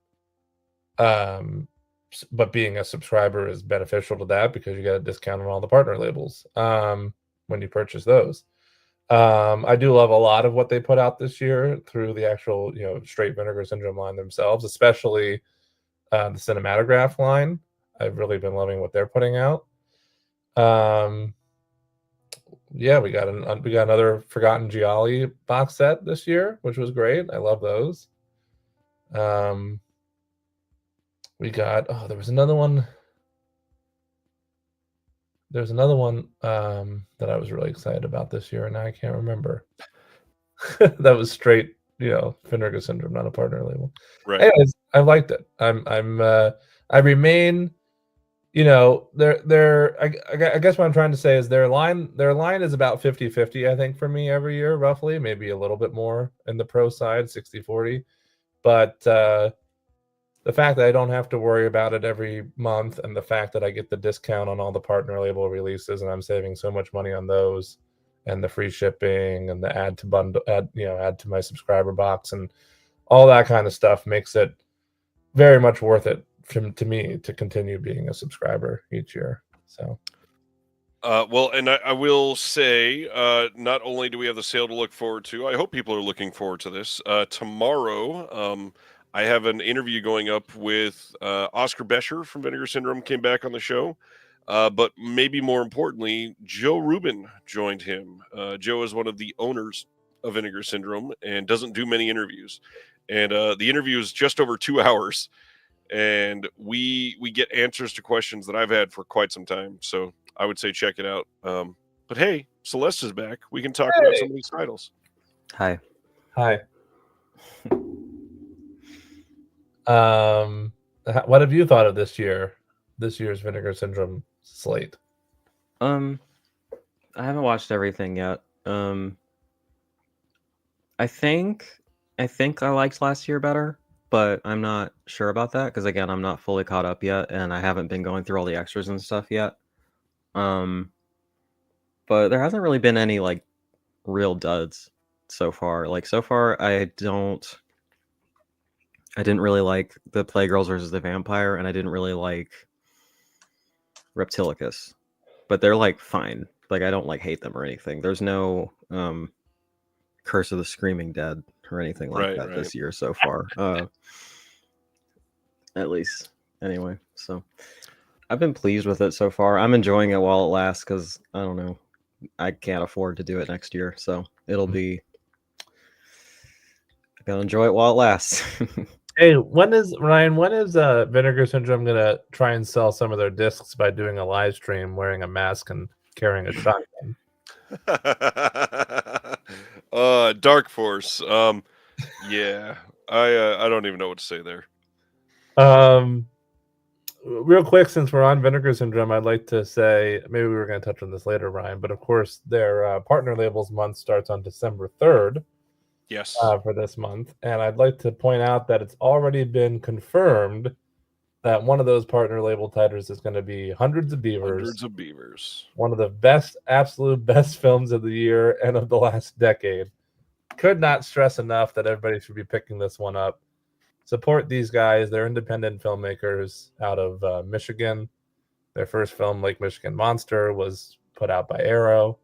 but being a subscriber is beneficial to that because you get a discount on all the partner labels when you purchase those. I do love a lot of what they put out this year through the actual, straight Vinegar Syndrome line themselves, especially the cinematograph line. I've really been loving what they're putting out. Yeah, we got another Forgotten Gialli box set this year, which was great. I love those. We got there was another one. There's another one that I was really excited about this year, and now I can't remember. That was straight, Vinegar Syndrome, not a partner label. Right. Anyways, I liked it. I remain, I guess what I'm trying to say is their line is about 50-50, I think, for me every year, roughly, maybe a little bit more in the pro side, 60-40. But the fact that I don't have to worry about it every month, and the fact that I get the discount on all the partner label releases, and I'm saving so much money on those, and the free shipping, and the add to my subscriber box, and all that kind of stuff makes it very much worth it to me to continue being a subscriber each year. So. Well, and I will say, not only do we have the sale to look forward to, I hope people are looking forward to this. Tomorrow, I have an interview going up with Oscar Bescher from Vinegar Syndrome, came back on the show. But maybe more importantly, Joe Rubin joined him. Joe is one of the owners of Vinegar Syndrome and doesn't do many interviews. And the interview is just over 2 hours. And we get answers to questions that I've had for quite some time. So I would say check it out. But hey, Celeste is back. We can talk about some of these titles. Hi. What have you thought of this year's Vinegar Syndrome slate? I haven't watched everything yet. I think I liked last year better, but I'm not sure about that because, again, I'm not fully caught up yet, and I haven't been going through all the extras and stuff yet. But there hasn't really been any real duds so far. So far, I didn't really like the Playgirls versus the Vampire, and I didn't really like Reptilicus, but they're fine. I don't hate them or anything. There's no Curse of the Screaming Dead or anything like that this year so far. At least, anyway. So I've been pleased with it so far. I'm enjoying it while it lasts because I don't know, I can't afford to do it next year, so it'll be. I gotta enjoy it while it lasts. Hey, when is Vinegar Syndrome gonna try and sell some of their discs by doing a live stream wearing a mask and carrying a shotgun? Dark Force. Yeah, I don't even know what to say there. Real quick, since we're on Vinegar Syndrome, I'd like to say, maybe we were going to touch on this later, Ryan, but of course their partner labels month starts on December 3rd. Yes. For this month, and I'd like to point out that it's already been confirmed that one of those partner label titles is going to be Hundreds of Beavers. One of the absolute best films of the year and of the last decade. Could not stress enough that everybody should be picking this one up. Support these guys. They're independent filmmakers out of Michigan. Their first film, Lake Michigan Monster, was put out by Arrow.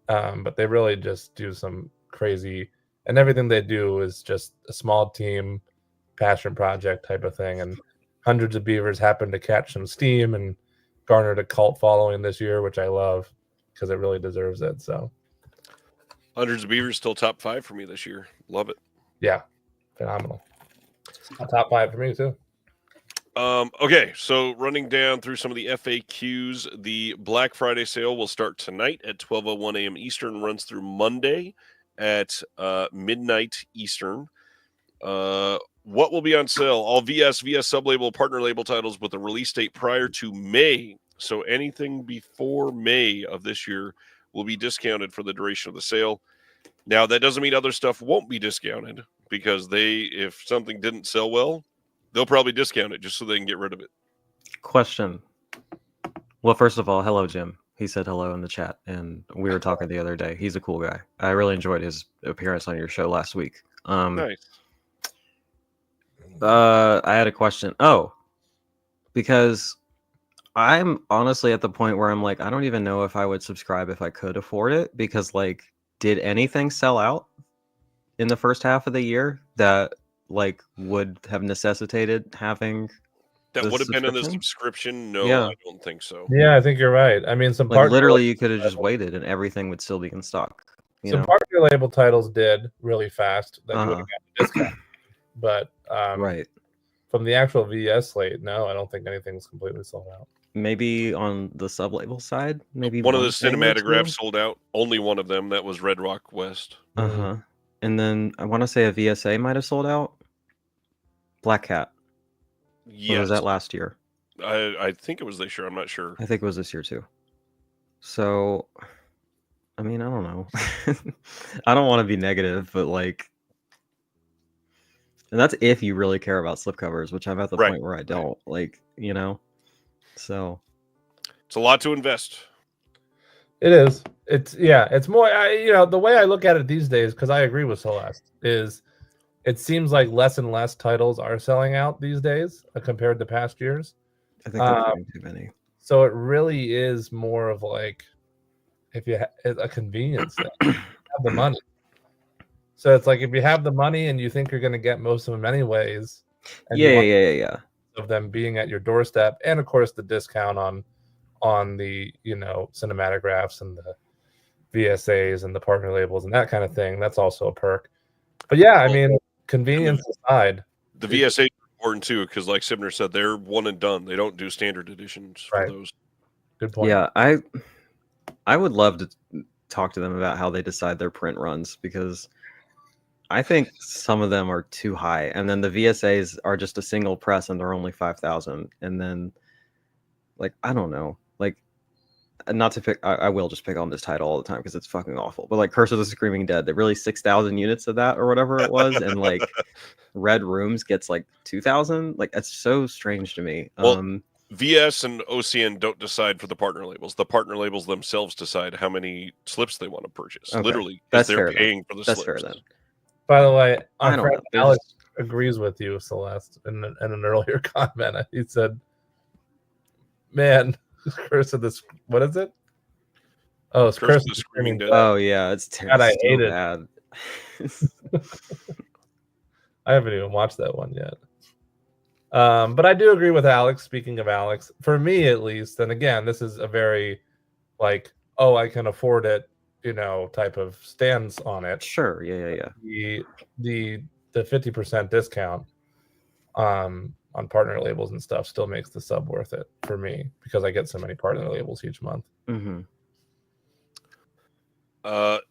But they really just do some crazy, and everything they do is just a small team, passion project type of thing. And Hundreds of Beavers happened to catch some steam and garnered a cult following this year, which I love because it really deserves it. So Hundreds of Beavers still top 5 for me this year. Love it. Yeah, phenomenal. Top 5 for me too. Okay, so running down through some of the FAQs, the Black Friday sale will start tonight at 12:01 a.m. Eastern, runs through Monday at midnight Eastern. What will be on sale? All VS sublabel, partner label titles with a release date prior to May. So anything before May of this year will be discounted for the duration of the sale. Now, that doesn't mean other stuff won't be discounted, because if something didn't sell well, they'll probably discount it just so they can get rid of it. Question. Well, first of all, hello, Jim. He said hello in the chat, and we were talking the other day. He's a cool guy. I really enjoyed his appearance on your show last week. Nice. I had a question. Oh, because I'm honestly at the point where I'm like, I don't even know if I would subscribe if I could afford it, because like, did anything sell out in the first half of the year that like would have necessitated having That the would have been in the subscription? subscription. No, Yeah. I don't think so. Yeah, I think you're right. I mean, some Like partner literally, you could have just waited and everything would still be in stock. You know? partner label titles did really fast that you would Uh-huh. have got a discount. But Right. from the actual VS slate, no, I don't think anything's completely sold out. Maybe on the sub-label side, maybe One of the thing or two. cinematographs sold out. Only one of them. That was Red Rock West. Uh-huh. And then I want to say a VSA might have sold out. Black Cat. Or Yes. was that last year? I think it was this year. I'm not sure. I think it was this year too. So, I mean, I don't know. I don't want to be negative, but like, and that's if you really care about slipcovers, which I'm at the Right. point where I don't. Like, you know, so It's a lot to invest. It is. It's more. The way I look at it these days, because I agree with Celeste, is it seems like less and less titles are selling out these days compared to past years. I think they're doing too many. So it really is more of like, if you it's a convenience thing, you have the money. So it's like if you have the money and you think you're going to get most of them anyways, and Yeah. of them being at your doorstep, and of course the discount on the cinematographs and the VSAs and the partner labels and that kind of thing. That's also a perk. But yeah, I mean, convenience aside, the VSA is important too, because like Sibner said, they're one and done. They don't do standard editions for those. Good point. Yeah, I would love to talk to them about how they decide their print runs, because I think some of them are too high, and then the VSAs are just a single press and they're only 5,000, and then like I don't know, like not to pick, I will just pick on this title all the time because it's fucking awful, but like Curse of the Screaming Dead, they really 6,000 units of that or whatever it was, and like Red Rooms gets like 2,000. Like it's so strange to me. Well, VS and OCN don't decide for the partner labels. The partner labels themselves decide how many slips they want to purchase. Okay. Literally, That's they're fair paying for the That's slips. fair then. By the way, I don't know. Alex agrees with you, Celeste, in an earlier comment. He said, "Man, Curse of this. What is it? Oh, it's Curse of the Screaming Dead. Oh yeah, it's terrible. God, I hate it. Bad. I haven't even watched that one yet. But I do agree with Alex. Speaking of Alex, for me at least, and again, this is a very like, oh, I can afford it, type of stance on it. Sure, yeah. The 50% discount on partner labels and stuff still makes the sub worth it for me, because I get so many partner labels each month. Mm-hmm.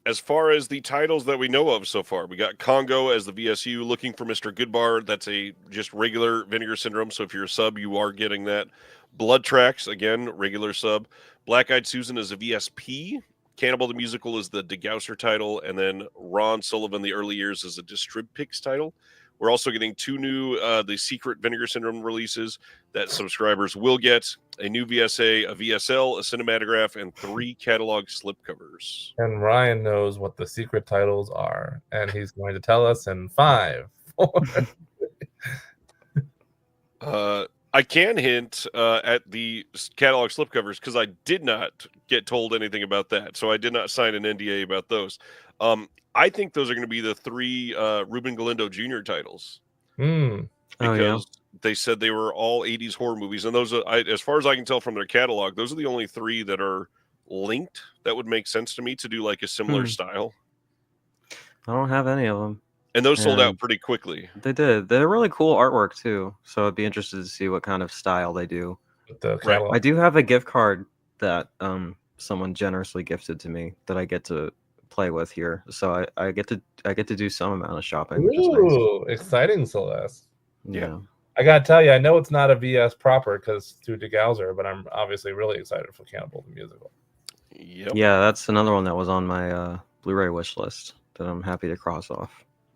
As far as the titles that we know of so far, we got Congo as the VSU, Looking for Mr. Goodbar. That's a just regular Vinegar Syndrome. So if you're a sub, you are getting that. Blood Tracks, again, regular sub. Black Eyed Susan is a VSP. Cannibal the Musical is the DeGausser title. And then Ron Sullivan, The Early Years, is a Distrib Picks title. We're also getting two new the secret Vinegar Syndrome releases that subscribers will get: a new VSA, a VSL, a cinematograph, and 3 catalog slipcovers. And Ryan knows what the secret titles are, and he's going to tell us in 5, 4. I can hint at the catalog slipcovers because I did not get told anything about that, so I did not sign an NDA about those. I think those are going to be the 3 Ruben Galindo Jr. titles. Because they said they were all 80s horror movies, and those are, as far as I can tell from their catalog, those are the only 3 that are linked. That would make sense to me to do like a similar style. I don't have any of them. And those sold out pretty quickly. They did. They're really cool artwork too. So I'd be interested to see what kind of style they do. I do have a gift card that someone generously gifted to me that I get to play with here. So I get to do some amount of shopping. Which is nice. Exciting, Celeste. Yeah. I gotta tell you, I know it's not a VS proper because through DeGausser, but I'm obviously really excited for Cannibal the Musical. Yep. Yeah, that's another one that was on my Blu-ray wish list that I'm happy to cross off.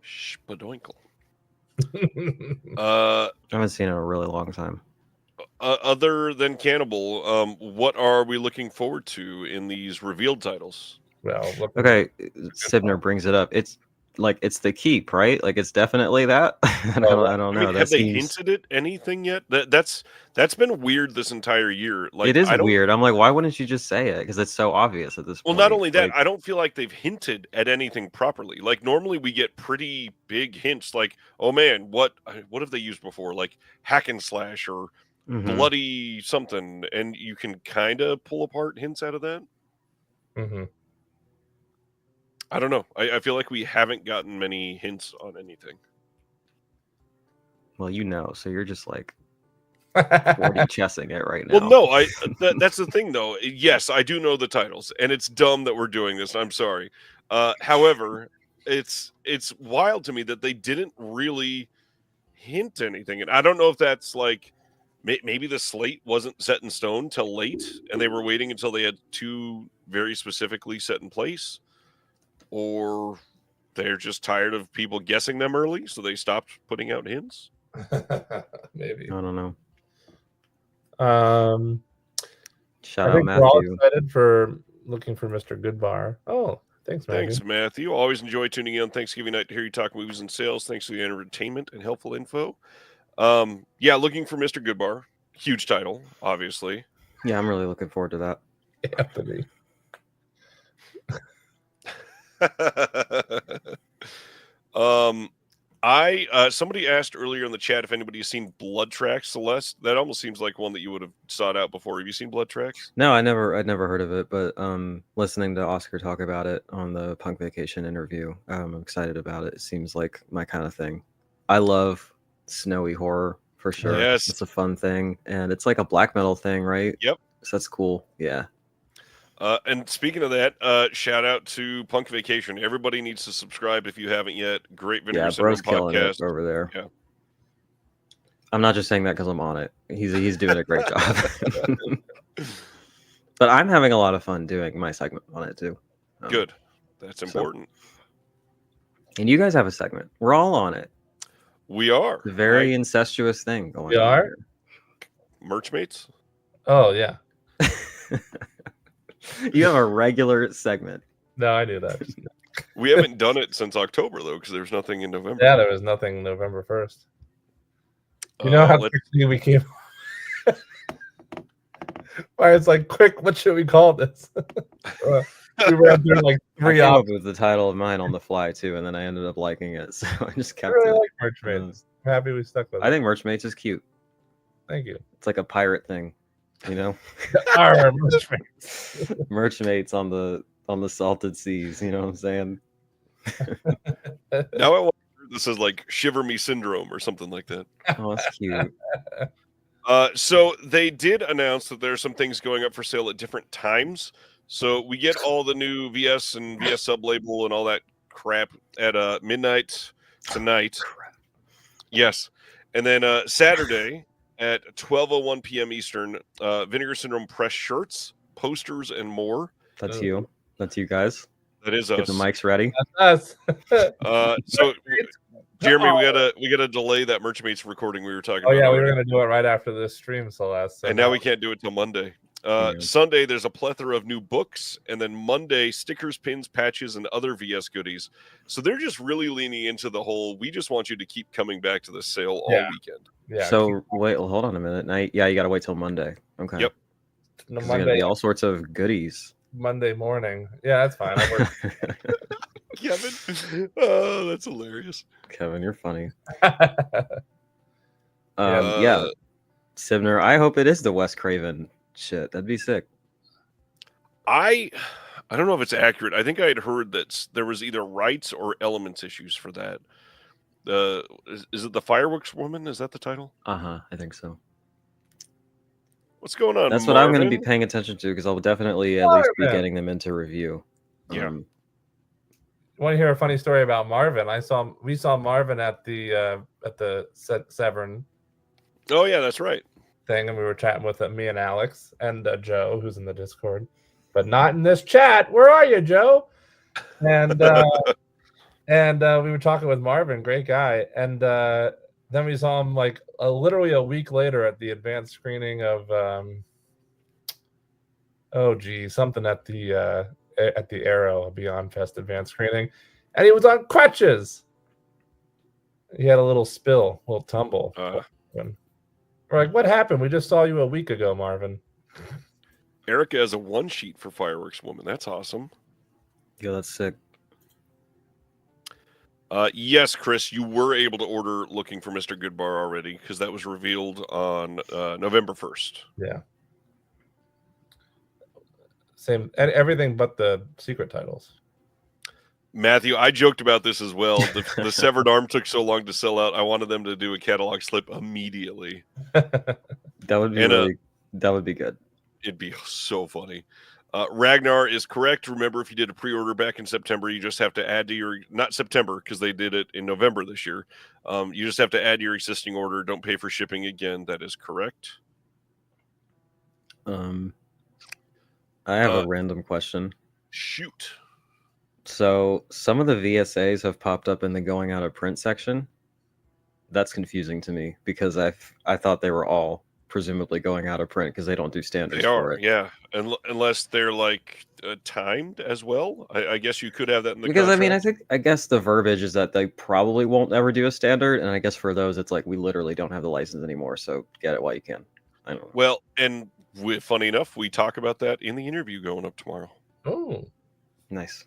Spadoinkle. I haven't seen it in a really long time. other than Cannibal, what are we looking forward to in these revealed titles? Well, Okay, Sibner brings it up. It's like it's the keep, right? Like it's definitely that. I don't I know. mean, That have they seems hinted at anything yet? That's been weird this entire year. Like, it is I don't. weird. I'm like, why wouldn't you just say it? Because it's so obvious at this Well, point. not only that, Like, I don't feel like they've hinted at anything properly. Like normally we get pretty big hints, like, oh man, what have they used before? Like hack and slash or mhm. bloody something, and you can kind of pull apart hints out of that. Mm-hmm. I don't know. I feel like we haven't gotten many hints on anything. Well, so you're just like 40 chessing it right now. Well, no, that's the thing though. Yes, I do know the titles, and it's dumb that we're doing this. I'm sorry. However, it's wild to me that they didn't really hint anything, and I don't know if that's like maybe the slate wasn't set in stone till late, and they were waiting until they had two very specifically set in place, or they're just tired of people guessing them early, so they stopped putting out hints. Maybe. I don't know. I Shout out think we're all Matthew. excited for looking for Mr. Goodbar. Oh, thanks, Matthew. Thanks, Matthew. Always enjoy tuning in on Thanksgiving night to hear you talk movies and sales. Thanks for the entertainment and helpful info. Yeah, looking for Mr. Goodbar. Huge title, obviously. Yeah, I'm really looking forward to that. Anthony. Somebody asked earlier in the chat if anybody has seen Blood Tracks, Celeste. That almost seems like one that you would have sought out before. Have you seen Blood Tracks? No, I'd never heard of it, but listening to Oscar talk about it on the Punk Vacation interview, I'm excited about it. It seems like my kind of thing. I love snowy horror for sure. Yes. It's a fun thing, and it's like a black metal thing, right? Yep. So that's cool. Yeah. And speaking of that, shout out to Punk Vacation. Everybody needs to subscribe if you haven't yet. Great Vinegar Syndrome bro's killing podcast it over there. Yeah. I'm not just saying that because I'm on it. He's doing a great job. But I'm having a lot of fun doing my segment on it too. Good. That's important. And you guys have a segment. We're all on it. We are. It's a very incestuous thing going on. We are? Here. Merchmates? Oh, yeah. You have a regular segment. No, I knew that. We haven't done it since October, though, because there's nothing in November. Yeah, there was nothing November 1st. You know how quickly we came... Why it's like, quick, what should we call this? We ran through like three I came up options. with the title of mine on the fly, too, and then I ended up liking it, so I just I kept really it. like Merchmates. I'm happy we stuck with it. I think Merchmates is cute. Thank you. It's like a pirate thing, you know? Our Merchmates. Merchmates on the salted seas, you know what I'm saying? Now I wonder if this is like Shiver Me Syndrome or something like that. Oh, that's cute. So they did announce that there are some things going up for sale at different times. So we get all the new VS and VS sub-label and all that crap at midnight tonight. Yes. And then Saturday at 12:01 p.m. Eastern, Vinegar Syndrome press shirts, posters, and more. That's you. That's you guys. That is Get us. the mics ready. That's us. So Jeremy, we gotta delay that Merchmates recording we were talking Oh about. yeah, we were earlier. gonna do it right after this stream, Celeste. So And now we can't do it till Monday. Sunday, there's a plethora of new books, and then Monday, stickers, pins, patches, and other VS goodies. So they're just really leaning into the whole. We just want you to keep coming back to the sale all weekend. Yeah. So wait, well, hold on a minute. You got to wait till Monday. Okay. Yep. There's going to be all sorts of goodies. Monday morning. Yeah, that's fine. I work. Kevin, oh, that's hilarious. Kevin, you're funny. Yeah, Sibner. I hope it is the Wes Craven shit. That'd be sick. I don't know if it's accurate. I think I had heard that there was either rights or elements issues for that. Is it the Fireworks Woman? Is that the title? I think so. What's going on? That's what I'm going to be paying attention to because I'll definitely at least be getting them into review. Yeah. Want to hear a funny story about Marvin? We saw Marvin at the Severin. Oh yeah, that's right. Thing, and we were chatting with me and Alex and Joe, who's in the Discord, but not in this chat. Where are you, Joe? And we were talking with Marvin, great guy, and Then we saw him like literally a week later at the advanced screening of something at the Arrow Beyond Fest advanced screening, and he was on crutches. He had a little spill, a little tumble. We're like, what happened? We just saw you a week ago, Marvin. Erica has a one sheet for Fireworks Woman. That's awesome. Yeah, that's sick. Yes, Chris, you were able to order Looking for Mr. Goodbar already because that was revealed on November 1st. Yeah. Same, everything but the secret titles. Matthew, I joked about this as well. The Severed Arm took so long to sell out. I wanted them to do a catalog slip immediately. That would be that would be good. It'd be so funny. Ragnar is correct. Remember, if you did a pre-order back in September, you just have to add to your, not September, because they did it in November this year. You just have to add your existing order. Don't pay for shipping again. That is correct. I have a random question. Shoot. So some of the VSAs have popped up in the going out of print section. That's confusing to me because I thought they were all presumably going out of print because they don't do standards. They are, for it. yeah. Unless they're like timed as well. I guess you could have that in the because contract. I guess the verbiage is that they probably won't ever do a standard, and I guess for those it's like we literally don't have the license anymore, so get it while you can. I don't know. Well, and funny enough, we talk about that in the interview going up tomorrow. Oh, nice.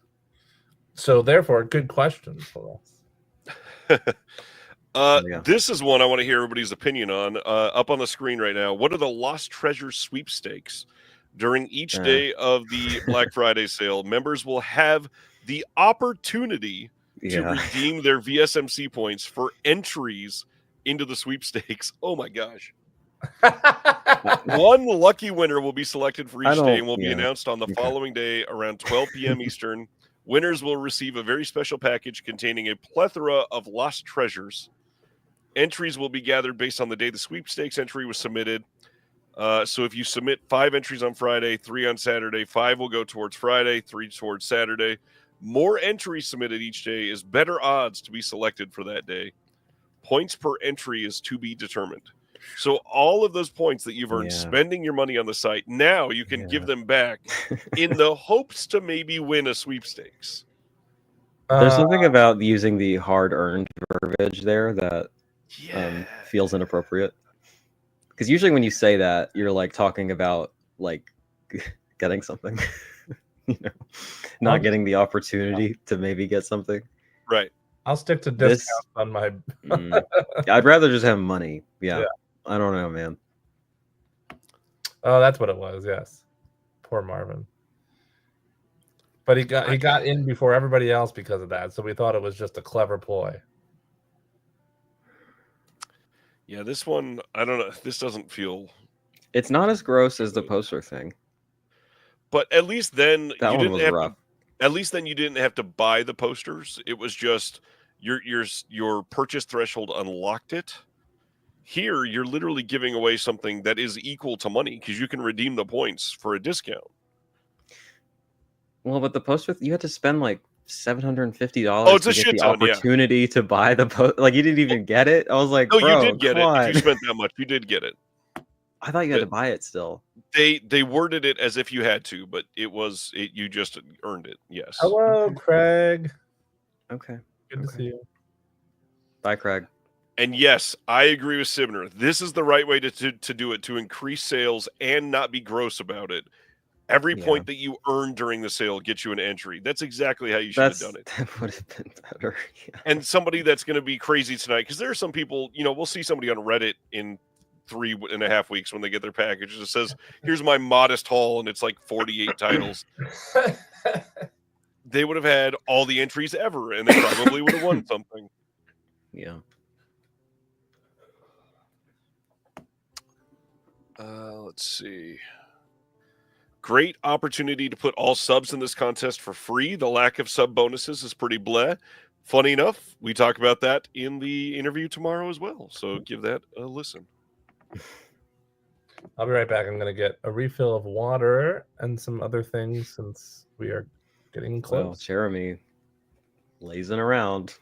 So therefore, good question for us. This is one I want to hear everybody's opinion on. Up on the screen right now. What are the Lost Treasures sweepstakes? During each day of the Black Friday sale, members will have the opportunity to redeem their VSMC points for entries into the sweepstakes. Oh my gosh. One lucky winner will be selected for each day and will be announced on the following day around 12 p.m. Eastern. Winners will receive a very special package containing a plethora of lost treasures. Entries will be gathered based on the day the sweepstakes entry was submitted. So if you submit 5 entries on Friday, 3 on Saturday, 5 will go towards Friday, 3 towards Saturday. More entries submitted each day is better odds to be selected for that day. Points per entry is to be determined. So all of those points that you've earned spending your money on the site, now you can give them back in the hopes to maybe win a sweepstakes. There's something about using the hard-earned verbiage there that feels inappropriate. Because usually when you say that, you're like talking about like getting something, not getting the opportunity to maybe get something. Right. I'll stick to discounts on my. I'd rather just have money. Yeah. I don't know, man. Oh, that's what it was. Yes. Poor Marvin. But he got in before everybody else because of that. So we thought it was just a clever ploy. Yeah, this one, I don't know. This doesn't feel. It's not as gross as the poster thing. But at least then that one was rough. At least then you didn't have to buy the posters. It was just your purchase threshold unlocked it. Here, you're literally giving away something that is equal to money because you can redeem the points for a discount. Well, but the poster, you had to spend like $750 it's a to get shit the ton, opportunity to buy the post. Like, you didn't even get it? I was like, no, bro, you did get it. on. If you spent that much, you did get it. I thought you had to buy it still. They worded it as if you had to, but you just earned it. Yes. Hello, Craig. Okay. Good to see you. Bye, Craig. And yes, I agree with Sibner. This is the right way to do it, to increase sales and not be gross about it. Every point that you earn during the sale gets you an entry. That's exactly how you should have done it. That would have been better. Yeah. And somebody that's going to be crazy tonight, because there are some people, we'll see somebody on Reddit in 3.5 weeks when they get their package. It says, here's my modest haul, and it's like 48 titles. They would have had all the entries ever, and they probably would have won something. Yeah. Let's see. Great opportunity to put all subs in this contest for free. The lack of sub bonuses is pretty bleh. Funny enough, we talk about that in the interview tomorrow as well. So give that a listen. I'll be right back. I'm going to get a refill of water and some other things since we are getting close. Well, Jeremy lazing around.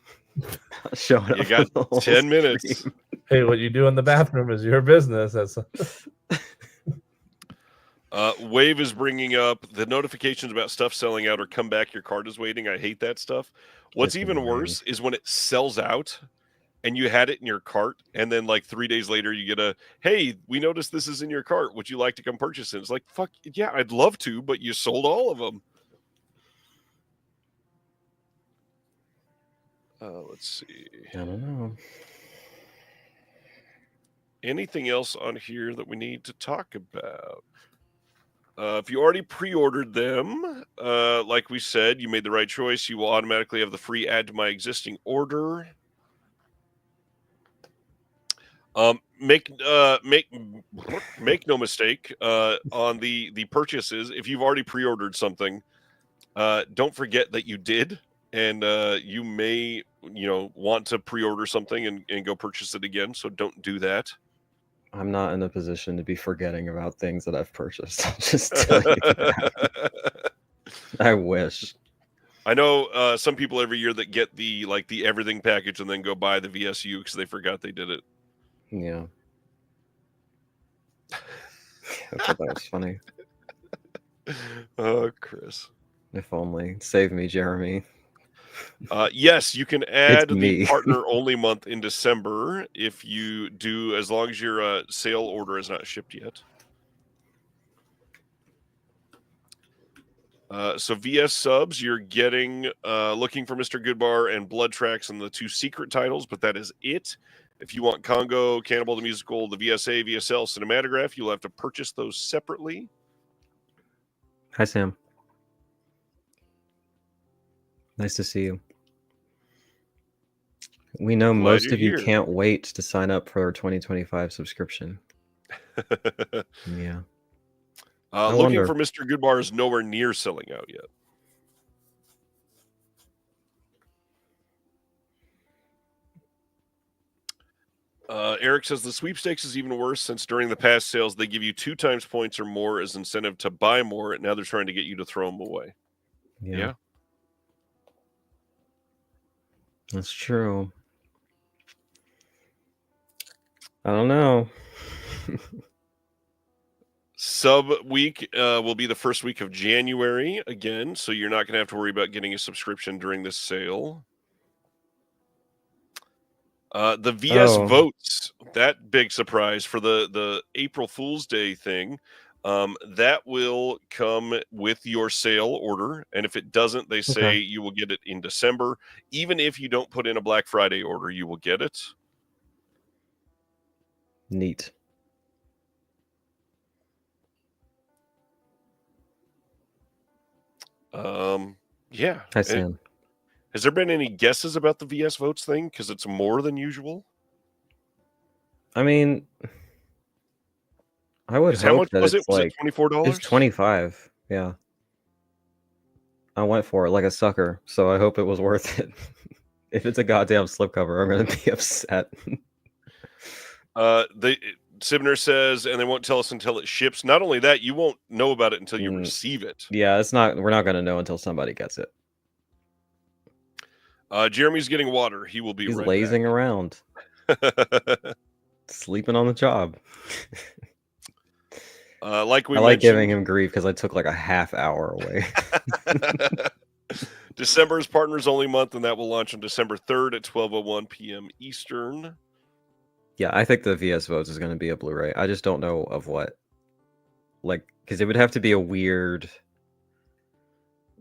Showing up. You got 10 minutes. Hey, what you do in the bathroom is your business. That's Wave is bringing up the notifications about stuff selling out or come back, your card is waiting. I hate that stuff. What's It's even annoying. worse is when it sells out and you had it in your cart, and then like 3 days later you get a, hey, we noticed this is in your cart. Would you like to come purchase it? It's like, fuck yeah, I'd love to, but you sold all of them. Let's see. I don't know. Anything else on here that we need to talk about? If you already pre-ordered them, like we said, you made the right choice. You will automatically have the free add to my existing order. Make no mistake on the purchases. If you've already pre-ordered something, don't forget that you did, and you may want to pre-order something and go purchase it again. So don't do that. I'm not in a position to be forgetting about things that I've purchased. I'll just tell you that. I wish. I know some people every year that get the everything package and then go buy the VSU because they forgot they did it. Yeah. I thought that was funny. Oh, Chris. If only. Save me, Jeremy. Yes, you can add It's the me. partner only month in December if you do, as long as your sale order is not shipped yet. So VS subs, you're getting Looking for Mr. Goodbar and Blood Tracks and the 2 secret titles, but that is it. If you want Congo, Cannibal the Musical, the VSA, VSL, Cinematograph, you'll have to purchase those separately. Hi, Sam. Nice to see you. We know Glad most you're of you here. can't wait to sign up for our 2025 subscription. Yeah. Looking wonder. for Mr. Goodbar is nowhere near selling out yet. Eric says the sweepstakes is even worse since during the past sales they give you 2 times points or more as incentive to buy more, and now they're trying to get you to throw them away. Yeah. That's true. I don't know. Sub week will be the first week of January again, so you're not going to have to worry about getting a subscription during this sale. The VS votes, that big surprise for the April Fool's Day thing, that will come with your sale order. And if it doesn't, they say you will get it in December. Even if you don't put in a Black Friday order, you will get it. Neat. Yeah. Hi, Sam. Has there been any guesses about the VS votes thing? Because it's more than usual. I mean, I would how hope much that was it's it? Was like it $24? it's 25. Yeah. I went for it like a sucker, so I hope it was worth it. If it's a goddamn slipcover, I'm gonna be upset. Sibner says, and they won't tell us until it ships. Not only that, you won't know about it until you receive it. Yeah, we're not gonna know until somebody gets it. Jeremy's getting water. He will be He's right lazing back. around. Sleeping on the job. I like giving him grief because I took like a half hour away. December is partners only month, and that will launch on December 3rd at 12:01 p.m. Eastern. Yeah, I think the VS Votes is going to be a Blu-ray. I just don't know of what. Like, because it would have to be a weird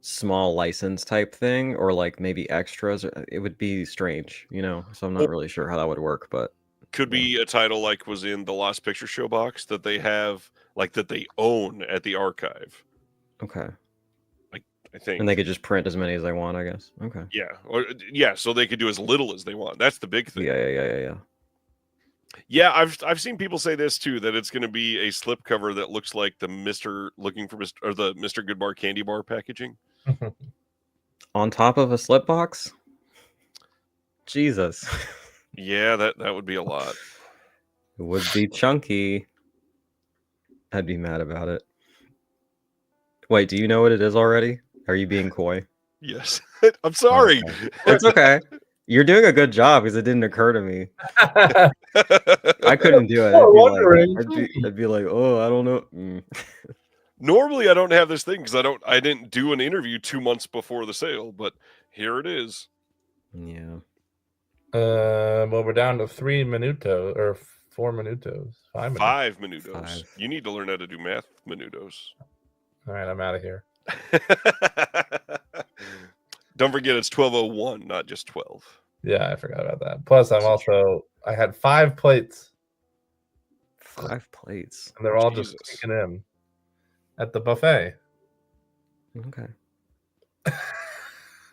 small license type thing, or like maybe extras. It would be strange, so I'm not really sure how that would work, but could be a title like was in the Lost Picture Show box that they have, like that they own at the archive. Okay. I think. And they could just print as many as they want, I guess. Okay. Yeah, so they could do as little as they want. That's the big thing. Yeah. Yeah, I've seen people say this too, that it's going to be a slipcover that looks like the Mr. Goodbar candy bar packaging. On top of a slip box? Jesus. Yeah, that would be a lot. It would be chunky. I'd be mad about it. Wait, do you know what it is already? Are you being coy? Yes. I'm sorry. Okay. It's okay. You're doing a good job because it didn't occur to me. I I couldn't do it. I'd be like, oh, I don't know. Normally, I don't have this thing because I didn't do an interview 2 months before the sale, but here it is. Yeah. Well, we're down to 3 minutos or 4 minutos. 5 minutos. 5 minutos. 5. You need to learn how to do math minutos. All right, I'm out of here. Don't forget it's 12:01, not just 12. Yeah, I forgot about that. Plus, I had 5 plates. 5 plates. And they're all Jesus. just kicking in at the buffet. Okay.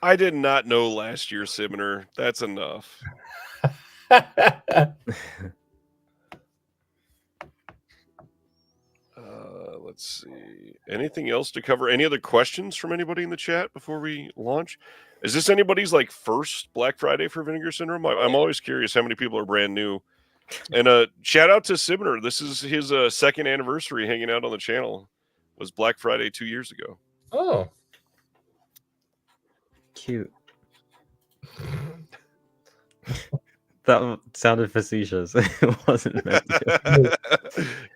I did not know last year, Sibner. That's enough. Let's see. Anything else to cover? Any other questions from anybody in the chat before we launch? Is this anybody's like first Black Friday for Vinegar Syndrome? I'm always curious how many people are brand new. And shout out to Sibner. This is his second anniversary hanging out on the channel. It was Black Friday 2 years ago. Oh, Cute. That sounded facetious. It wasn't meant to.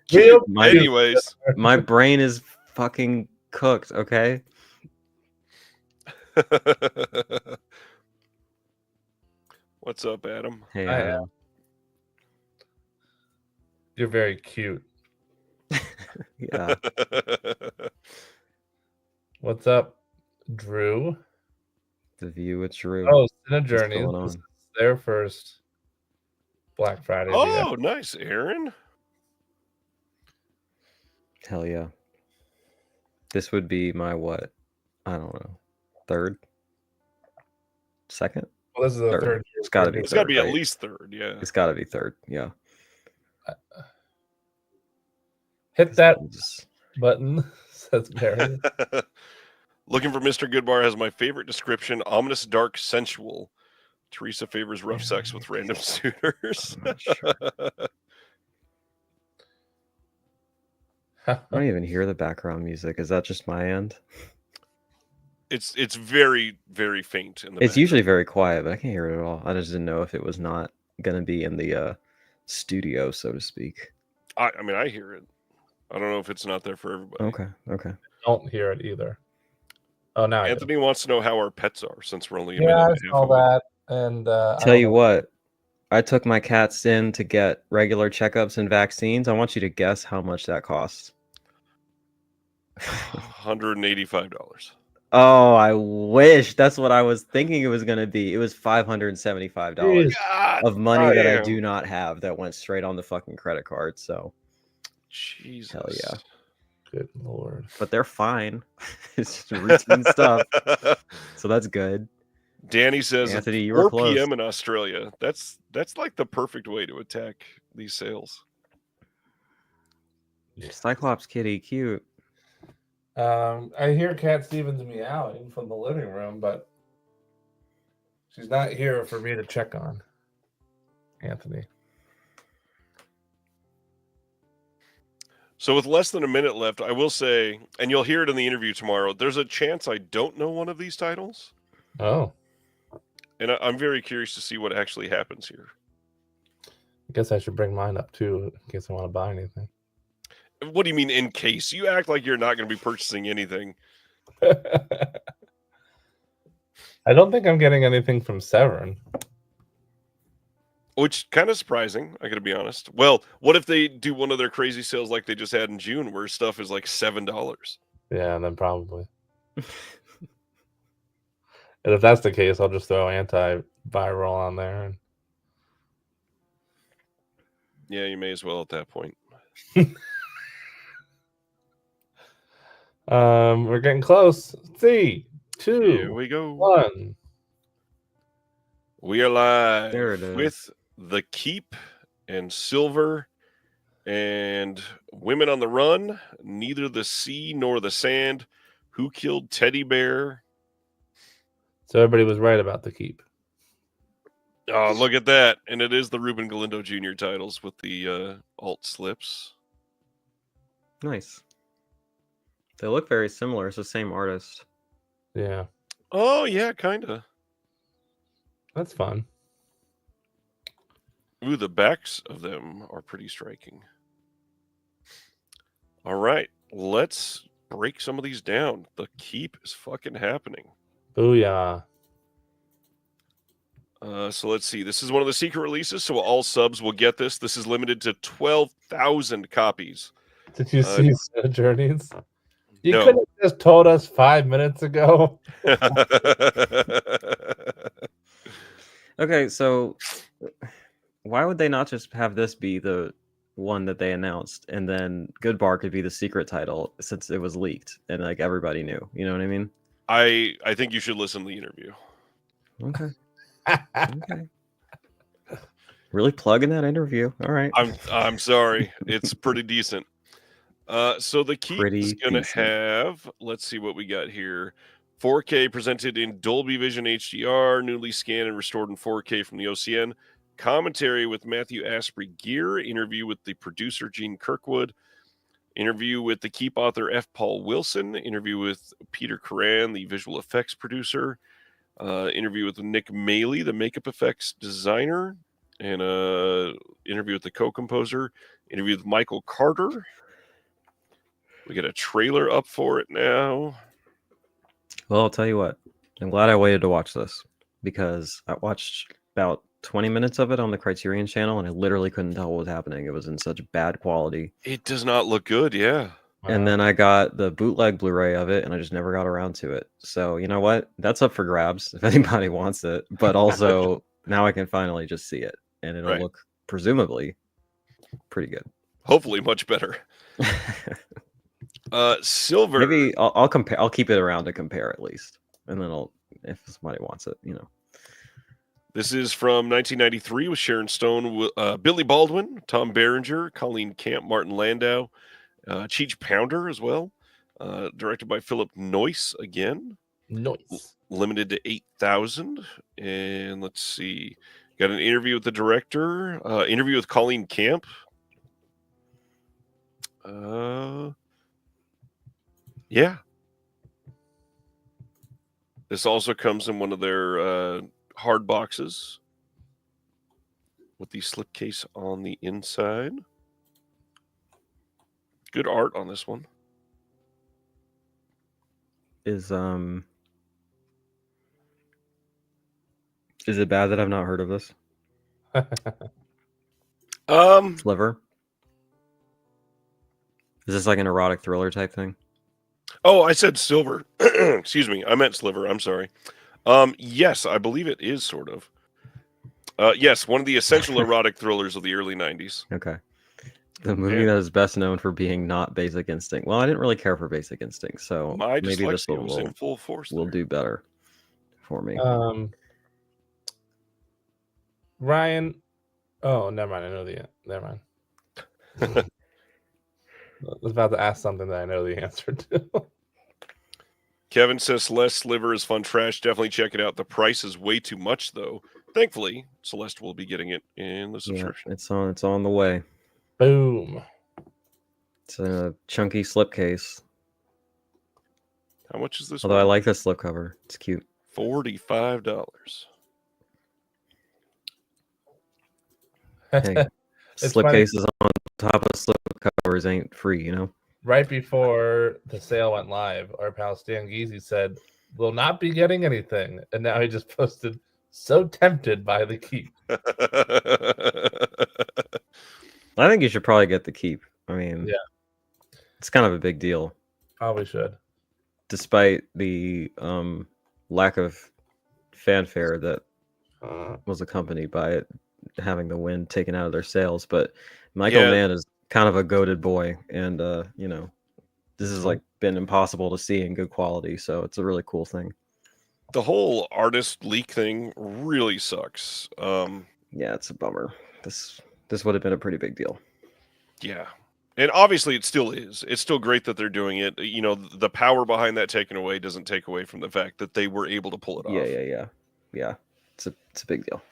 Cute. Anyways, My brain is fucking cooked, okay? What's up, Adam? Hey, I Adam. you're very cute. Yeah. What's up, Drew? The view with Drew. Oh, Cine What's Journey. going This is on? their first Black Friday. Oh, nice, Aaron. Hell yeah. This would be my what? I don't know. Third? Second? Well, this is the Third. third. It's gotta be It's got to be right? at least third, yeah. It's gotta be third, yeah. Hit that Just- button, says Barry. Looking for Mr. Goodbar has my favorite description: ominous, dark, sensual. Teresa favors rough sex with random suitors. I'm not sure. I don't even hear the background music. Is that just my end? It's very, very faint in the It's background. usually very quiet, but I can't hear it at all. I just didn't know if it was not going to be in the studio, so to speak. I mean, I hear it. I don't know if it's not there for everybody. Okay. Don't hear it either. Oh, now Anthony wants to know how our pets are since we're only a I do. Yeah, I minute and a half saw away. that. And Tell you what, I took my cats in to get regular checkups and vaccines. I want you to guess how much that costs. $185. Oh, I wish. That's what I was thinking it was going to be. It was $575 Jeez. God, of money that I damn. do not have that went straight on the fucking credit card. So, Jesus. hell yeah. Good Lord. But they're fine. It's just routine stuff. So that's good. Danny says Anthony, you 4 were close. p.m. in Australia. That's like the perfect way to attack these sales. Cyclops kitty, cute. I hear Cat Stevens meowing from the living room, but she's not here for me to check on. Anthony. So with less than a minute left, I will say, and you'll hear it in the interview tomorrow, there's a chance I don't know one of these titles. Oh, And I'm very curious to see what actually happens here. I guess I should bring mine up too in case I want to buy anything. What do you mean in case? You act like you're not going to be purchasing anything. I don't think I'm getting anything from Severin. Which kind of surprising, I gotta be honest. Well, what if they do one of their crazy sales like they just had in June where stuff is like $7? Yeah, then probably. And if that's the case, I'll just throw antiviral on there. Yeah, you may as well at that point. We're getting close. 3, 2, Here we go. 1. We are live There it is. with The Keep and Silver and Women on the Run, Neither the Sea Nor the Sand, Who Killed Teddy Bear. So everybody was right about the keep. Oh, look at that. And it is the Ruben Galindo Jr. titles with the alt slips. Nice. They look very similar. It's the same artist. Yeah. Oh, yeah, kind of. That's fun. Ooh, the backs of them are pretty striking. All right, let's break some of these down. The keep is fucking happening. Booyah. So let's see. This is one of the secret releases, so all subs will get this. This is limited to 12,000 copies. Did you see Journeys? You No. could have just told us 5 minutes ago. Okay, so why would they not just have this be the one that they announced, and then Good Bar could be the secret title since it was leaked and like everybody knew? You know what I mean? I think you should listen to the interview. Okay. Okay. Really plugging that interview. All right. I'm sorry. It's pretty decent. So the keep is gonna have, let's see what we got here. 4K presented in Dolby Vision HDR, newly scanned and restored in 4K from the OCN. Commentary with Matthew Asprey Gear, interview with the producer Gene Kirkwood, interview with the Keep author F. Paul Wilson, interview with Peter Curran, the visual effects producer, interview with Nick Maley, the makeup effects designer, and interview with the co-composer, interview with Michael Carter. We got a trailer up for it now. Well, I'll tell you what. I'm glad I waited to watch this because I watched about 20 minutes of it on the Criterion channel and I literally couldn't tell what was happening. It was in such bad quality. It does not look good, yeah. And then I got the bootleg Blu-ray of it and I just never got around to it. So, you know what? That's up for grabs if anybody wants it. But also, now I can finally just see it and it'll look presumably pretty good. Hopefully much better. Silver. Maybe I'll compare. I'll keep it around to compare at least, and then if somebody wants it, you know. This is from 1993 with Sharon Stone, Billy Baldwin, Tom Berenger, Colleen Camp, Martin Landau, Cheech Pounder as well. Directed by Philip Noyce again. Noyce. Limited to 8,000. And let's see. Got an interview with the director. Interview with Colleen Camp. Yeah. This also comes in one of their hard boxes with the slipcase on the inside. Good art on this one. Is it bad that I've not heard of this? Sliver? Is this like an erotic thriller type thing? Oh, I said silver. Excuse me. I meant sliver. I'm sorry. Yes, I believe it is sort of. Yes, one of the essential erotic thrillers of the early 90s. Okay. The movie that is best known for being not Basic Instinct. Well, I didn't really care for Basic Instinct, so maybe this was in full force will do better for me. Ryan. Oh, never mind. I know the. Never mind. I was about to ask something that I know the answer to. Kevin says Celeste Sliver is fun trash. Definitely check it out. The price is way too much, though. Thankfully, Celeste will be getting it in the subscription. Yeah, it's on the way. Boom. It's a chunky slipcase. How much is this? Although I like this slipcover. It's cute. $45. Hey, slipcases on top of slipcovers ain't free, you know? Right before the sale went live, our pal Stan Geezy said, "Will not be getting anything." And now he just posted, "So tempted by the keep." I think you should probably get the keep. I mean, yeah, it's kind of a big deal. Probably should. Despite the lack of fanfare that was accompanied by it having the wind taken out of their sails. But Michael Mann is kind of a goated boy. And, you know, this has like been impossible to see in good quality. So it's a really cool thing. The whole artist leak thing really sucks. Yeah, it's a bummer. This would have been a pretty big deal. Yeah. And obviously it still is. It's still great that they're doing it. You know, the power behind that taken away doesn't take away from the fact that they were able to pull it off. Yeah. It's a big deal.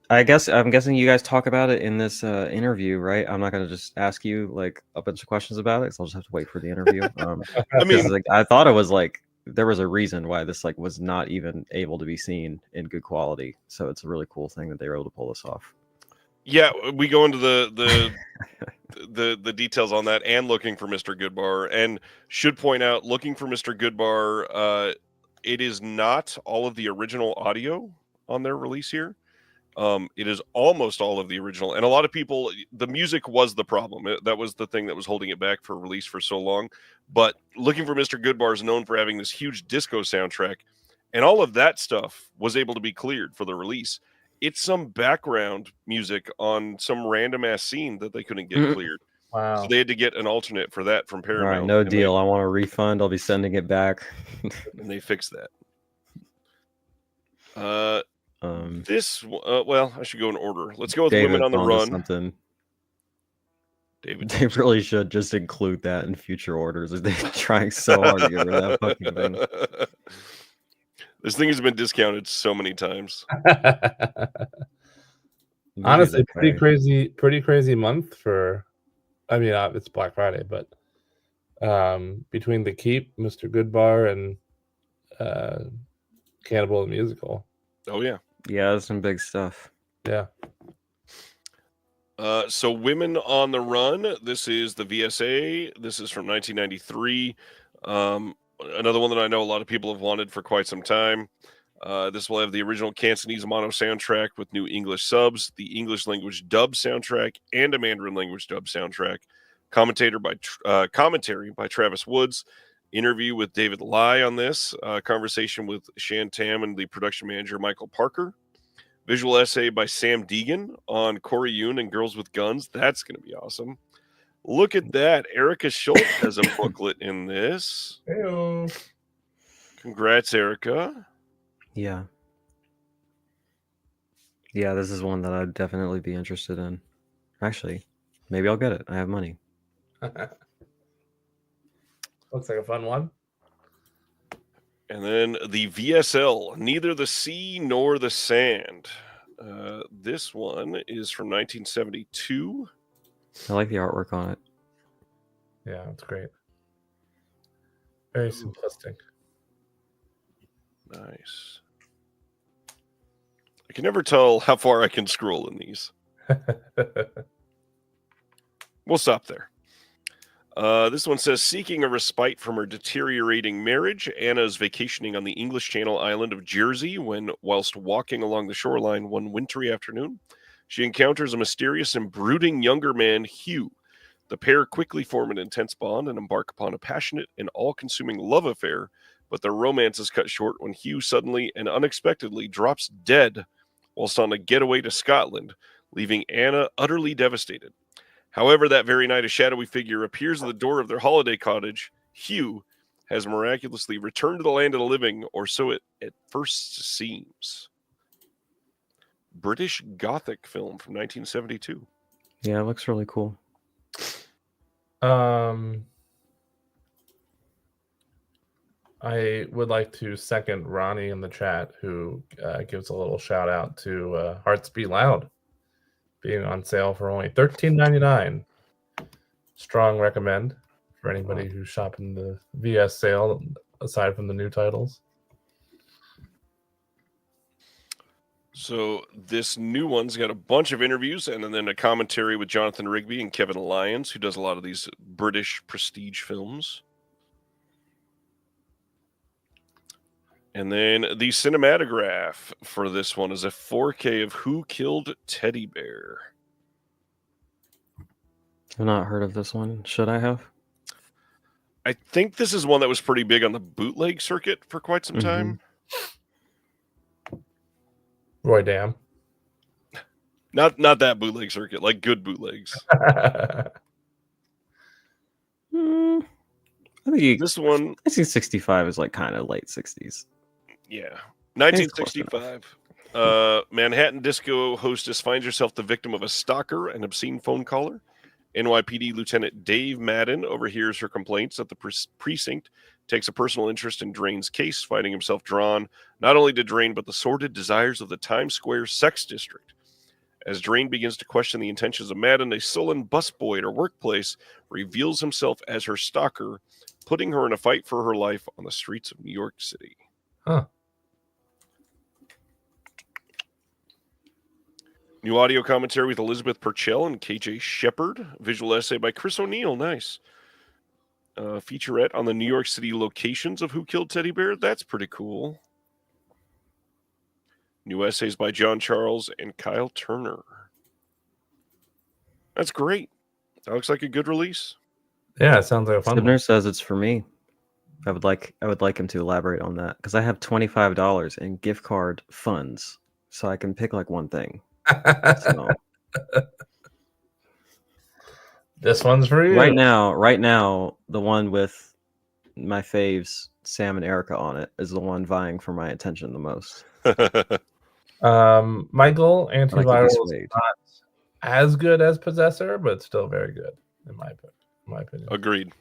I'm guessing you guys talk about it in this interview, right? I'm not going to just ask you like a bunch of questions about it, so I'll just have to wait for the interview. I mean, like, I thought it was like there was a reason why this like was not even able to be seen in good quality. So it's a really cool thing that they were able to pull this off. Yeah, we go into the details on that and Looking for Mr. Goodbar, and should point out Looking for Mr. Goodbar, it is not all of the original audio on their release here. It is almost all of the original, and a lot of people, the music was the problem. That was the thing that was holding it back for release for so long. But Looking for Mr. Goodbar is known for having this huge disco soundtrack, and all of that stuff was able to be cleared for the release. It's some background music on some random ass scene that they couldn't get cleared. Wow. So they had to get an alternate for that from All Paramount. right, no deal. I want a refund. I'll be sending it back. And they fixed that. Well, I should go in order. Let's go with David Women on the Run. Something. David, They really should just include that in future orders. They're trying so hard to get rid of that fucking thing. This thing has been discounted so many times. Honestly, pretty crazy month for. I mean, it's Black Friday, but between The Keep, Mr. Goodbar, and Cannibal the Musical. Oh yeah, yeah, some big stuff. Yeah. So Women on the Run. This is the VSA. This is from 1993. Another one that I know a lot of people have wanted for quite some time. This will have the original Cantonese mono soundtrack with new English subs, the English language dub soundtrack, and a Mandarin language dub soundtrack. Commentary by Travis Woods. Interview with David Lai on this. Conversation with Shan Tam and the production manager Michael Parker. Visual essay by Sam Deegan on Corey Yoon and Girls with Guns. That's going to be awesome. Look at that. Erica Schultz has a booklet in this. Hey-o. Congrats, Erica. Yeah. Yeah, this is one that I'd definitely be interested in. Actually, maybe I'll get it. I have money. Looks like a fun one. And then the VSL, Neither the Sea Nor the Sand. This one is from 1972. I like the artwork on it. Yeah, it's great. Very simplistic. Nice. I can never tell how far I can scroll in these. We'll stop there. This one says, seeking a respite from her deteriorating marriage, Anna is vacationing on the English Channel island of Jersey when, whilst walking along the shoreline one wintry afternoon, she encounters a mysterious and brooding younger man, Hugh. The pair quickly form an intense bond and embark upon a passionate and all-consuming love affair, but their romance is cut short when Hugh suddenly and unexpectedly drops dead whilst on a getaway to Scotland, leaving Anna utterly devastated. However, that very night, a shadowy figure appears at the door of their holiday cottage. Hugh has miraculously returned to the land of the living, or so it at first seems. British Gothic film from 1972. Yeah, it looks really cool. I would like to second Ronnie in the chat, who gives a little shout out to Hearts Beat Loud being on sale for only $13.99. Strong recommend for anybody who's shopping the VS sale, aside from the new titles. So this new one's got a bunch of interviews and then a commentary with Jonathan Rigby and Kevin Lyons, who does a lot of these British prestige films. And then the cinematograph for this one is a 4K of Who Killed Teddy Bear. I've not heard of this one. Should I have? I think this is one that was pretty big on the bootleg circuit for quite some time. Roy Dam. Not that bootleg circuit, like good bootlegs. I think This one, 1965 is like kind of late 60s. yeah. 1965. Manhattan disco hostess finds herself the victim of a stalker and obscene phone caller. NYPD Lieutenant Dave Madden overhears her complaints that the precinct takes a personal interest in Drain's case, finding himself drawn not only to Drain but the sordid desires of the Times Square sex district. As Drain begins to question the intentions of Madden, a sullen busboy at her workplace reveals himself as her stalker, putting her in a fight for her life on the streets of New York City. Huh. New audio commentary with Elizabeth Purcell and KJ Shepard. Visual essay by Chris O'Neill. Nice. Featurette on the New York City locations of Who Killed Teddy Bear. That's pretty cool. New essays by John Charles and Kyle Turner. That's great. That looks like a good release. Yeah, it sounds like a fun Sibner one. says it's for me. I would like him to elaborate on that because I have $25 in gift card funds, so I can pick like one thing. So This one's for you. right now, the one with my faves, Sam and Erica on it, is the one vying for my attention the most. Michael, I like to be Antiviral is swayed. not as good as Possessor, but still very good in my opinion. Agreed.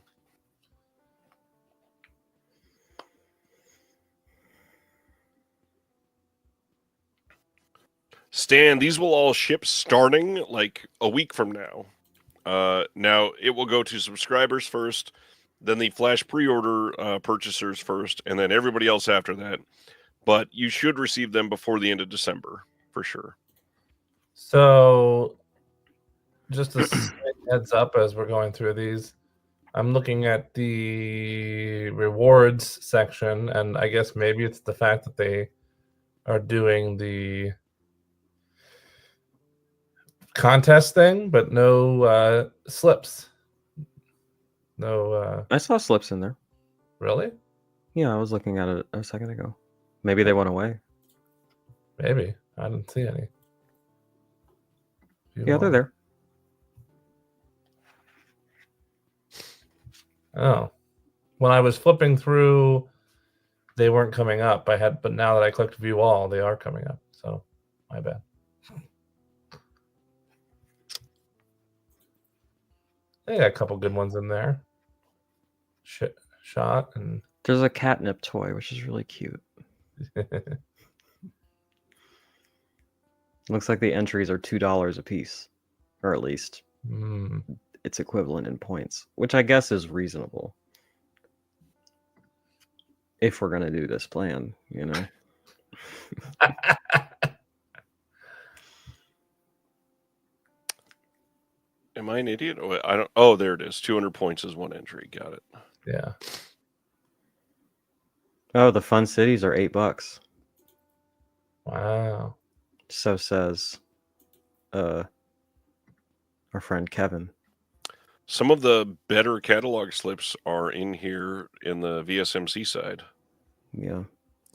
Stan, these will all ship starting like a week from now. Now, it will go to subscribers first, then the Flash pre-order purchasers first, and then everybody else after that. But you should receive them before the end of December, for sure. So, just a slight heads up as we're going through these. I'm looking at the rewards section, and I guess maybe it's the fact that they are doing the contest thing, but no slips. No, I saw slips in there. really? Yeah, I was looking at it a second ago. Maybe they went away. Maybe. I didn't see any. Yeah, they're there. Oh. When I was flipping through, they weren't coming up. But now that I clicked view all, they are coming up. So, my bad. They got a couple good ones in there. Shot and There's a catnip toy, which is really cute. Looks like the entries are $2 a piece, or at least it's equivalent in points, which I guess is reasonable. If we're gonna do this plan, you know. Am I an idiot? Oh, I don't. Oh, there it is. 200 points is one entry. Got it. Yeah. Oh, the fun cities are $8. Wow. So says our friend Kevin. Some of the better catalog slips are in here in the VSMC side. Yeah.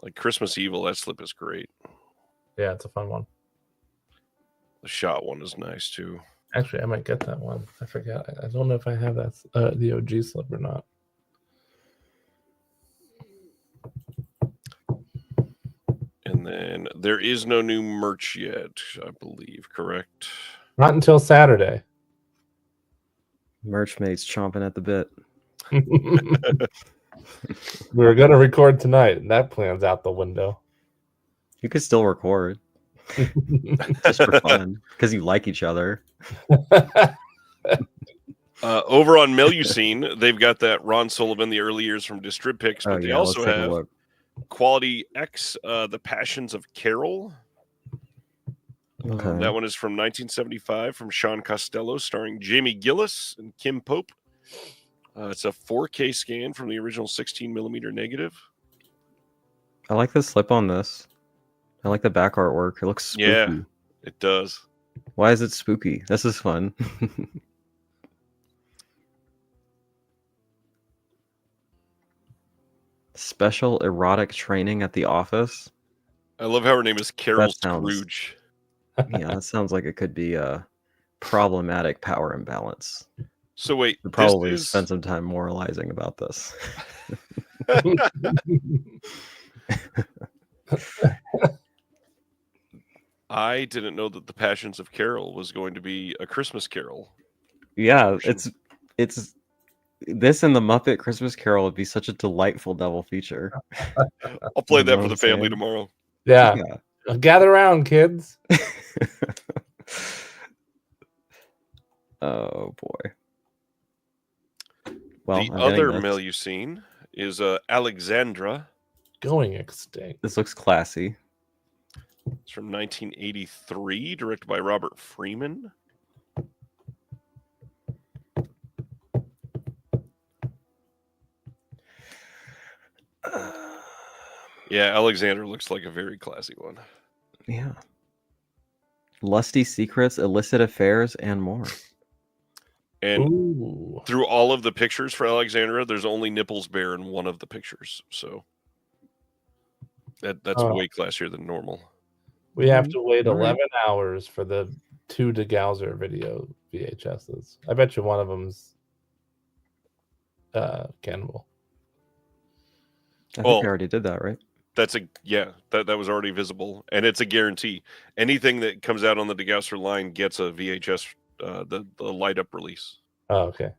Like Christmas Evil, that slip is great. Yeah, it's a fun one. The shot one is nice too. Actually, I might get that one. I forgot. I don't know if I have that the OG slip or not. And then there is no new merch yet, I believe, correct? Not until Saturday. Merch mate's chomping at the bit. We were going to record tonight, and that plan's out the window. You could still record just for fun because you like each other. Over on Melusine, they've got that Ron Sullivan, the early years from Distrib Picks, but they also have Quality X, The Passions of Carol. Okay. That one is from 1975 from Sean Costello, starring Jamie Gillis and Kim Pope. It's a 4K scan from the original 16mm negative. I like the slip on this. I like the back artwork. It looks spooky. Yeah, it does. Why is it spooky? This is fun. Special erotic training at the office. I love how her name is Carol That sounds- Scrooge. Yeah, that sounds like it could be a problematic power imbalance. So wait, We'll probably this is... spend some time moralizing about this. I didn't know that The Passions of Carol was going to be a Christmas Carol. Yeah, it's this and the Muppet Christmas Carol would be such a delightful double feature. I'll play You that know for the what I'm family saying? tomorrow. Yeah. Gather around, kids. Oh boy. Well, The I'm other getting this. Melusine is Alexandra. Going extinct. This looks classy. It's from 1983, directed by Robert Freeman. Yeah, Alexander looks like a very classy one. Yeah. Lusty secrets, illicit affairs, and more. And Ooh. through all of the pictures for Alexandra, there's only nipples bare in one of the pictures. So that's way classier than normal. We have to wait All right. 11 hours for the 2 DeGauser video VHSs. I bet you one of them's cannibal. I think I already did that, right? That was already visible, and it's a guarantee. Anything that comes out on the DeGauser line gets a VHS, the light up release. Oh, okay.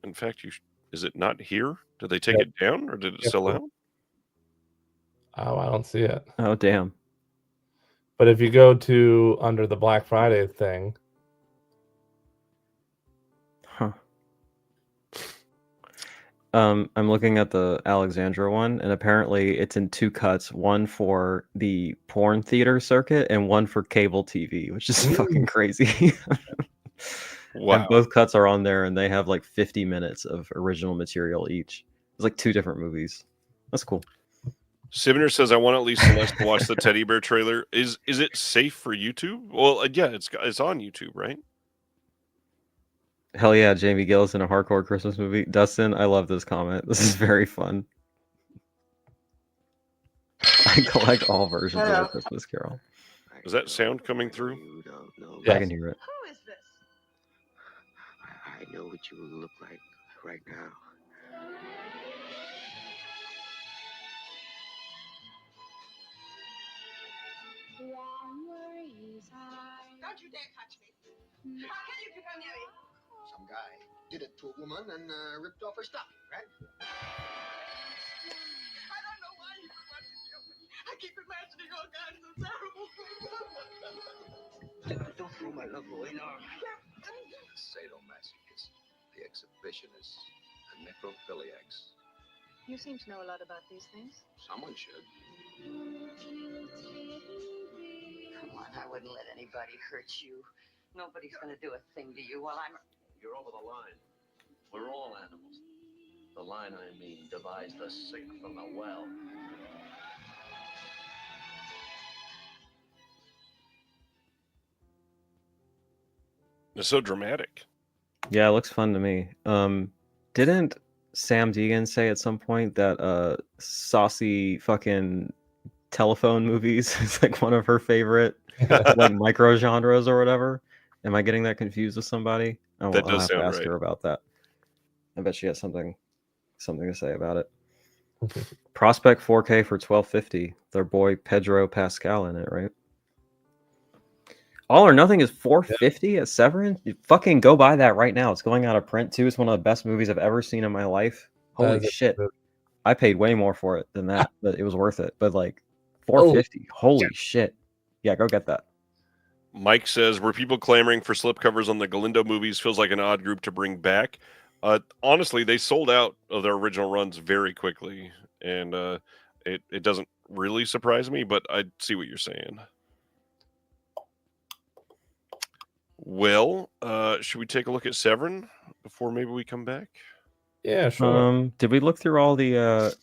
In fact, is it not here? Did they take it down, or did it sell out? Oh, I don't see it. Oh, damn. But if you go to under the Black Friday thing, huh? I'm looking at the Alexandra one, and apparently it's in 2 cuts: one for the porn theater circuit and one for cable TV, which is fucking crazy. Wow. And both cuts are on there, and they have like 50 minutes of original material each. It's like 2 different movies. That's cool. Sivner says, "I want at least Celeste to watch the teddy bear trailer." Is it safe for YouTube? Well, yeah, it's on YouTube, right? Hell yeah, Jamie Gillis in a hardcore Christmas movie. Dustin, I love this comment. This is very fun. I collect all versions of A Christmas Carol. Is that sound coming through? Yeah. I can hear it. Who is this? I know what you look like right now. Don't you dare touch me. How can you come near me? Some guy did it to a woman and ripped off her stocking, right? I don't know why you would want to kill me. I keep imagining all kinds of terrible things. Don't throw my love away, no. Sadomasochist. The exhibitionist. The necrophiliacs. You seem to know a lot about these things. Someone should. Come on, I wouldn't let anybody hurt you. Nobody's going to do a thing to you while I'm... You're over the line. We're all animals. The line, I mean, divides the sick from the well. It's so dramatic. Yeah, it looks fun to me. Didn't Sam Deegan say at some point that saucy fucking telephone movies is like one of her favorite like micro genres or whatever? Am I getting that confused with somebody? I'll have to ask her about that. I bet she has something to say about it. Prospect 4K for $12.50. Their boy Pedro Pascal in it, right? All or Nothing is $4.50 at Severin. You fucking go buy that right now. It's going out of print too. It's one of the best movies I've ever seen in my life. Holy shit! I paid way more for it than that, but it was worth it. But like $4.50. Holy shit! Yeah, go get that. Mike says, "Were people clamoring for slipcovers on the Galindo movies? Feels like an odd group to bring back." Honestly, they sold out of their original runs very quickly, and it doesn't really surprise me. But I see what you're saying. Well, should we take a look at Severin before maybe we come back? Yeah, sure. Did we look through all the?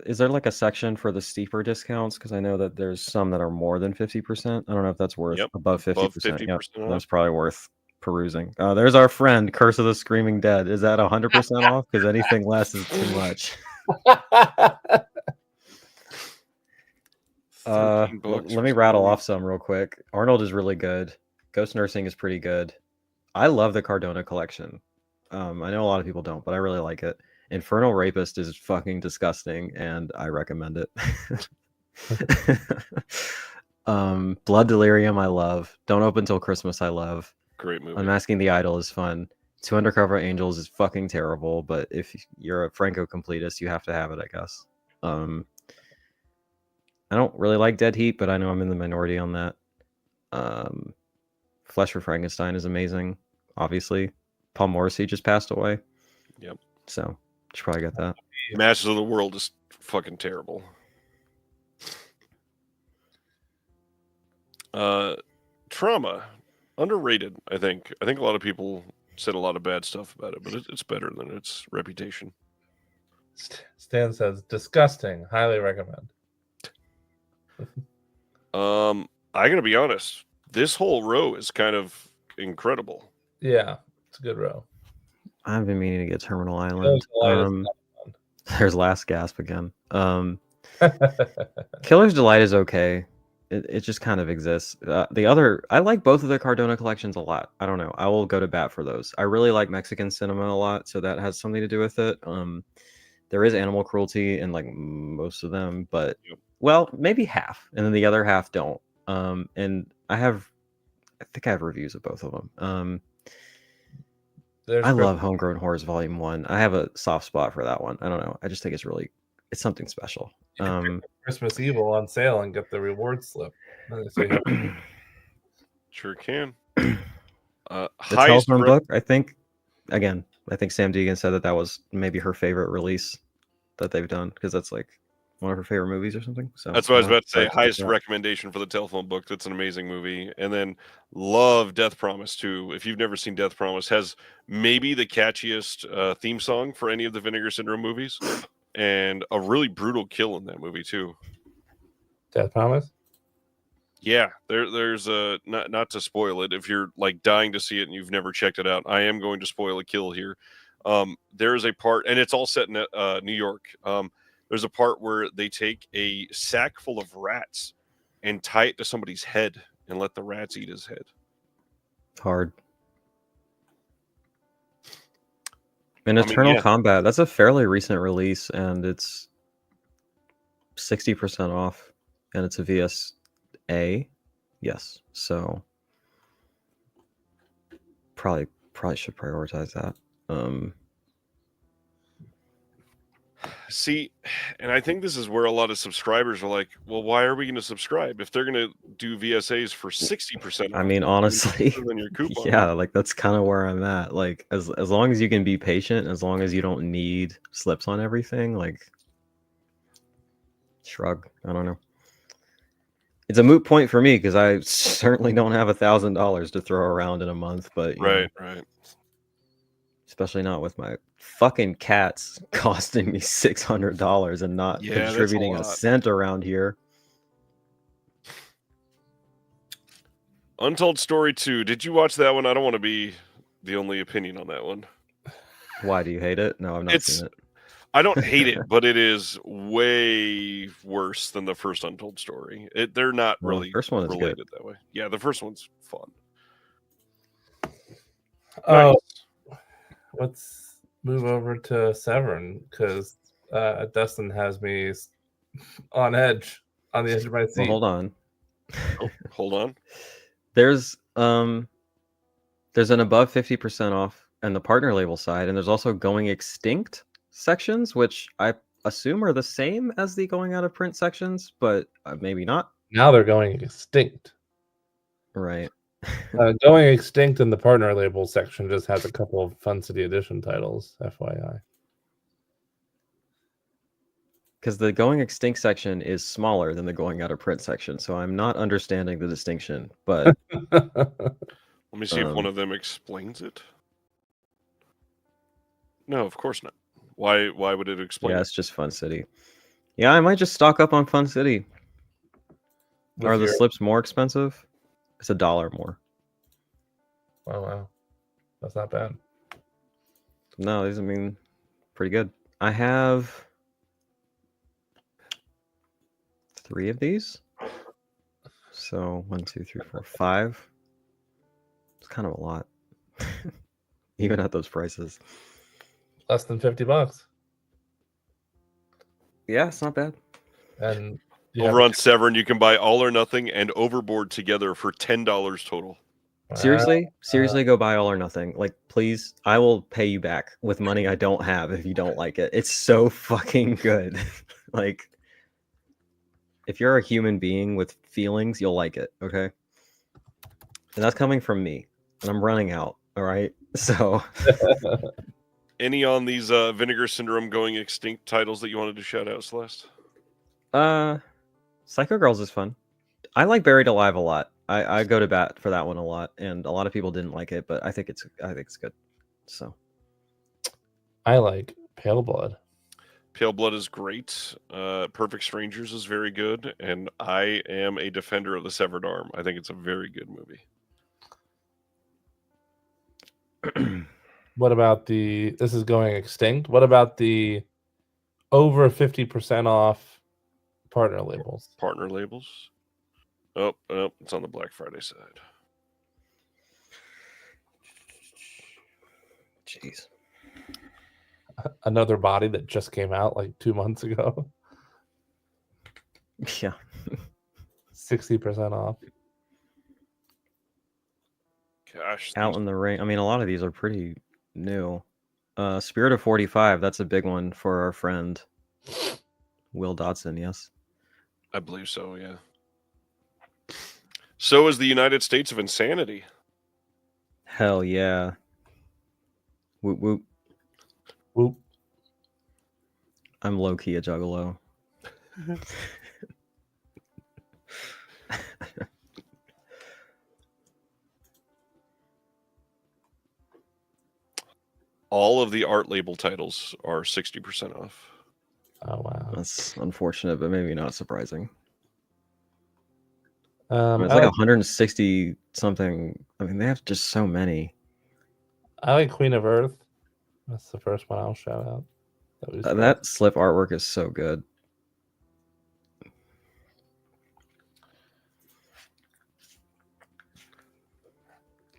Is there like a section for the steeper discounts? Because I know that there's some that are more than 50%. I don't know if that's worth above 50%. Yep, that's probably worth perusing. There's our friend Curse of the Screaming Dead. Is that 100% off? Because anything less is too much. Let me rattle off some real quick. Arnold is really good. Ghost Nursing is pretty good. I love the Cardona collection. I know a lot of people don't, but I really like it. Infernal Rapist is fucking disgusting, and I recommend it. Blood Delirium, I love. Don't Open Till Christmas, I love. Great movie. Unmasking the Idol is fun. Two Undercover Angels is fucking terrible, but if you're a Franco completist, you have to have it, I guess. I don't really like Dead Heat, but I know I'm in the minority on that. Flesh for Frankenstein is amazing. Obviously, Paul Morrissey just passed away. Yep. So should probably get that. Masters of the World is fucking terrible. Trauma, underrated. I think a lot of people said a lot of bad stuff about it, but it's better than its reputation. Stan says disgusting. Highly recommend. I gotta be honest. This whole row is kind of incredible. Yeah, it's a good row. I've been meaning to get Terminal Island. There's Last Gasp again. Killer's Delight is okay. It just kind of exists. I like both of the Cardona collections a lot. I don't know. I will go to bat for those. I really like Mexican cinema a lot, so that has something to do with it. There is animal cruelty in like most of them, but well, maybe half, and then the other half don't. And I think I have reviews of both of them. I love Homegrown Horrors Volume 1. I have a soft spot for that one. I don't know. I just think it's something special. Christmas Evil on sale and get the reward slip. Sure can. The Telephone Book, I think Sam Deegan said that was maybe her favorite release that they've done, because that's like one of her favorite movies or something. So that's what I was about to say. Highest recommendation for the Telephone Book. That's an amazing movie. And then love Death Promise too. If you've never seen Death Promise, has maybe the catchiest theme song for any of the Vinegar Syndrome movies, and a really brutal kill in that movie too. Death Promise? Yeah, there's a not to spoil it. If you're like dying to see it and you've never checked it out, I am going to spoil a kill here. There is a part, and it's all set in New York. There's a part where they take a sack full of rats and tie it to somebody's head and let the rats eat his head. Hard. And Eternal Combat, that's a fairly recent release, and it's 60% off, and it's a VSA. Yes, so probably should prioritize that. See, and I think this is where a lot of subscribers are like, well, why are we going to subscribe if they're going to do VSAs for 60%? I mean, honestly, than your coupon. Yeah, like that's kind of where I'm at. Like, as long as you can be patient, as long as you don't need slips on everything, like, shrug. I don't know. It's a moot point for me because I certainly don't have $1,000 to throw around in a month. But right. Especially not with my fucking cats costing me $600 and not contributing a cent around here. Untold Story 2. Did you watch that one? I don't want to be the only opinion on that one. Why do you hate it? No, I've not seen it. I don't hate it, but it is way worse than the first Untold Story. They're not really the first one is related good. that way. Yeah, the first one's fun. Oh, nice. Let's move over to Severin, because Dustin has me on the edge of my seat. Well, hold on. Hold on. There's an above 50% off on the partner label side, and there's also Going Extinct sections, which I assume are the same as the going out of print sections, but maybe not. Now they're going extinct. Right. Going Extinct in the partner label section just has a couple of Fun City Edition titles, FYI. Because the Going Extinct section is smaller than the going out of print section, so I'm not understanding the distinction. But let me see if one of them explains it. No, of course not. Why would it explain? Yeah, it's just Fun City. Yeah, I might just stock up on Fun City. Are the slips more expensive? It's $1 more. Oh, wow. That's not bad. No, these, pretty good. I have 3 of these. So 1, 2, 3, 4, 5. It's kind of a lot. Even at those prices. Less than $50. Yeah, it's not bad. And over on Severin, you can buy All or Nothing and Overboard together for $10 total. Seriously, go buy All or Nothing. Like, please, I will pay you back with money I don't have if you don't like it. It's so fucking good. Like, if you're a human being with feelings, you'll like it. Okay. And that's coming from me. And I'm running out. All right. So Any on these Vinegar Syndrome going extinct titles that you wanted to shout out, Celeste? Psycho Girls is fun. I like Buried Alive a lot. I go to bat for that one a lot, and a lot of people didn't like it, but I think it's good. So I like Pale Blood. Pale Blood is great. Perfect Strangers is very good, and I am a defender of The Severed Arm. I think it's a very good movie. What about this is going extinct. What about the over 50% off partner labels? Partner labels. Oh, it's on the Black Friday side. jeez. Another Body that just came out like 2 months ago. Yeah. 60% off. Gosh. Out in the Rain. I mean, a lot of these are pretty new. Spirit of 45, that's a big one for our friend Will Dodson, yes? I believe so, yeah. So is the United States of Insanity. Hell yeah. Whoop whoop. Whoop. I'm low-key a juggalo. All of the art label titles are 60% off. Oh wow. That's unfortunate, but maybe not surprising. Um, It's I like like, 160 something. I mean, they have just so many. I like Queen of Earth. That's the first one I'll shout out. That slip artwork is so good.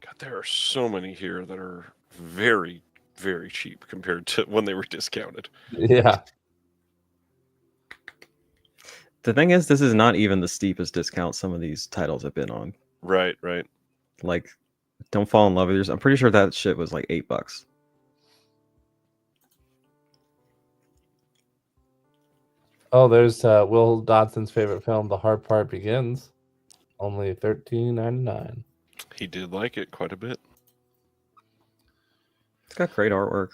God, there are so many here that are very, very cheap compared to when they were discounted. Yeah. The thing is, this is not even the steepest discount some of these titles have been on. Right. Like, Don't Fall in Love with Yours. I'm pretty sure that shit was like $8. Oh, there's Will Dodson's favorite film, The Hard Part Begins. Only $13.99. He did like it quite a bit. It's got great artwork.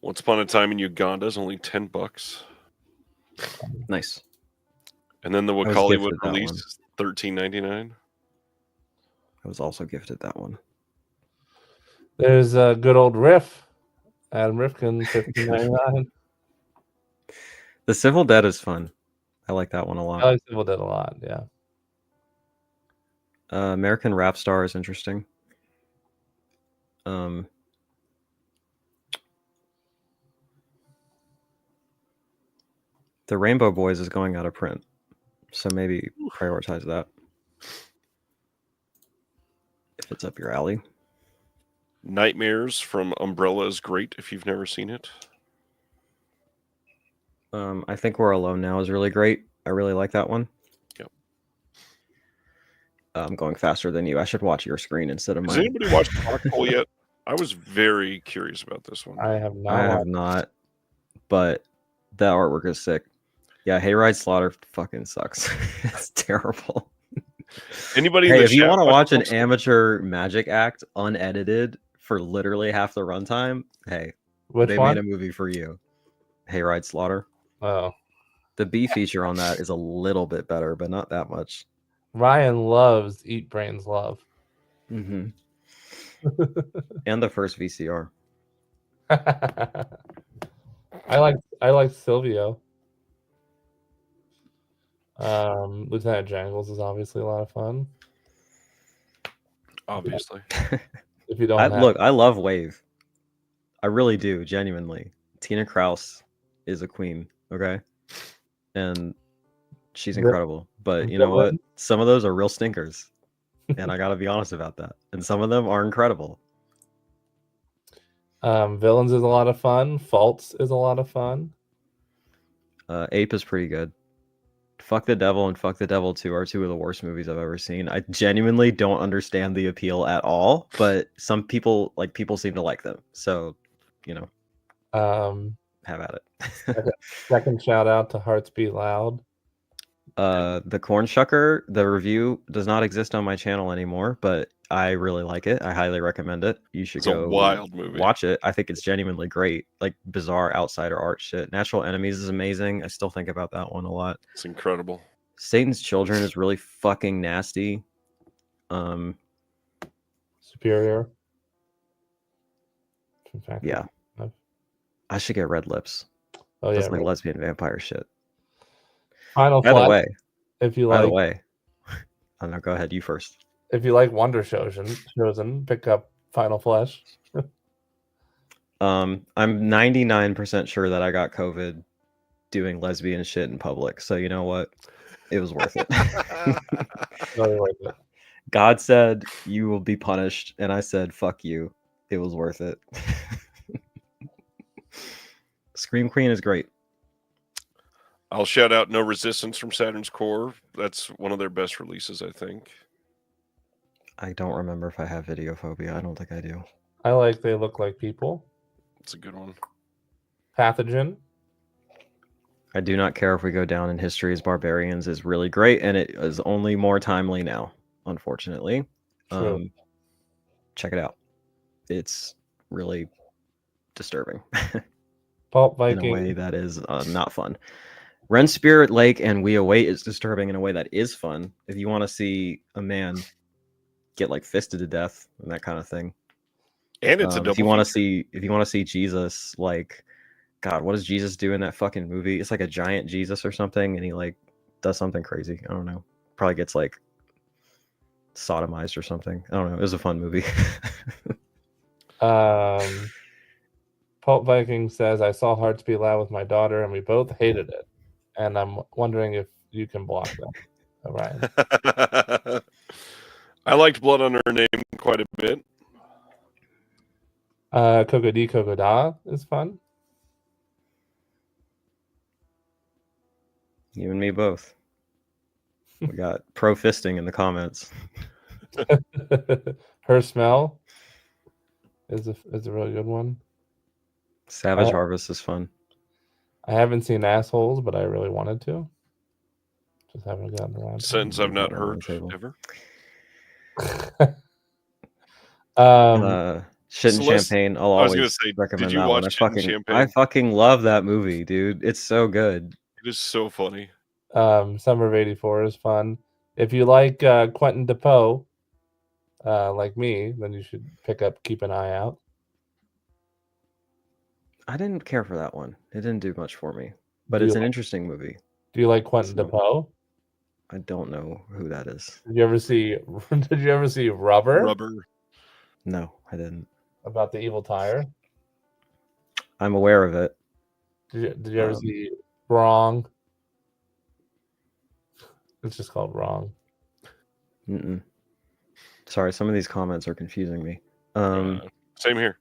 Once Upon a Time in Uganda is only $10. Nice. And then the was Hollywood gifted that release one. is $13.99. I was also gifted that one. There's a good old Riff. Adam Rifkin, $15.99. The Civil Dead is fun. I like that one a lot. I like Civil Dead a lot, yeah. American Rap Star is interesting. The Rainbow Boys is going out of print, so maybe prioritize that if it's up your alley. Nightmares from Umbrella is great if you've never seen it. I Think We're Alone Now is really great. I really like that one. Yep. I'm going faster than you. I should watch your screen instead of Has mine. anybody watched Foxhole yet? I was very curious about this one. I have not. I have not, but that artwork is sick. Yeah, Hayride Slaughter fucking sucks. It's terrible. Anybody in Hey, the if you chat want to watch an Foxhole? amateur magic act unedited for literally half the runtime, hey, Which they one? made a movie for you. Hayride Slaughter. Oh. The B feature on that is a little bit better, but not that much. Ryan loves Eat Brains Love. Mm-hmm. And the first VCR. I like Silvio. Lieutenant Jangles is obviously a lot of fun. Obviously. If you don't I love Wave. I really do, genuinely. Tina Kraus is a queen, okay? And she's incredible. But you know what? Some of those are real stinkers. And I gotta be honest about that. And some of them are incredible. Villains is a lot of fun. Faults is a lot of fun. Ape is pretty good. Fuck the Devil and Fuck the Devil 2 are two of the worst movies I've ever seen. I genuinely don't understand the appeal at all, but some people seem to like them. So, you know, have at it. Second shout out to Hearts Beat Loud. The Corn Shucker, the review does not exist on my channel anymore, but I really like it. I highly recommend it. You should It's a go wild movie. watch it. I think it's genuinely great. Like bizarre outsider art shit. Natural Enemies is amazing. I still think about that one a lot. It's incredible. Satan's Children is really fucking nasty. Superior. In fact, Yeah. I should get red lips. Oh yeah. That's like lesbian vampire shit. Final By the Flash, way, if you by the like, way, oh no, go ahead. You first. if you like Wonder Chosen, pick up Final Flash. I'm 99% sure that I got COVID doing lesbian shit in public. So you know what? It was worth it. Really worth it. God said you will be punished, and I said fuck you. It was worth it. Scream Queen is great. I'll shout out No Resistance from Saturn's Core. That's one of their best releases, I think. I don't remember if I have videophobia. I don't think I do. I like They Look Like People. It's a good one. Pathogen. I do not care if we go down in history as barbarians is really great, and it is only more timely now, unfortunately. True. Check it out. It's really disturbing Pulp in a Viking. way that is not fun. Ren Spirit Lake and We Await is disturbing in a way that is fun. If you want to see a man get like fisted to death and that kind of thing. And it's a double if you want to feature. see Jesus, like, God, what does Jesus do in that fucking movie? It's like a giant Jesus or something, and he like does something crazy. I don't know. Probably gets like sodomized or something. I don't know. It was a fun movie. Pulp Viking says, I saw Hearts Be Loud with my daughter, and we both hated it. And I'm wondering if you can block them. All right. I liked Blood on Her Name quite a bit. Coco Di Coco Da is fun. You and me both. We got pro fisting in the comments. Her Smell is a really good one. Savage Harvest is fun. I haven't seen Assholes, but I really wanted to. Just haven't gotten around to it. Sentence I've not heard ever. Shit and Celeste, Champagne. I'll I was always gonna say, recommend did you that watch one. Shit and Champagne? I fucking love that movie, dude. It's so good. It is so funny. Summer of '84 is fun. If you like Quentin Defoe, like me, then you should pick up Keep an Eye Out. I didn't care for that one. It didn't do much for me, but it's an interesting movie. Do you like Quentin Defoe? I don't know who that is. Did you ever see? Did you ever see Rubber? Rubber. No, I didn't. About the evil tire. I'm aware of it. Did you ever see Wrong? It's just called Wrong. Mm-mm. Sorry, some of these comments are confusing me. Same here.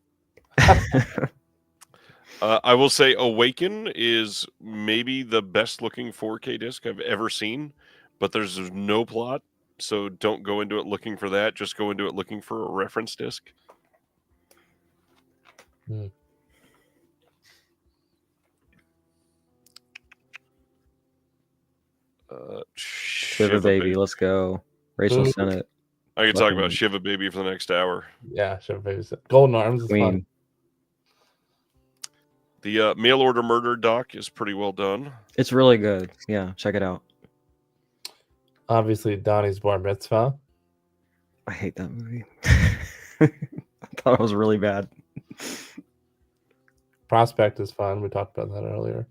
I will say Awaken is maybe the best looking 4K disc I've ever seen, but there's no plot, so don't go into it looking for that. Just go into it looking for a reference disc. Shiva Baby, let's go. Rachel Sennett. I can talk about Shiva Baby for the next hour. Yeah, Shiva Baby. Golden Arms is fun. The Mail Order Murder doc is pretty well done. It's really good. Yeah, check it out. Obviously, Donnie's Bar Mitzvah. I hate that movie. I thought it was really bad. Prospect is fun. We talked about that earlier.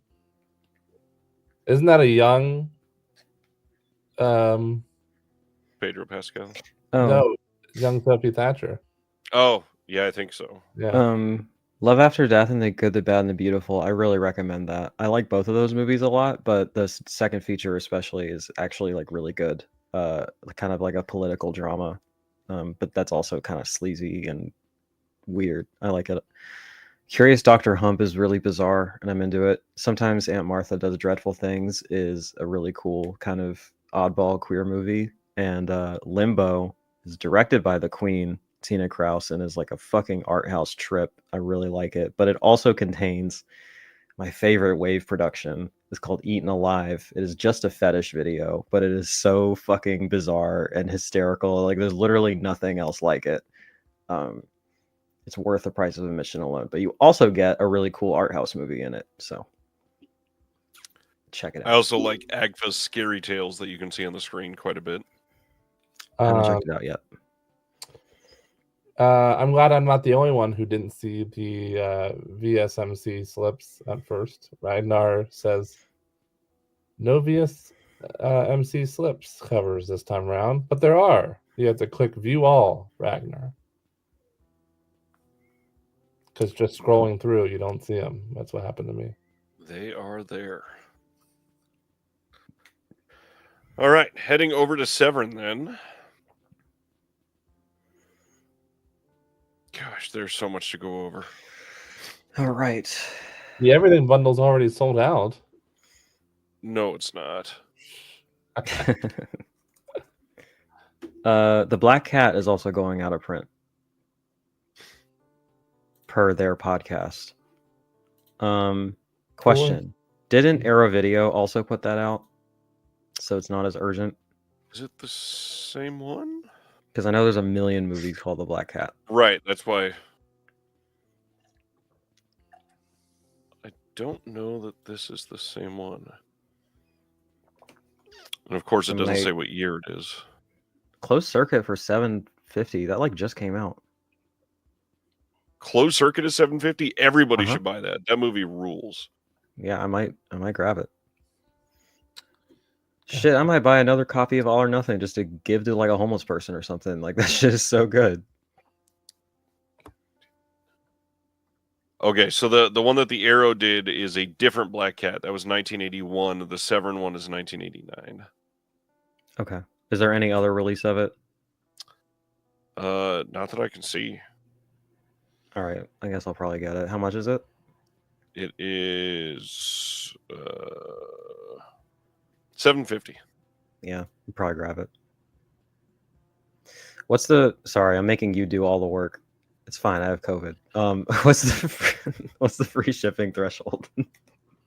Isn't that a young Pedro Pascal? Oh. No, young Sophie Thatcher. Oh, yeah, I think so. Yeah. Love After Death and The Good, the Bad, and the Beautiful. I really recommend that. I like both of those movies a lot, but the second feature especially is actually like really good. Kind of like a political drama, but that's also kind of sleazy and weird. I like it. Curious Dr. Hump is really bizarre, and I'm into it. Sometimes Aunt Martha Does Dreadful Things is a really cool kind of oddball queer movie, and Limbo is directed by the Queen, Tina Kraus, and is like a fucking art house trip. I really like it, but it also contains my favorite wave production. It's called Eaten Alive. It is just a fetish video, but it is so fucking bizarre and hysterical. Like there's literally nothing else like it. It's worth the price of admission alone. But you also get a really cool art house movie in it. So check it I out. also like Agfa's Scary Tales that you can see on the screen quite a bit. I haven't checked it out yet. I'm glad I'm not the only one who didn't see the VSMC slips at first. Ragnar says no VSMC slips covers this time around, but there are. You have to click view all, Ragnar. Because just scrolling through, you don't see them. That's what happened to me. They are there. All right, heading over to Severin then. Gosh, there's so much to go over. All right. The everything bundle's already sold out. No, it's not. The Black Cat is also going out of print per their podcast. Question. Didn't Arrow Video also put that out? So it's not as urgent? Is it the same one? Because I know there's a million movies called The Black Cat. Right, that's why. I don't know that this is the same one. And of course, it doesn't say what year it is. Closed Circuit for $750. That like just came out. Closed Circuit is $750. Everybody should buy that. That movie rules. Yeah, I might grab it. Shit, I might buy another copy of All or Nothing just to give to like a homeless person or something. Like that shit is so good. Okay, so the one that the Arrow did is a different Black Cat. That was 1981. The Severin one is 1989. Okay. Is there any other release of it? Not that I can see. All right, I guess I'll probably get it. How much is it? It is $750. Yeah, I'll probably grab it. What's the? Sorry, I'm making you do all the work. It's fine. I have COVID. What's the free shipping threshold?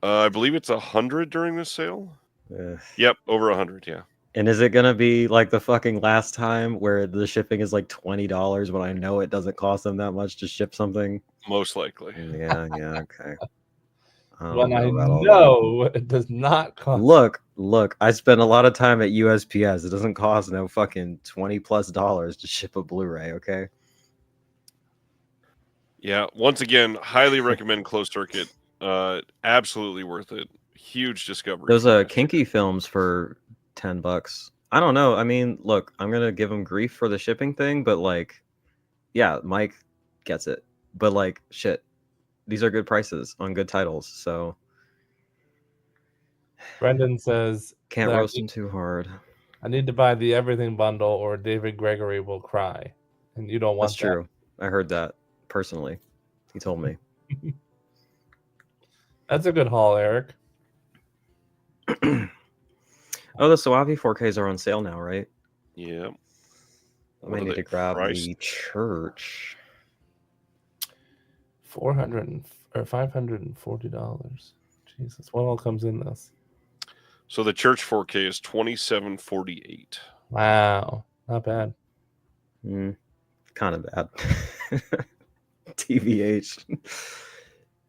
I believe it's 100 during this sale. Ugh. Yep, over 100. Yeah. And is it gonna be like the fucking last time where the shipping is like $20 when I know it doesn't cost them that much to ship something? Most likely. Yeah, okay. When I know it does not cost. Look, I spent a lot of time at USPS. It doesn't cost no fucking $20+ to ship a Blu-ray, okay? Yeah, once again, highly recommend Closed Circuit. Absolutely worth it. Huge discovery. Those Kinky Films for $10. I don't know. I mean, look, I'm gonna give him grief for the shipping thing, but like, yeah, Mike gets it. But like, shit, these are good prices on good titles. So Brendan says can't roast him too hard. I need to buy the everything bundle, or David Gregory will cry, and you don't want That's true. I heard that personally. He told me. That's a good haul, Eric. Oh, the Suave 4Ks are on sale now, right? Yeah. I might need to grab the Church. $540. Jesus, what all comes in this? So the Church 4K is $27.48. Wow, not bad. Kind of bad. TVH.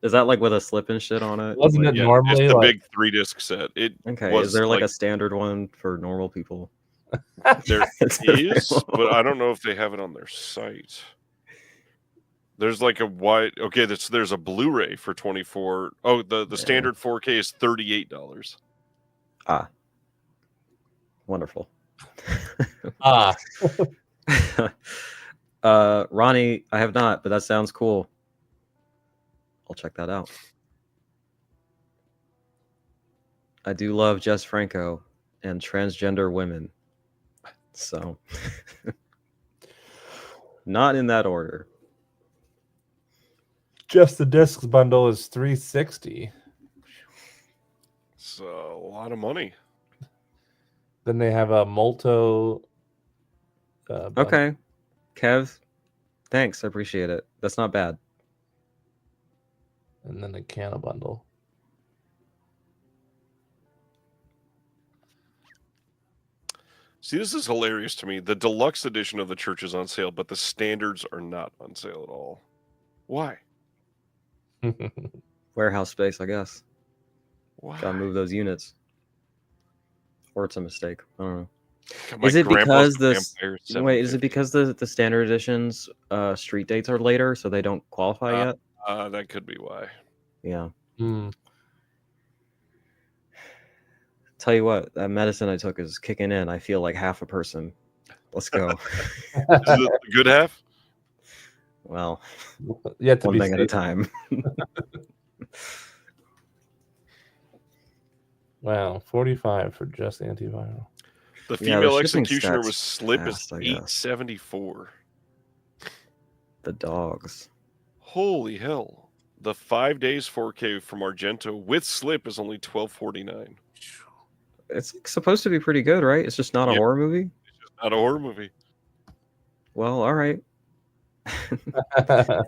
Is that like with a slip and shit on it? Wasn't it normally it's the like... big 3-disc set? It okay. Is there like a standard one for normal people? There is, but I don't know if they have it on their site. There's like a wide. Okay, there's a Blu-ray for $24. Oh, the standard 4K is $38. Ah, wonderful. Ronnie, I have not, but that sounds cool. I'll check that out. I do love Jess Franco and transgender women. So, not in that order. Just the discs bundle is $360. It's a lot of money. Then they have a Molto. Okay, Kev, thanks. I appreciate it. That's not bad. And then a Canna bundle. See, this is hilarious to me. The deluxe edition of the church is on sale, but the standards are not on sale at all. Why? Warehouse space, I guess. Why? Gotta move those units. Or it's a mistake. I don't know. My Is it grandpa's because the vampire wait? Is it 750. because the standard editions street dates are later, so they don't qualify yet? That could be why. Yeah. Hmm. Tell you what, that medicine I took is kicking in. I feel like half a person. Let's go. Is it the good half? Well, Yet to one be thing at a seen. time. Wow, 45 for just antiviral. The Yeah, the female shipping executioner stats with slip fast, is I guess. 874. The dogs. Holy hell. The 5 days 4K from Argento with slip is only 1249. It's like, supposed to be pretty good, right? It's just not a Yeah. horror movie. It's just not a horror movie. Well, all right.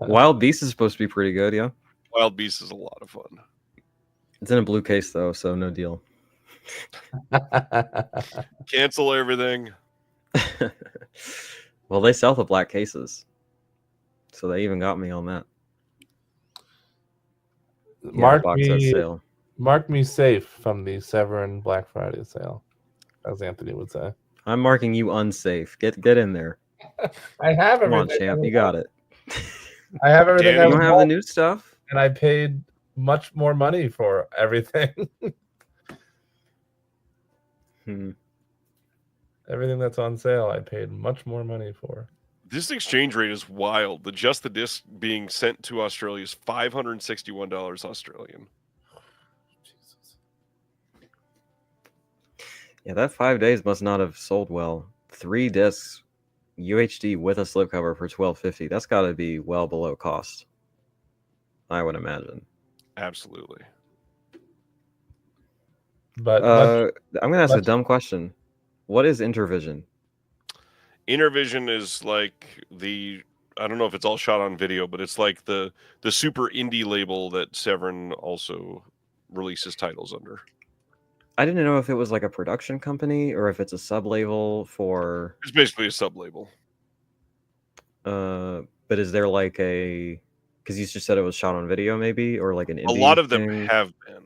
Wild Beast is supposed to be pretty good, yeah. Wild Beast is a lot of fun. It's in a blue case though, so no deal. Cancel everything. Well, they sell the black cases, so they even got me on that. Mark box set me, sale. mark me safe from the Severin Black Friday sale, as Anthony would say. I'm marking you unsafe. Get in there. I have Come on, everything. champ. You got it. I have everything. Danny, I You don't have the want, new stuff. and I paid much more money for everything. Everything that's on sale, I paid much more money for. This exchange rate is wild. The just the disc being sent to Australia is $561 Australian. Jesus. Yeah, that 5 days must not have sold well. 3 discs, UHD with a slipcover for $12.50. That's got to be well below cost, I would imagine. Absolutely. But I'm gonna ask a much- dumb question. What is Intervision? Intervision is like I don't know if it's all shot on video, but it's like the super indie label that Severin also releases titles under. I didn't know if it was like a production company or if it's a sub-label for. It's basically a sub-label. But is there like a? Because you just said it was shot on video, maybe, or like an indie A lot of them thing? have been.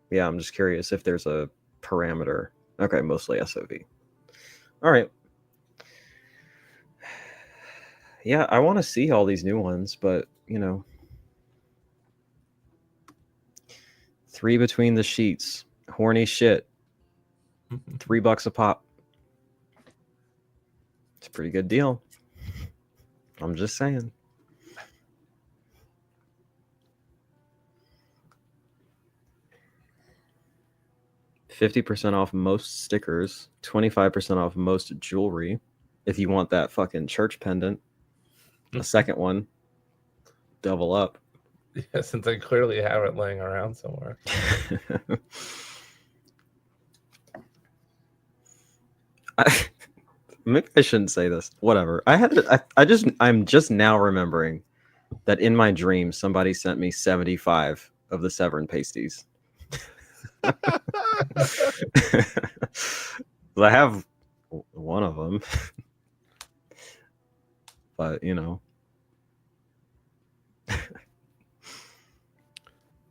Yeah, I'm just curious if there's a parameter. Okay, mostly SOV. All right. Yeah, I want to see all these new ones, but you know, 3 between the sheets, horny shit, $3 a pop. It's a pretty good deal. I'm just saying. $50% off most stickers, 25% off most jewelry. If you want that fucking church pendant, a second one, double up. yeah, since I clearly have it laying around somewhere. Maybe I shouldn't say this. Whatever. I'm just now remembering that in my dream somebody sent me 75 of the Severin pasties. I have one of them, but you know.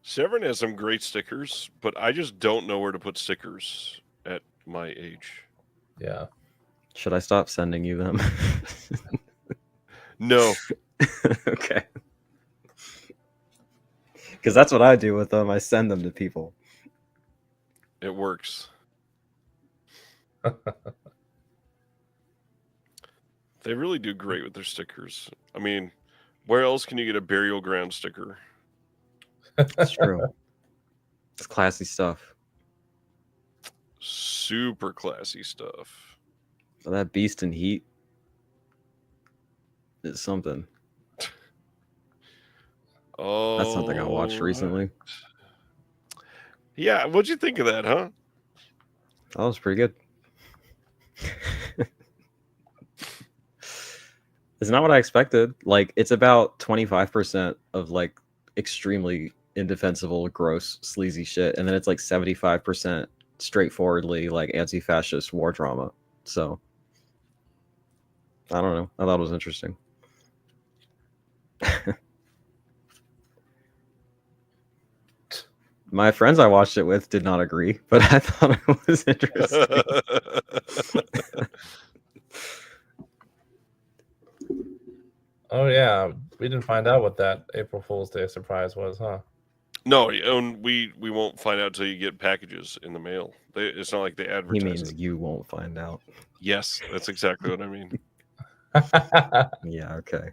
Severin has some great stickers, but I just don't know where to put stickers at my age. Yeah. Should I stop sending you them? No. Okay. Because that's what I do with them. I send them to people. It works. They really do great with their stickers. I mean, where else can you get a burial ground sticker? It's true. It's classy stuff. Super classy stuff. But that Beast in Heat is something. Oh, That's something I watched recently. Yeah, what'd you think of that, huh? That was pretty good. It's not what I expected. Like, it's about 25% of like extremely indefensible, gross, sleazy shit, and then it's like 75% straightforwardly like anti-fascist war drama. So I don't know. I thought it was interesting. My friends I watched it with did not agree, but I thought it was interesting. Oh yeah, we didn't find out what that April Fool's Day surprise was, huh? No, and we won't find out till you get packages in the mail. It's not like they He advertise means it. you won't find out. Yes, that's exactly what I mean. Yeah, okay.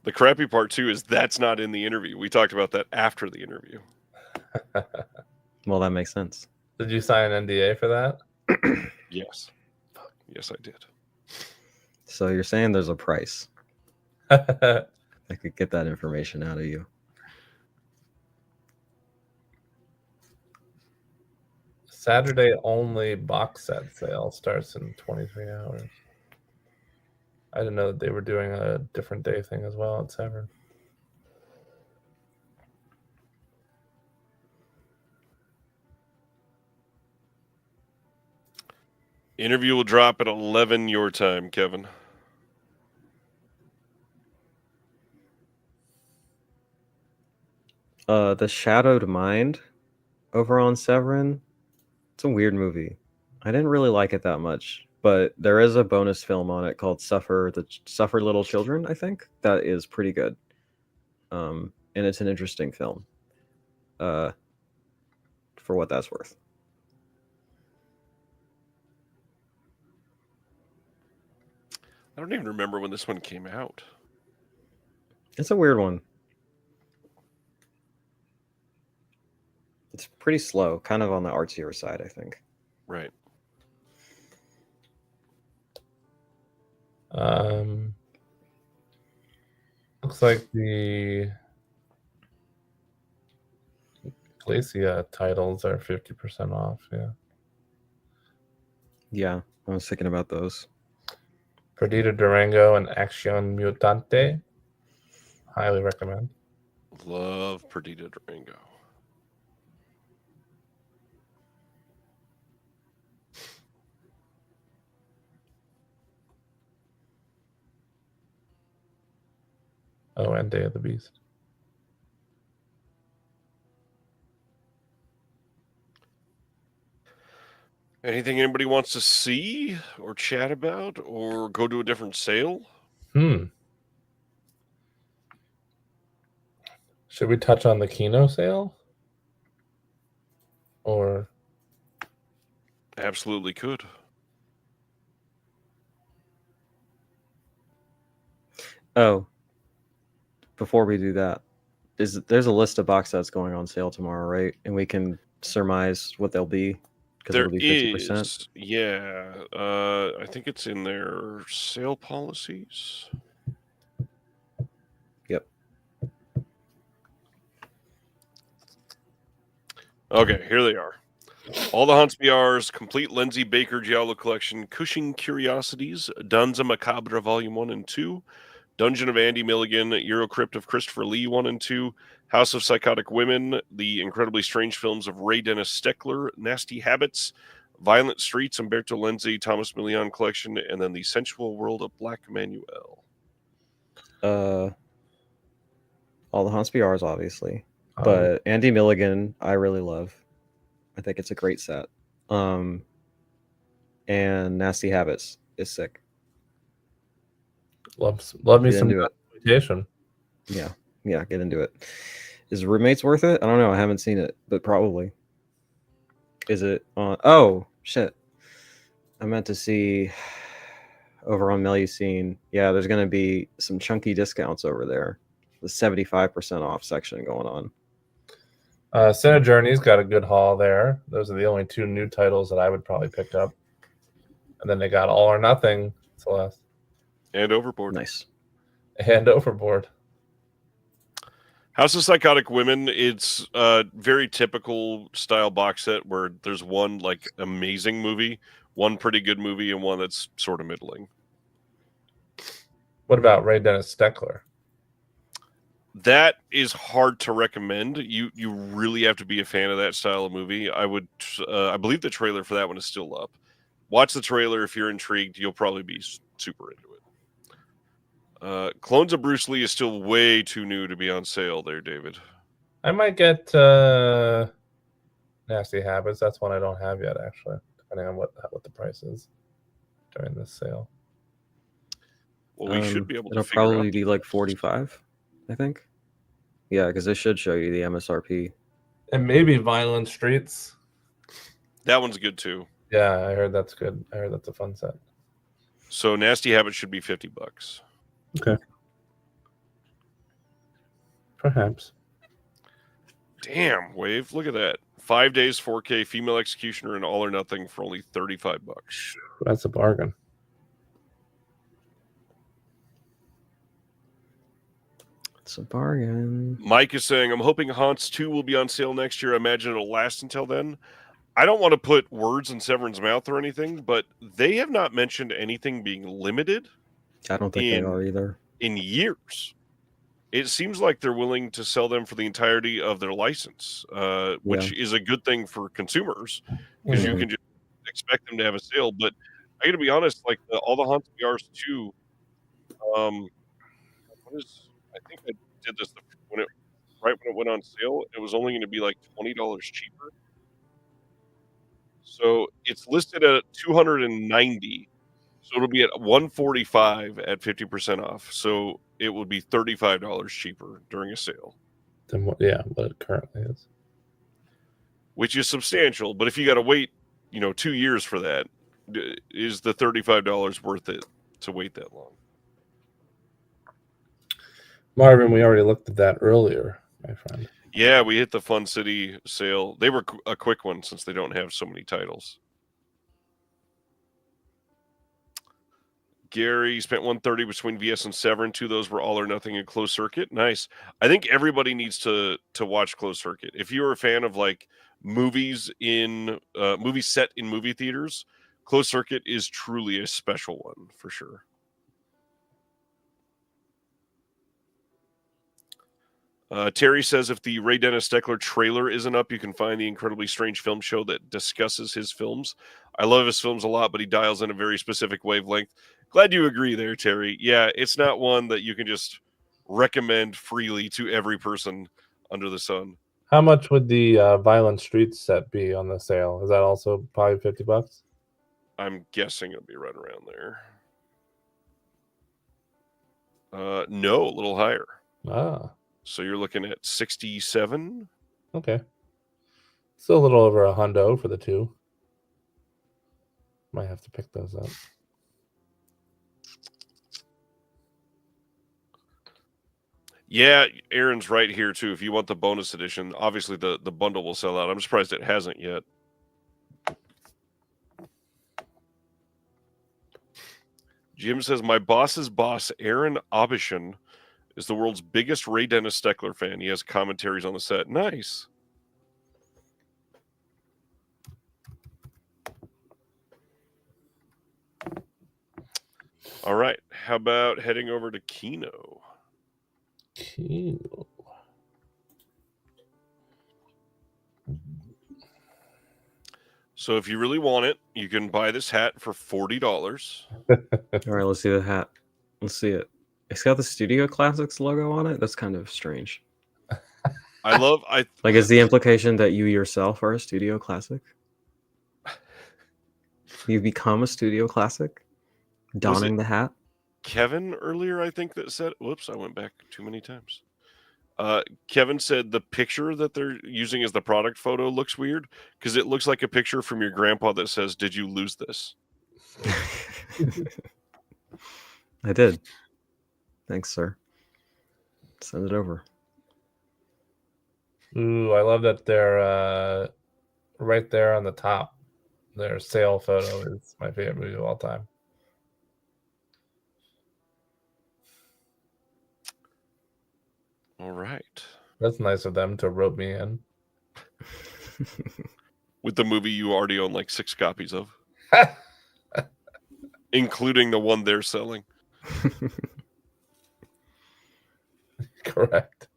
The crappy part too is that's not in the interview. We talked about that after the interview. Well, that makes sense. Did you sign an NDA for that? Yes. Yes, I did. So you're saying there's a price. I could get that information out of you. Saturday only box set sale starts in 23 hours. I didn't know that they were doing a different day thing as well at Severin. Interview will drop at 11 your time, Kevin. The Shadowed Mind over on Severin. It's a weird movie. I didn't really like it that much, but there is a bonus film on it called Suffer Little Children, I think. That is pretty good. And it's an interesting film. For what that's worth. I don't even remember when this one came out. It's a weird one. It's pretty slow, kind of on the artsier side, I think. Right. Looks like the Glacia titles are 50% off. Yeah. Yeah, I was thinking about those. Perdita Durango and Acción Mutante. Highly recommend. Love Perdita Durango. Oh, and Day of the Beast. Anything anybody wants to see or chat about or go to a different sale? Should we touch on the Kino sale? Or Absolutely could. Oh, before we do that, there's a list of box sets going on sale tomorrow, right? And we can surmise what they'll be because There it'll be 50%. is, yeah. I think it's in their sale policies. Yep. Okay, here they are. All the Hunts BRs, complete Lindsay Baker Giallo collection, Cushing Curiosities, Danza Macabre Volume 1 and 2, Dungeon of Andy Milligan, Eurocrypt of Christopher Lee 1 and 2, House of Psychotic Women, The Incredibly Strange Films of Ray Dennis Steckler, Nasty Habits, Violent Streets, Umberto Lenzi, Thomas Millian collection, and then The Sensual World of Black Manuel. All the Hunts BRs, obviously. But Andy Milligan, I really love. I think it's a great set. And Nasty Habits is sick. love me Get some into it. exploitation. Yeah, get into it. Is Roommates worth it? I don't know. I haven't seen it, but probably. Is it on? Oh, shit. I meant to see over on Melusine. Yeah, there's going to be some chunky discounts over there. The 75% off section going on. Cine Journey's got a good haul there. Those are the only two new titles that I would probably pick up. And then they got All or Nothing, Celeste. And Overboard. Nice. And Overboard. House of Psychotic Women, it's a very typical style box set where there's one like amazing movie, one pretty good movie, and one that's sort of middling. What about Ray Dennis Steckler? That is hard to recommend. You really have to be a fan of that style of movie. I believe the trailer for that one is still up. Watch the trailer if you're intrigued. You'll probably be super into it. Clones of Bruce Lee is still way too new to be on sale there, David. I might get Nasty Habits. That's one I don't have yet, actually, depending on what the price is during this sale. Well, we should be able to It'll figure probably out be like 45, I think. Yeah, because they should show you the MSRP. And maybe Violent Streets. that one's good too. Yeah, I heard that's good. I heard that's a fun set. So Nasty Habits should be $50. Okay. Perhaps. Damn, Wave! Look at that. 5 days, 4K, female executioner, and All or Nothing for only $35. That's a bargain. It's a bargain. Mike is saying, I'm hoping Haunts 2 will be on sale next year. I imagine it'll last until then. I don't want to put words in Severin's mouth or anything, but they have not mentioned anything being limited I don't think they are either. in years. It seems like they're willing to sell them for the entirety of their license, which is a good thing for consumers because you can just expect them to have a sale. But I got to be honest, like all the Haunts VRs too. I think I did this right when it went on sale. It was only going to be like $20 cheaper. So it's listed at $290. So it'll be at $145 at 50% off. So it would be $35 cheaper during a sale. Than what it currently is. Which is substantial. But if you got to wait, 2 years for that, is the $35 worth it to wait that long? Marvin, we already looked at that earlier, my friend. Yeah, we hit the Fun City sale. They were a quick one since they don't have so many titles. Gary spent $130 between VS and Severin. 2 of those were All or Nothing and Closed Circuit. Nice. I think everybody needs to watch Closed Circuit. If you're a fan of like movies set in movie theaters, Closed Circuit is truly a special one for sure. Terry says if the Ray Dennis Steckler trailer isn't up, you can find the Incredibly Strange Film Show that discusses his films. I love his films a lot, but he dials in a very specific wavelength. Glad you agree there, Terry. Yeah, it's not one that you can just recommend freely to every person under the sun. How much would the Violent Streets set be on the sale? Is that also probably $50? I'm guessing it'll be right around there. No, a little higher. So you're looking at 67. Okay. Still a little over $100 for the 2. Might have to pick those up. Yeah, Aaron's right here too. If you want the bonus edition, obviously the bundle will sell out. I'm surprised it hasn't yet. Jim says, my boss's boss, Aaron Abishan, is the world's biggest Ray Dennis Steckler fan. He has commentaries on the set. Nice. All right. How about heading over to Kino? Kino. So if you really want it, you can buy this hat for $40. All right, let's see the hat. Let's see it. It's got the Studio Classics logo on it. That's kind of strange. Like, is the implication that you yourself are a Studio Classic? You become a Studio Classic, donning the hat. Kevin earlier, I think, that said, whoops, I went back too many times. Kevin said the picture that they're using as the product photo looks weird because it looks like a picture from your grandpa that says, "Did you lose this?" I did. Thanks, sir. Send it over. Ooh, I love that they're right there on the top. Their sale photo is my favorite movie of all time. All right. That's nice of them to rope me in. With the movie you already own like 6 copies of. Including the one they're selling. Correct.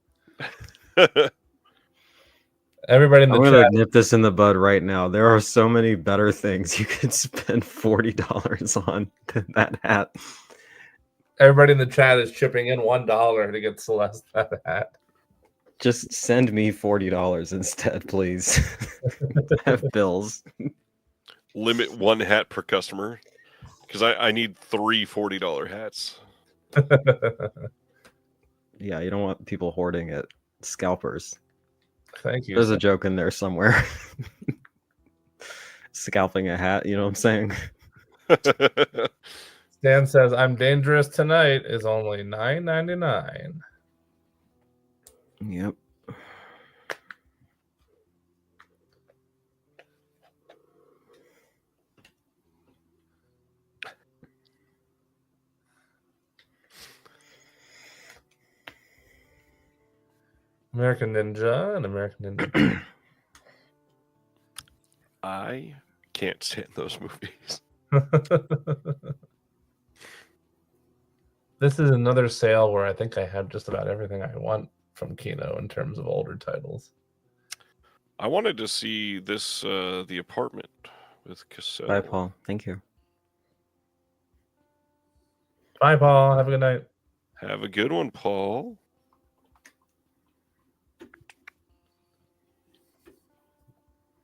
Everybody in the I'm chat. gonna nip this in the bud right now. There are so many better things you could spend $40 on than that hat. Everybody in the chat is chipping in $1 to get Celeste that hat. Just send me $40 instead, please. I have bills. Limit one hat per customer, because I need 3 $40 hats. Yeah, you don't want people hoarding it. Scalpers. Thank you. There's a joke in there somewhere. Scalping a hat, you know what I'm saying? Stan says, "I'm dangerous tonight" is only $9.99. Yep. American Ninja and American Ninja. I can't stand those movies. This is another sale where I think I have just about everything I want from Kino in terms of older titles. I wanted to see this, The Apartment with Cassell. Bye, Paul. Thank you. Bye, Paul. Have a good night. Have a good one, Paul.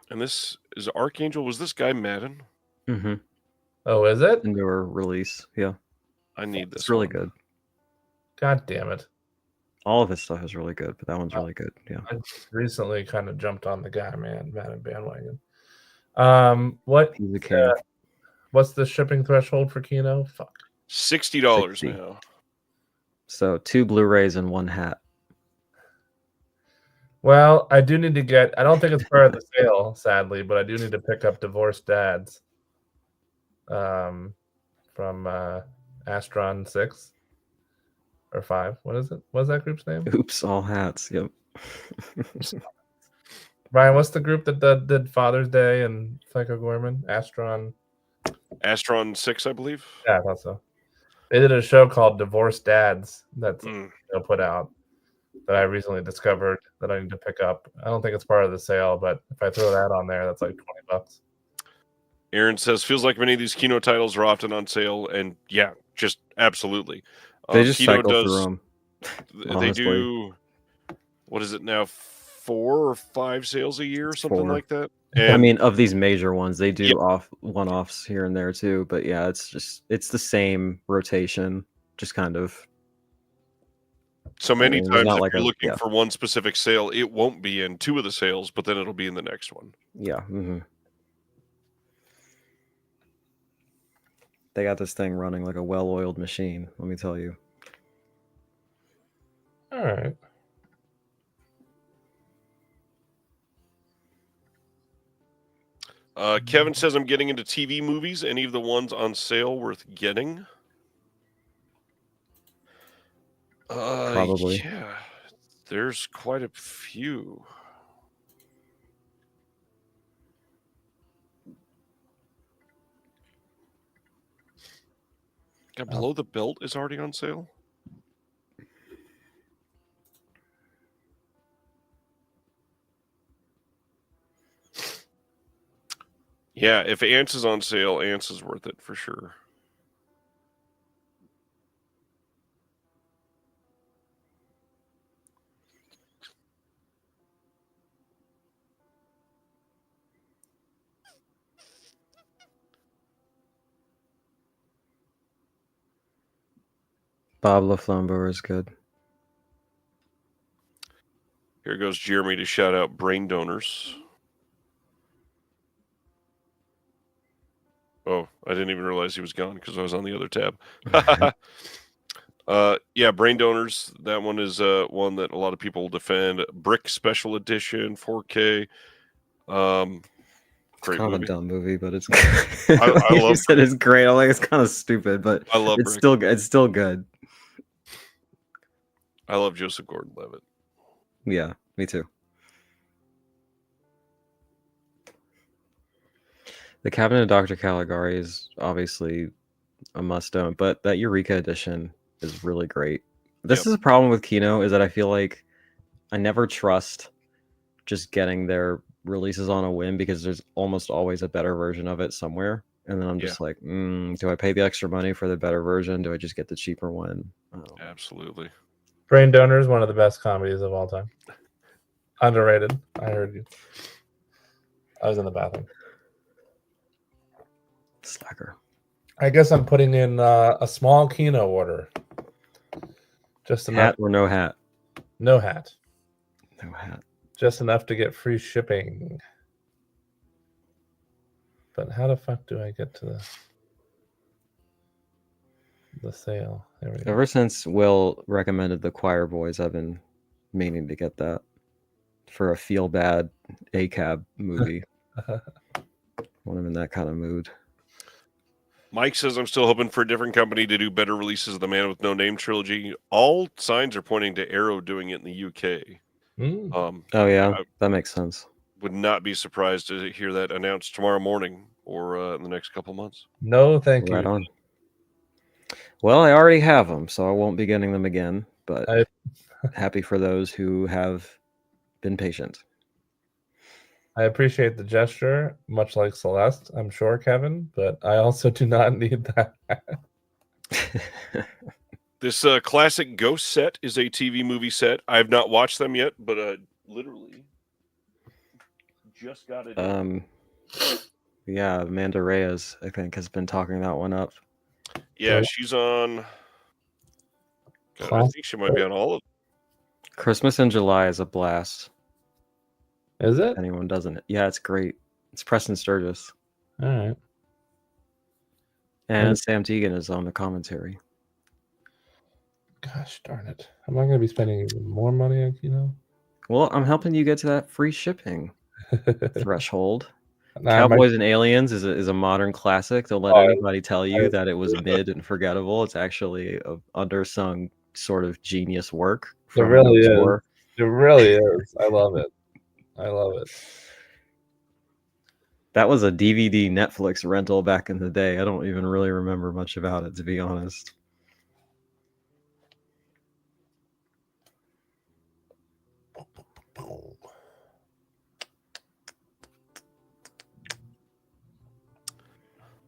And this is Archangel. Was this guy Madden? Mm-hmm. Oh, is it? Newer release. Yeah. I need this. It's really one. good. God damn it. All of his stuff is really good, but that one's really good. Yeah. I recently kind of jumped on the guy, man, Madden bandwagon. What? He's a king. What's the shipping threshold for Kino? Fuck. $60 60. now. So 2 Blu-rays and 1 hat. Well, I do need to get. I don't think it's part of the sale, sadly, but I do need to pick up Divorced Dads. From Astron 6 or 5. What is it? What's that group's name? Oops, all hats. Yep. Ryan, what's the group that did Father's Day and Psycho Gorman? Astron 6, I believe. Yeah, I thought so. They did a show called Divorced Dads that's put out that I recently discovered that I need to pick up. I don't think it's part of the sale, but if I throw that on there, that's like $20. Aaron says, feels like many of these Kino titles are often on sale, and yeah, just absolutely. They just Kino cycle through them. They honestly. do, what is it now, 4 or 5 sales a year or something 4. like that? I And mean, of these major ones, they do Yep. one-offs here and there too. But yeah, it's the same rotation, just kind of. so many mean, there's times not if like you're a- looking yeah. for one specific sale, it won't be in 2 of the sales, but then it'll be in the next one. Yeah. Mm-hmm. They got this thing running like a well-oiled machine. Let me tell you. All right. Kevin says, I'm getting into TV movies. Any of the ones on sale worth getting? Probably. Yeah, there's quite a few. Got Below the Belt is already on sale. Yeah, if Ants is on sale, Ants is worth it for sure. Bob LaFlambeau is good. Here goes Jeremy to shout out Brain Donors. Oh, I didn't even realize he was gone because I was on the other tab. Yeah, Brain Donors. That one is one that a lot of people defend. Brick Special Edition, 4K. Great Kind of movie. a dumb movie, but it's. I You love said it's great. I'm like, it's kind of stupid, but I love it's Brick. it's still good. I love Joseph Gordon-Levitt. Yeah, me too. The Cabinet of Dr. Caligari is obviously a must-own, but that Eureka edition is really great. This is a problem with Kino, is that I feel like I never trust just getting their releases on a whim, because there's almost always a better version of it somewhere. And then I'm just like, do I pay the extra money for the better version? Do I just get the cheaper one? Absolutely. Brain Donor is one of the best comedies of all time. Underrated. I heard you. I was in the bathroom. Slacker. I guess I'm putting in a small Kino order. Just enough. Hat or no hat? No hat. No hat. Just enough to get free shipping. But how the fuck do I get to the sale? There we go. Ever since Will recommended The Choir Boys, I've been meaning to get that for a feel bad ACAB movie when I'm in that kind of mood. Mike says, I'm still hoping for a different company to do better releases of the Man with No Name trilogy. All signs are pointing to Arrow doing it in the UK. Oh, yeah, that makes sense. Would not be surprised to hear that announced tomorrow morning or in the next couple months. No, thank you. Right on. Well, I already have them, so I won't be getting them again, but happy for those who have been patient. I appreciate the gesture, much like Celeste, I'm sure, Kevin, but I also do not need that. This classic Ghost set is a TV movie set. I have not watched them yet, but literally just got it. Yeah, Amanda Reyes, I think, has been talking that one up. Yeah, she's on. God, I think she might be on all of them. Christmas in July is a blast. Is it? If anyone doesn't. Yeah, it's great. It's Preston Sturgis. All right. And Sam Teagan is on the commentary. Gosh darn it. Am I going to be spending even more money on Kino? Well, I'm helping you get to that free shipping threshold. Cowboys and Aliens is a modern classic. Don't let anybody tell you that it was mid and forgettable. It's actually an undersung sort of genius work. It really is. It really is. I love it. I love it. That was a DVD Netflix rental back in the day. I don't even really remember much about it, to be honest.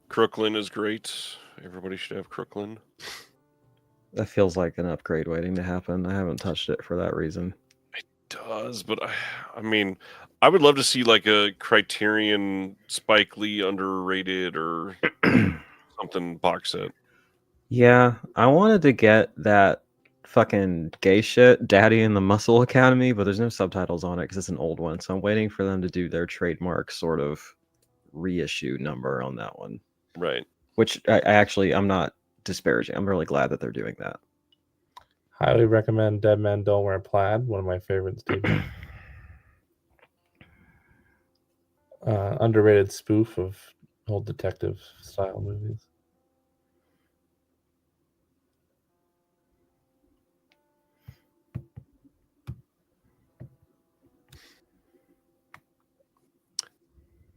Crooklyn is great. Everybody should have Crooklyn. That feels like an upgrade waiting to happen. I haven't touched it for that reason. It does, but I mean, I would love to see like a Criterion Spike Lee underrated or something box set. Yeah, I wanted to get that fucking gay shit, Daddy in the Muscle Academy, but there's no subtitles on it because it's an old one. So I'm waiting for them to do their trademark sort of reissue number on that one. Right. Which I'm not disparaging. I'm really glad that they're doing that. Highly recommend Dead Men Don't Wear Plaid, one of my favorites. Underrated spoof of old detective style movies.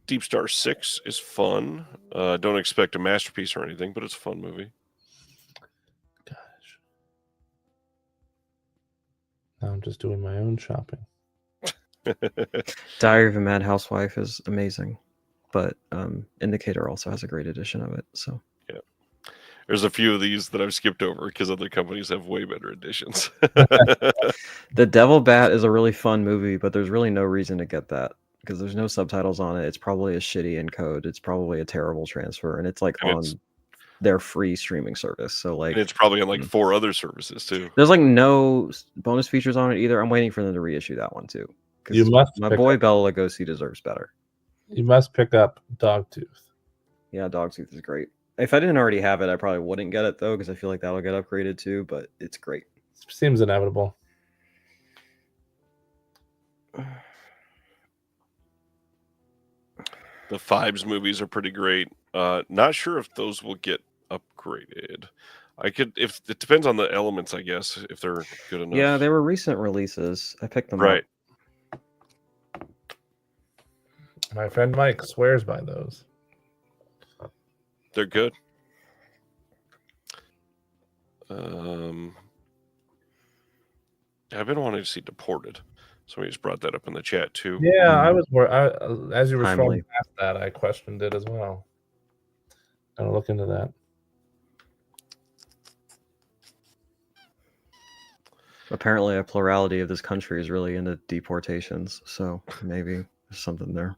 Deep Star 6 is fun. Don't expect a masterpiece or anything, but it's a fun movie. Gosh. Now I'm just doing my own shopping. Diary of a Mad Housewife is amazing, but Indicator also has a great edition of it. So yeah, there's a few of these that I've skipped over because other companies have way better editions. The Devil Bat is a really fun movie, but there's really no reason to get that because there's no subtitles on it. It's probably a shitty encode. It's probably a terrible transfer, and it's like on their free streaming service. So like, and it's probably on like 4 other services too. There's like no bonus features on it either. I'm waiting for them to reissue that one too. My boy Bela Lugosi deserves better. You must pick up Dogtooth. Yeah, Dogtooth is great. If I didn't already have it, I probably wouldn't get it though, because I feel like that'll get upgraded too. But it's great. Seems inevitable. The Fibes movies are pretty great. Not sure if those will get upgraded. If it depends on the elements, I guess, if they're good enough. Yeah, they were recent releases. I picked them up. My friend Mike swears by those. They're good. I've been wanting to see Deported. Somebody just brought that up in the chat too. Yeah, I was as you were Timely. scrolling past that, I questioned it as well. I'll look into that. Apparently, a plurality of this country is really into deportations, so maybe there's something there.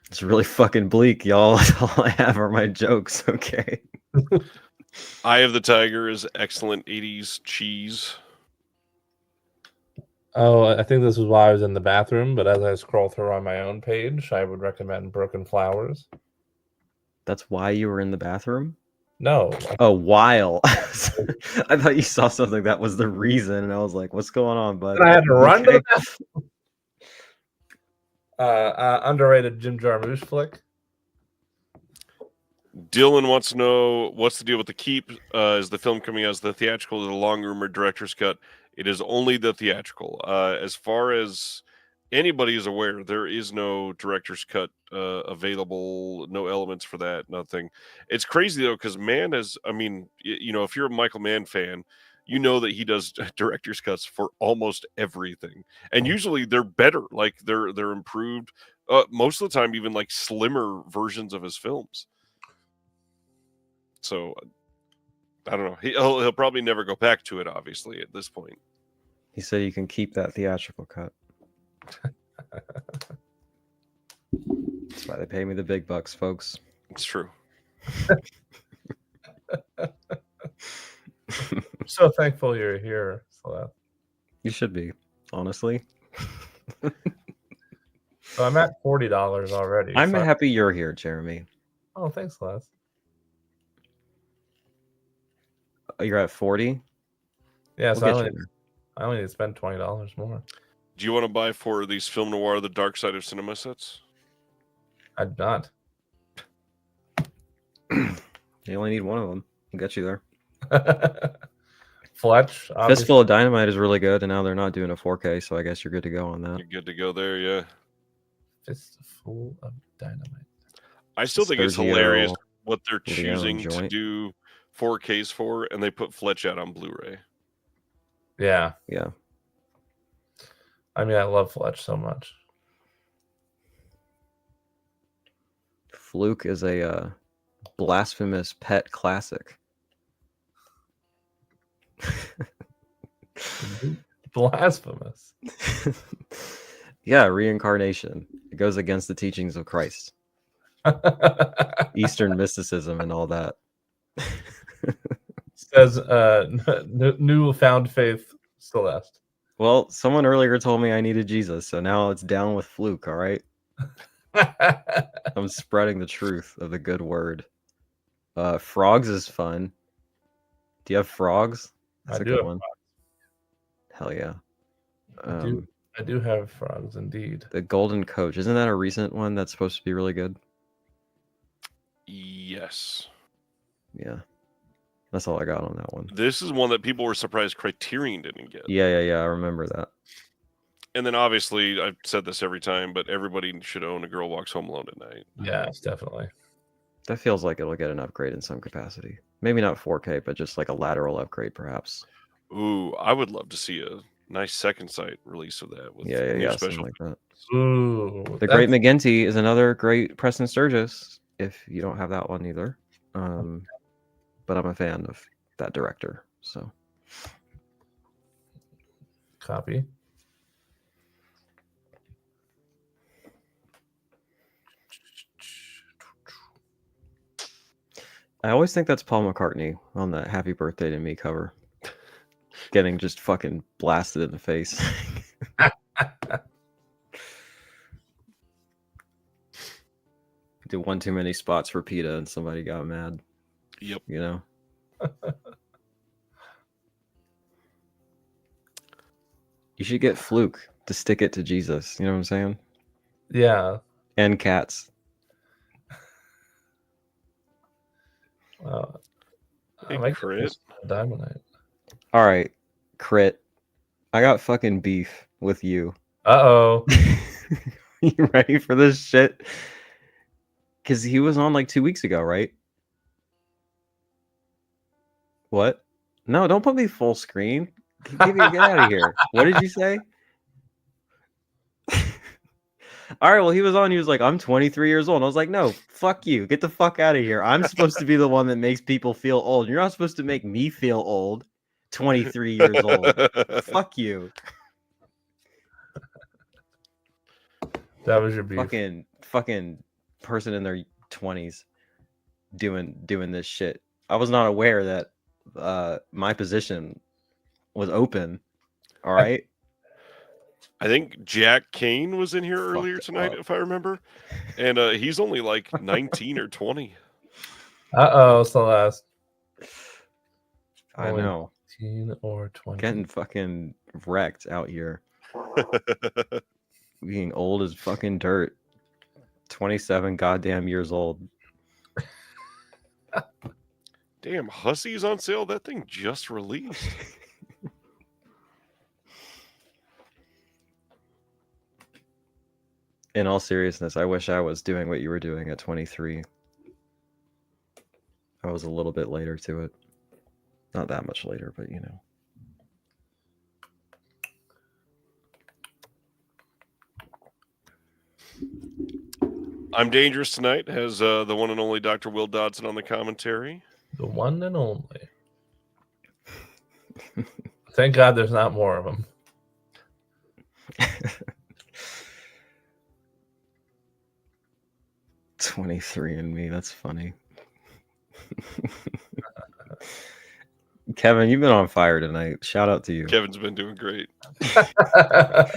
It's really fucking bleak, y'all. All I have are my jokes, okay? Eye of the Tiger is excellent 80s cheese. Oh, I think this is why I was in the bathroom, but as I scroll through on my own page, I would recommend Broken Flowers. That's why you were in the bathroom? No. Oh, while. I thought you saw something that was the reason, and I was like, what's going on, bud? I had to run to Okay. the bathroom. Underrated Jim Jarmusch flick. Dylan wants to know what's the deal with The Keep. Is the film coming out as the theatrical or the long rumored director's cut? It is only the theatrical. As far as anybody is aware, there is no director's cut available, no elements for that, nothing. It's crazy though, because Mann is, I mean, if you're a Michael Mann fan, you know that he does director's cuts for almost everything. And usually they're better, like they're improved. Most of the time, even like slimmer versions of his films. So I don't know. He'll probably never go back to it, obviously, at this point. He said you can keep that theatrical cut. That's why they pay me the big bucks, folks. It's true. I'm so thankful you're here, Celeste. You should be, honestly. So I'm at $40 already. I'm so happy you're here, Jeremy. Oh, thanks, Celeste. You're at 40? Yeah, We'll so get you there. I only need to spend $20 more. Do you want to buy for these Film Noir The Dark Side of Cinema sets? I'd not. You only need one of them. I'll get you there. Fletch. obviously. Fistful of Dynamite is really good, and now they're not doing a 4K, so I guess you're good to go on that. You're good to go there, yeah. Fistful of Dynamite. I still think it's Sergio hilarious what they're Leone choosing to joint. do 4Ks for, and they put Fletch out on Blu-ray. Yeah. Yeah. I mean, I love Fletch so much. Fluke is a blasphemous pet classic. Blasphemous. Yeah, reincarnation. It goes against the teachings of Christ. Eastern mysticism and all that. Says new found faith Celeste. Well, someone earlier told me I needed Jesus, so now it's down with Fluke, all right? I'm spreading the truth of the good word. Frogs is fun. Do you have frogs? That's I a do good have one. Hell yeah. I do have frogs indeed. The Golden Coach. Isn't that a recent one that's supposed to be really good? Yes. Yeah. That's all I got on that one. This is one that people were surprised Criterion didn't get. Yeah. I remember that. And then obviously, I've said this every time, but everybody should own A Girl Walks Home Alone at Night. Yes, definitely. That feels like it'll get an upgrade in some capacity. Maybe not 4K, but just like a lateral upgrade, perhaps. Ooh, I would love to see a nice second sight release of that with Yeah, new something special. like that. Ooh, The Great McGinty is another great Preston Sturgis, if you don't have that one either. But I'm a fan of that director, so. Copy. I always think that's Paul McCartney on that Happy Birthday to Me cover. Getting just fucking blasted in the face. Did one too many spots for PETA and somebody got mad. Yep. You know? You should get Fluke to stick it to Jesus. You know what I'm saying? Yeah. And cats. Hey, I like Crit. Diamondite. All right, Crit. I got fucking beef with you. Uh-oh. You ready for this shit? Because he was on like 2 weeks ago, right? What? No, don't put me full screen. Get out of here. What did you say? All right, well, he was on. He was like, I'm 23 years old. I was like, no, fuck you. Get the fuck out of here. I'm supposed to be the one that makes people feel old. You're not supposed to make me feel old. 23 years old. Fuck you. That was your beef. Fucking person in their 20s doing this shit. I was not aware that my position was open. All right. I think Jack Kane was in here earlier tonight, if I remember, and he's only like 19 or 20. Celeste. I Only know. 19 or 20. Getting fucking wrecked out here. Being old as fucking dirt. 27 goddamn years old. Damn, Hussey's on sale. That thing just released. In all seriousness, I wish I was doing what you were doing at 23. I was a little bit later to it. Not that much later, but you know. I'm Dangerous Tonight has the one and only Dr. Will Dodson on the commentary. The one and only. Thank God there's not more of them. 23andMe, that's funny. Kevin, you've been on fire tonight. Shout out to you. Kevin's been doing great.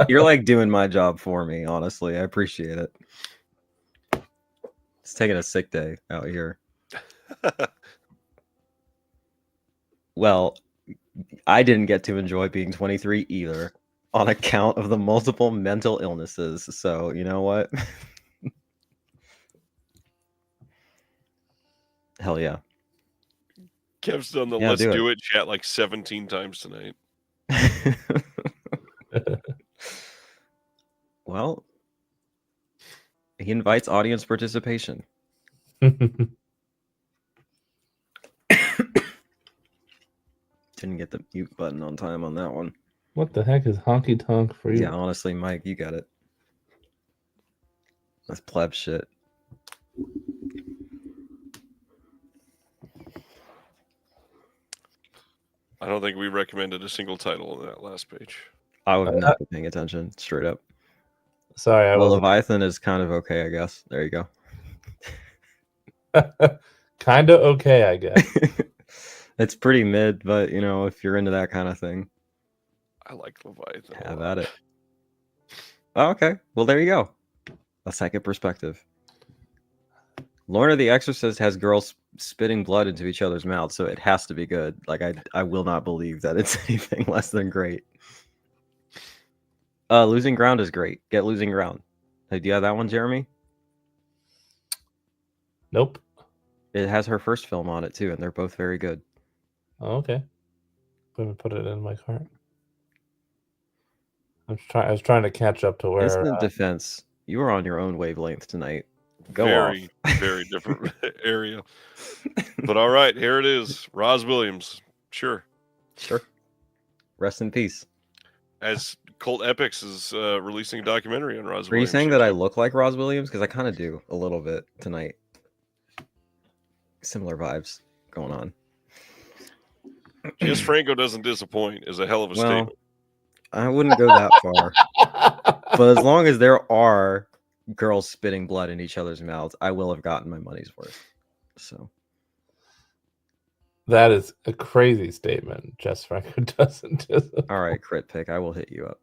You're like doing my job for me, honestly. I appreciate it. It's taking a sick day out here. Well, I didn't get to enjoy being 23 either on account of the multiple mental illnesses. So, you know what? Hell yeah. Kev's done the Yeah, Let's do Do It chat like 17 times tonight. Well, he invites audience participation. Didn't get the mute button on time on that one. What the heck is honky tonk for you? Yeah, honestly, Mike, you got it. That's pleb shit. I don't think we recommended a single title on that last page. I would not be paying attention, straight up. Sorry, I Well, was Leviathan is kind of okay, I guess. There you go. kind of okay, I guess. It's pretty mid, but you know, if you're into that kind of thing, I like Leviathan. have at it. Oh, okay. Well, there you go. A second perspective. Lorna the Exorcist has girls spitting blood into each other's mouths, so it has to be good. Like I will not believe that it's anything less than great. Losing Ground is great. Get Losing Ground. Hey, do you have that one, Jeremy? Nope. It has her first film on it too, and they're both very good. Oh, okay. Let me put it in my cart. I was trying to catch up to where. Instant Defense. You were on your own wavelength tonight. Go very, off. very different area. But all right, here it is. Roz Williams. Sure. Rest in peace. As Cult Epics is releasing a documentary on Roz Are you Williams. saying that I look like Roz Williams? Because I kind of do a little bit tonight. Similar vibes going on. Just Franco doesn't disappoint is a hell of a statement. I wouldn't go that far. But as long as there are girls spitting blood in each other's mouths, I will have gotten my money's worth. So That is a crazy statement. Jess Franco doesn't disappoint. all right, crit pick. I will hit you up.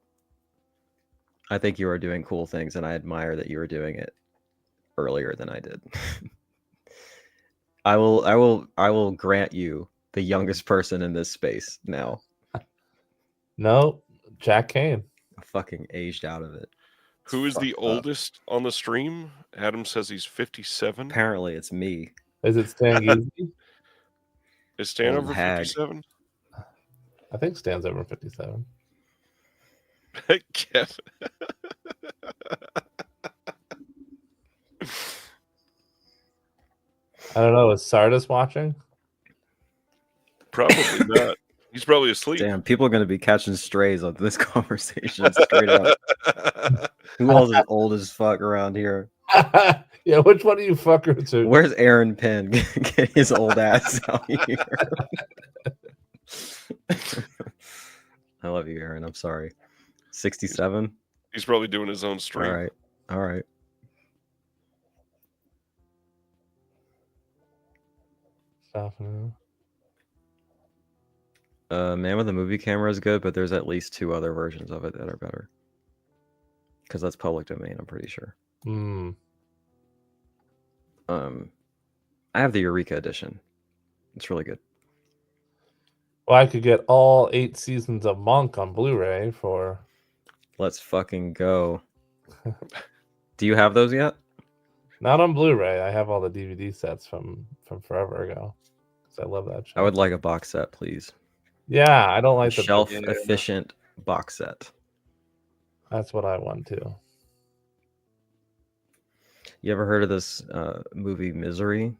I think you are doing cool things, and I admire that you are doing it earlier than I did. I will grant you the youngest person in this space now. No, Jack Kane. I fucking aged out of it. Who is the fucked up. oldest on the stream? Adam says he's 57. Apparently, it's me. Is it Stan Geezy? Is Stan Old over hag. 57? I think Stan's over 57. Kevin. I don't know. Is Sardis watching? Probably not. He's probably asleep. Damn, people are gonna be catching strays on this conversation straight up. Who else is old as fuck around here? Yeah, which one of you fuckers are... Where's Aaron Penn? Get his old ass out here. I love you, Aaron. I'm sorry. 67. He's probably doing his own stream. All right. Stuff, no. Man with a Movie Camera is good, but there's at least 2 other versions of it that are better. Because that's public domain, I'm pretty sure. I have the Eureka edition. It's really good. Well, I could get all 8 seasons of Monk on Blu-ray for... Let's fucking go. Do you have those yet? Not on Blu-ray. I have all the DVD sets from forever ago. Because I love that show. I would like a box set, please. Yeah, I don't like the shelf efficient box set. That's what I want too. You ever heard of this movie Misery?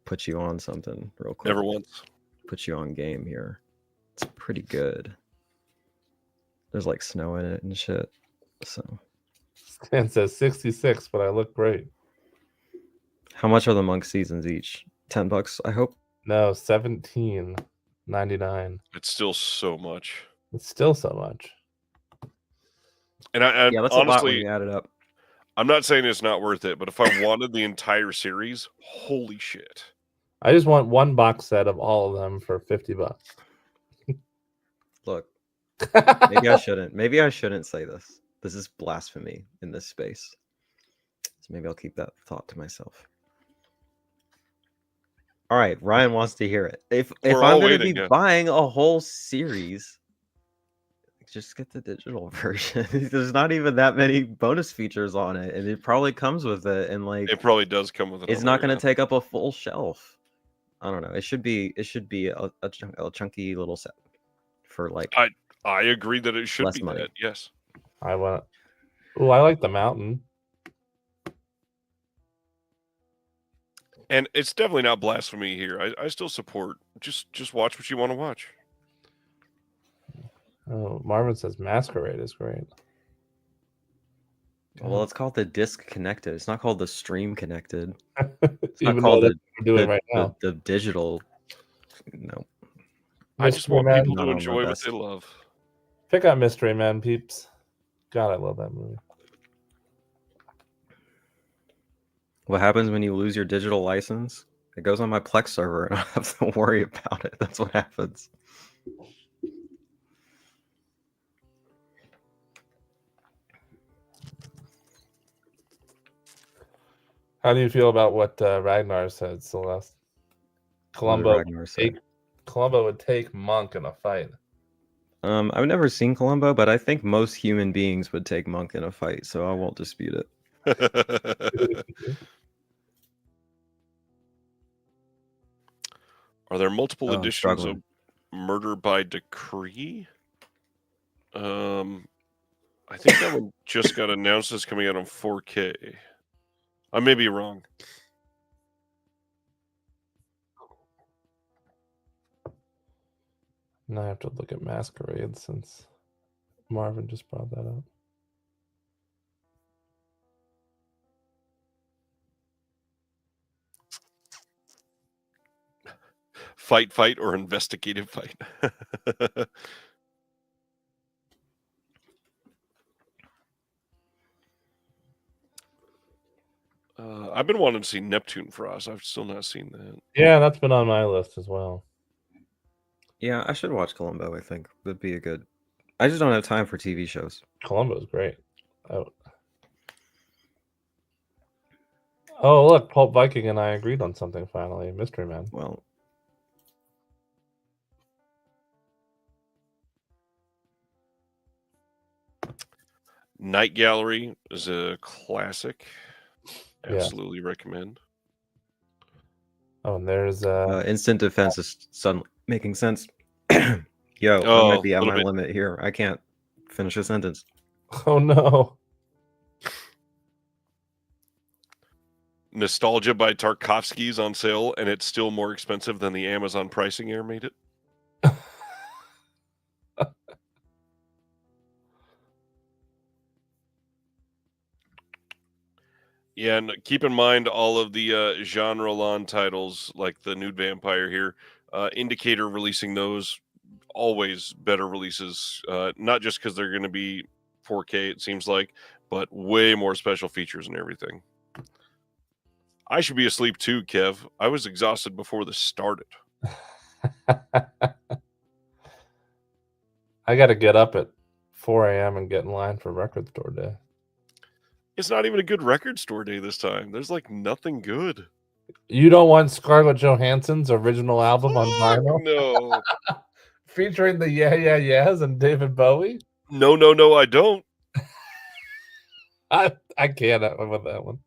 Put you on something real quick. Never once. Put you on game here. It's pretty good. There's like snow in it and shit. So Stan says 66, but I look great. how much are the Monk seasons each? $10, I hope. No, $17.99. It's still so much. It's still so much. And I Yeah, that's honestly, a lot when you add it up. I'm not saying it's not worth it, but if I wanted the entire series, holy shit. I just want one box set of all of them for $50. Look, maybe I shouldn't say this. This is blasphemy in this space. So maybe I'll keep that thought to myself. All right, Ryan wants to hear it. If I'm going to be buying a whole series, just get the digital version. There's not even that many bonus features on it, and it probably comes with it. And like, it probably does come with it. It's not going to take up a full shelf. I don't know. It should be a chunky little set for like. I agree that it should less be money. that. Yes. I want. Oh, I like the mountain. And it's definitely not blasphemy here. I still support. Just watch what you want to watch. Oh, Marvin says Masquerade is great. Well, it's called the disc connected. It's not called the stream connected. It's Even not called though we're doing right now. the digital. No. I just want people to enjoy what they love. Pick up Mystery Man, peeps. God, I love that movie. What happens when you lose your digital license? It goes on my Plex server and I don't have to worry about it. That's what happens. How do you feel about what Ragnar said, Celeste? Columbo would take Monk in a fight. I've never seen Columbo, but I think most human beings would take Monk in a fight, so I won't dispute it. Are there multiple editions of Murder by Decree? I think that one just got announced as coming out on 4K. I may be wrong. Now I have to look at Masquerade since Marvin just brought that up. Fight, or investigative fight. I've been wanting to see Neptune Frost. I've still not seen that. Yeah, that's been on my list as well. Yeah, I should watch Columbo, I think. That'd be a good... I just don't have time for TV shows. Columbo's great. Oh, look, Pulp Viking and I agreed on something finally. Mystery Man. Well... Night Gallery is a classic. Absolutely recommend. Oh, and there's Instant Defense is suddenly making sense. Yo, I might be at my limit here. I can't finish a sentence. Oh no. Nostalgia by Tarkovsky is on sale, and it's still more expensive than the Amazon pricing error made it. Yeah, and keep in mind all of the genre lawn titles, like the Nude Vampire here, Indicator releasing those, always better releases, not just because they're going to be 4K, it seems like, but way more special features and everything. I should be asleep too, Kev. I was exhausted before this started. I got to get up at 4 a.m. and get in line for record store day. It's not even a good record store day this time. There's like nothing good. You don't want Scarlett Johansson's original album on vinyl? No. Featuring the Yeah Yeah Yeahs and David Bowie? No, I don't. I can't with that one.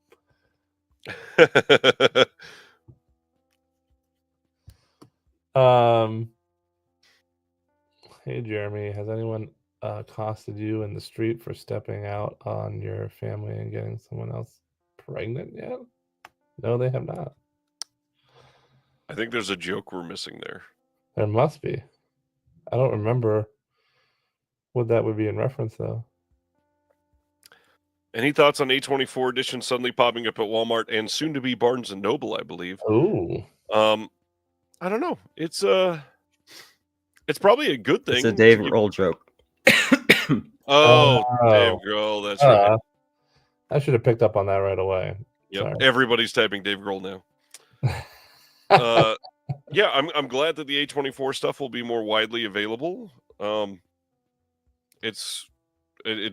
Hey Jeremy, has anyone accosted you in the street for stepping out on your family and getting someone else pregnant yet? No, they have not. I think there's a joke we're missing there. There must be. I don't remember what that would be in reference though. Any thoughts on A24 edition suddenly popping up at Walmart and soon to be Barnes and Noble, I believe? Ooh. I don't know. It's probably a good thing. It's a Dave Grohl joke. Oh, Dave Grohl, that's right. I should have picked up on that right away. Yep, Sorry. everybody's typing Dave Grohl now. Yeah, I'm glad that the A24 stuff will be more widely available. It's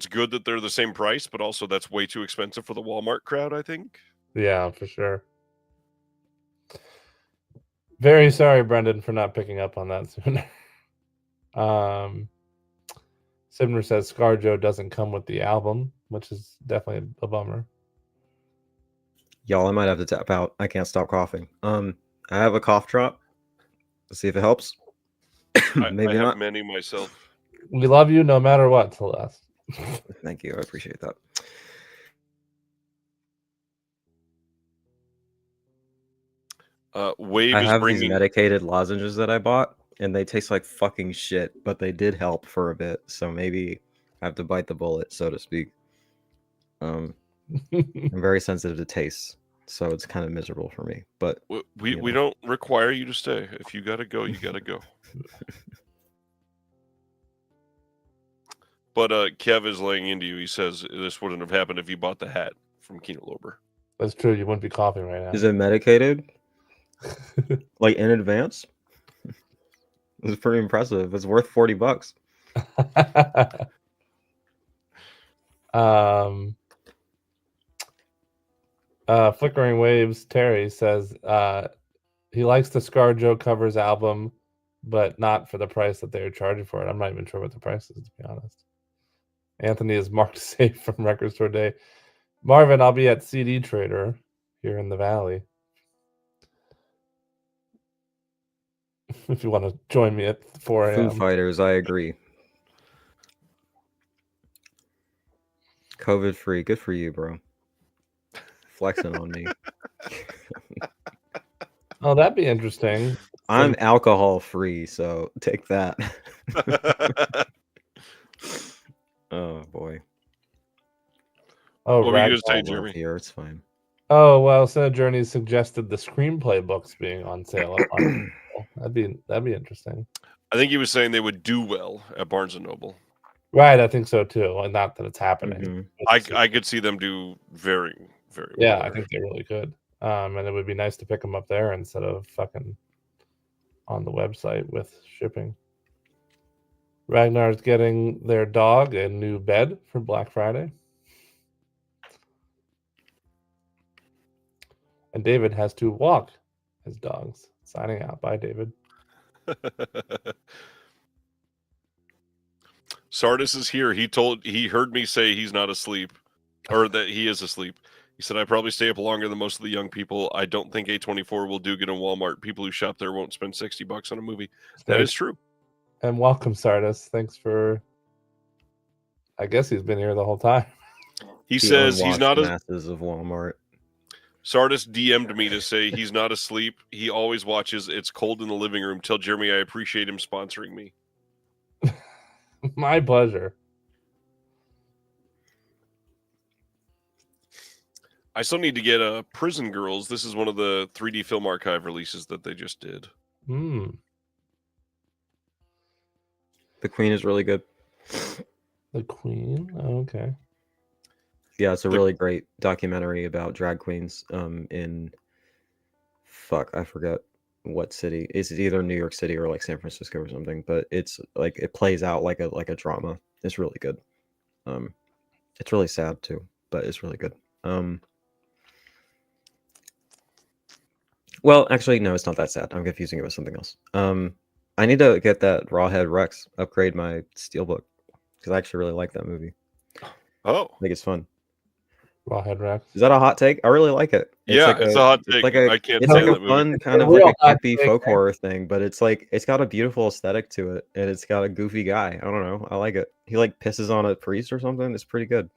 good that they're the same price, but also that's way too expensive for the Walmart crowd, I think. Yeah, for sure. Very sorry, Brendan, for not picking up on that sooner. Sibner says ScarJo doesn't come with the album, which is definitely a bummer. Y'all, I might have to tap out. I can't stop coughing. I have a cough drop. Let's see if it helps. Maybe I have not. many myself. We love you no matter what, Celeste. Thank you. I appreciate that. Wave I is have bringing these medicated lozenges that I bought, and they taste like fucking shit, but they did help for a bit. So maybe I have to bite the bullet, so to speak. I'm very sensitive to taste, so it's kind of miserable for me. But we don't require you to stay. If you gotta go, you gotta go. But Kev is laying into you. He says this wouldn't have happened if you bought the hat from Kino Lorber. That's true. You wouldn't be coughing right now. is it medicated? Like in advance? It's pretty impressive. It's worth $40. Flickering Waves Terry says he likes the ScarJo covers album, but not for the price that they're charging for it. I'm not even sure what the price is, to be honest. Anthony is marked safe from Record Store Day. Marvin, I'll be at CD Trader here in the Valley. If you want to join me at 4 a.m. Foo Fighters, I agree. COVID free. Good for you, bro. Flexing on me. Oh, that'd be interesting. I'm alcohol free, so take that. Oh boy. Oh, What were you gonna say, All love Jeremy? here, it's fine. Oh well, Journey suggested the screenplay books being on sale. That'd be interesting. I think he was saying they would do well at Barnes and Noble. Right, I think so too. And not that it's happening. I could see them do very, very well. Yeah, I think they really could. And it would be nice to pick them up there instead of fucking on the website with shipping. Ragnar's getting their dog a new bed for Black Friday. And David has to walk his dogs. Signing out. Bye, David. Sardis is here. He heard me say he's not asleep, or that he is asleep. He said, I probably stay up longer than most of the young people. I don't think A24 will do good in Walmart. People who shop there won't spend $60 on a movie. That is true. And welcome, Sardis. Thanks for... I guess he's been here the whole time. He says he's not masses of Walmart. Sardis DM'd me to say he's not asleep. He always watches It's Cold in the Living Room. Tell Jeremy I appreciate him sponsoring me. My pleasure. I still need to get Prison Girls. This is one of the 3D Film Archive releases that they just did. Hmm. The Queen is really good. The Queen. Oh, okay. Yeah, it's a really great documentary about drag queens. In I forget what city. It's either New York City or like San Francisco or something. But it's like it plays out like a drama. It's really good. It's really sad too, but it's really good. Well, actually, no, it's not that sad. I'm confusing it with something else. I need to get that Rawhead Rex, upgrade my Steelbook, because I actually really like that movie. Oh, I think it's fun. Rawhead Rex. Is that a hot take? I really like it. yeah, it's a hot take. I can't It's stand like that a movie. fun It's kind a of like real a hot campy take, folk man. horror thing, but it's got a beautiful aesthetic to it, and it's got a goofy guy. I don't know. I like it. He like pisses on a priest or something. It's pretty good.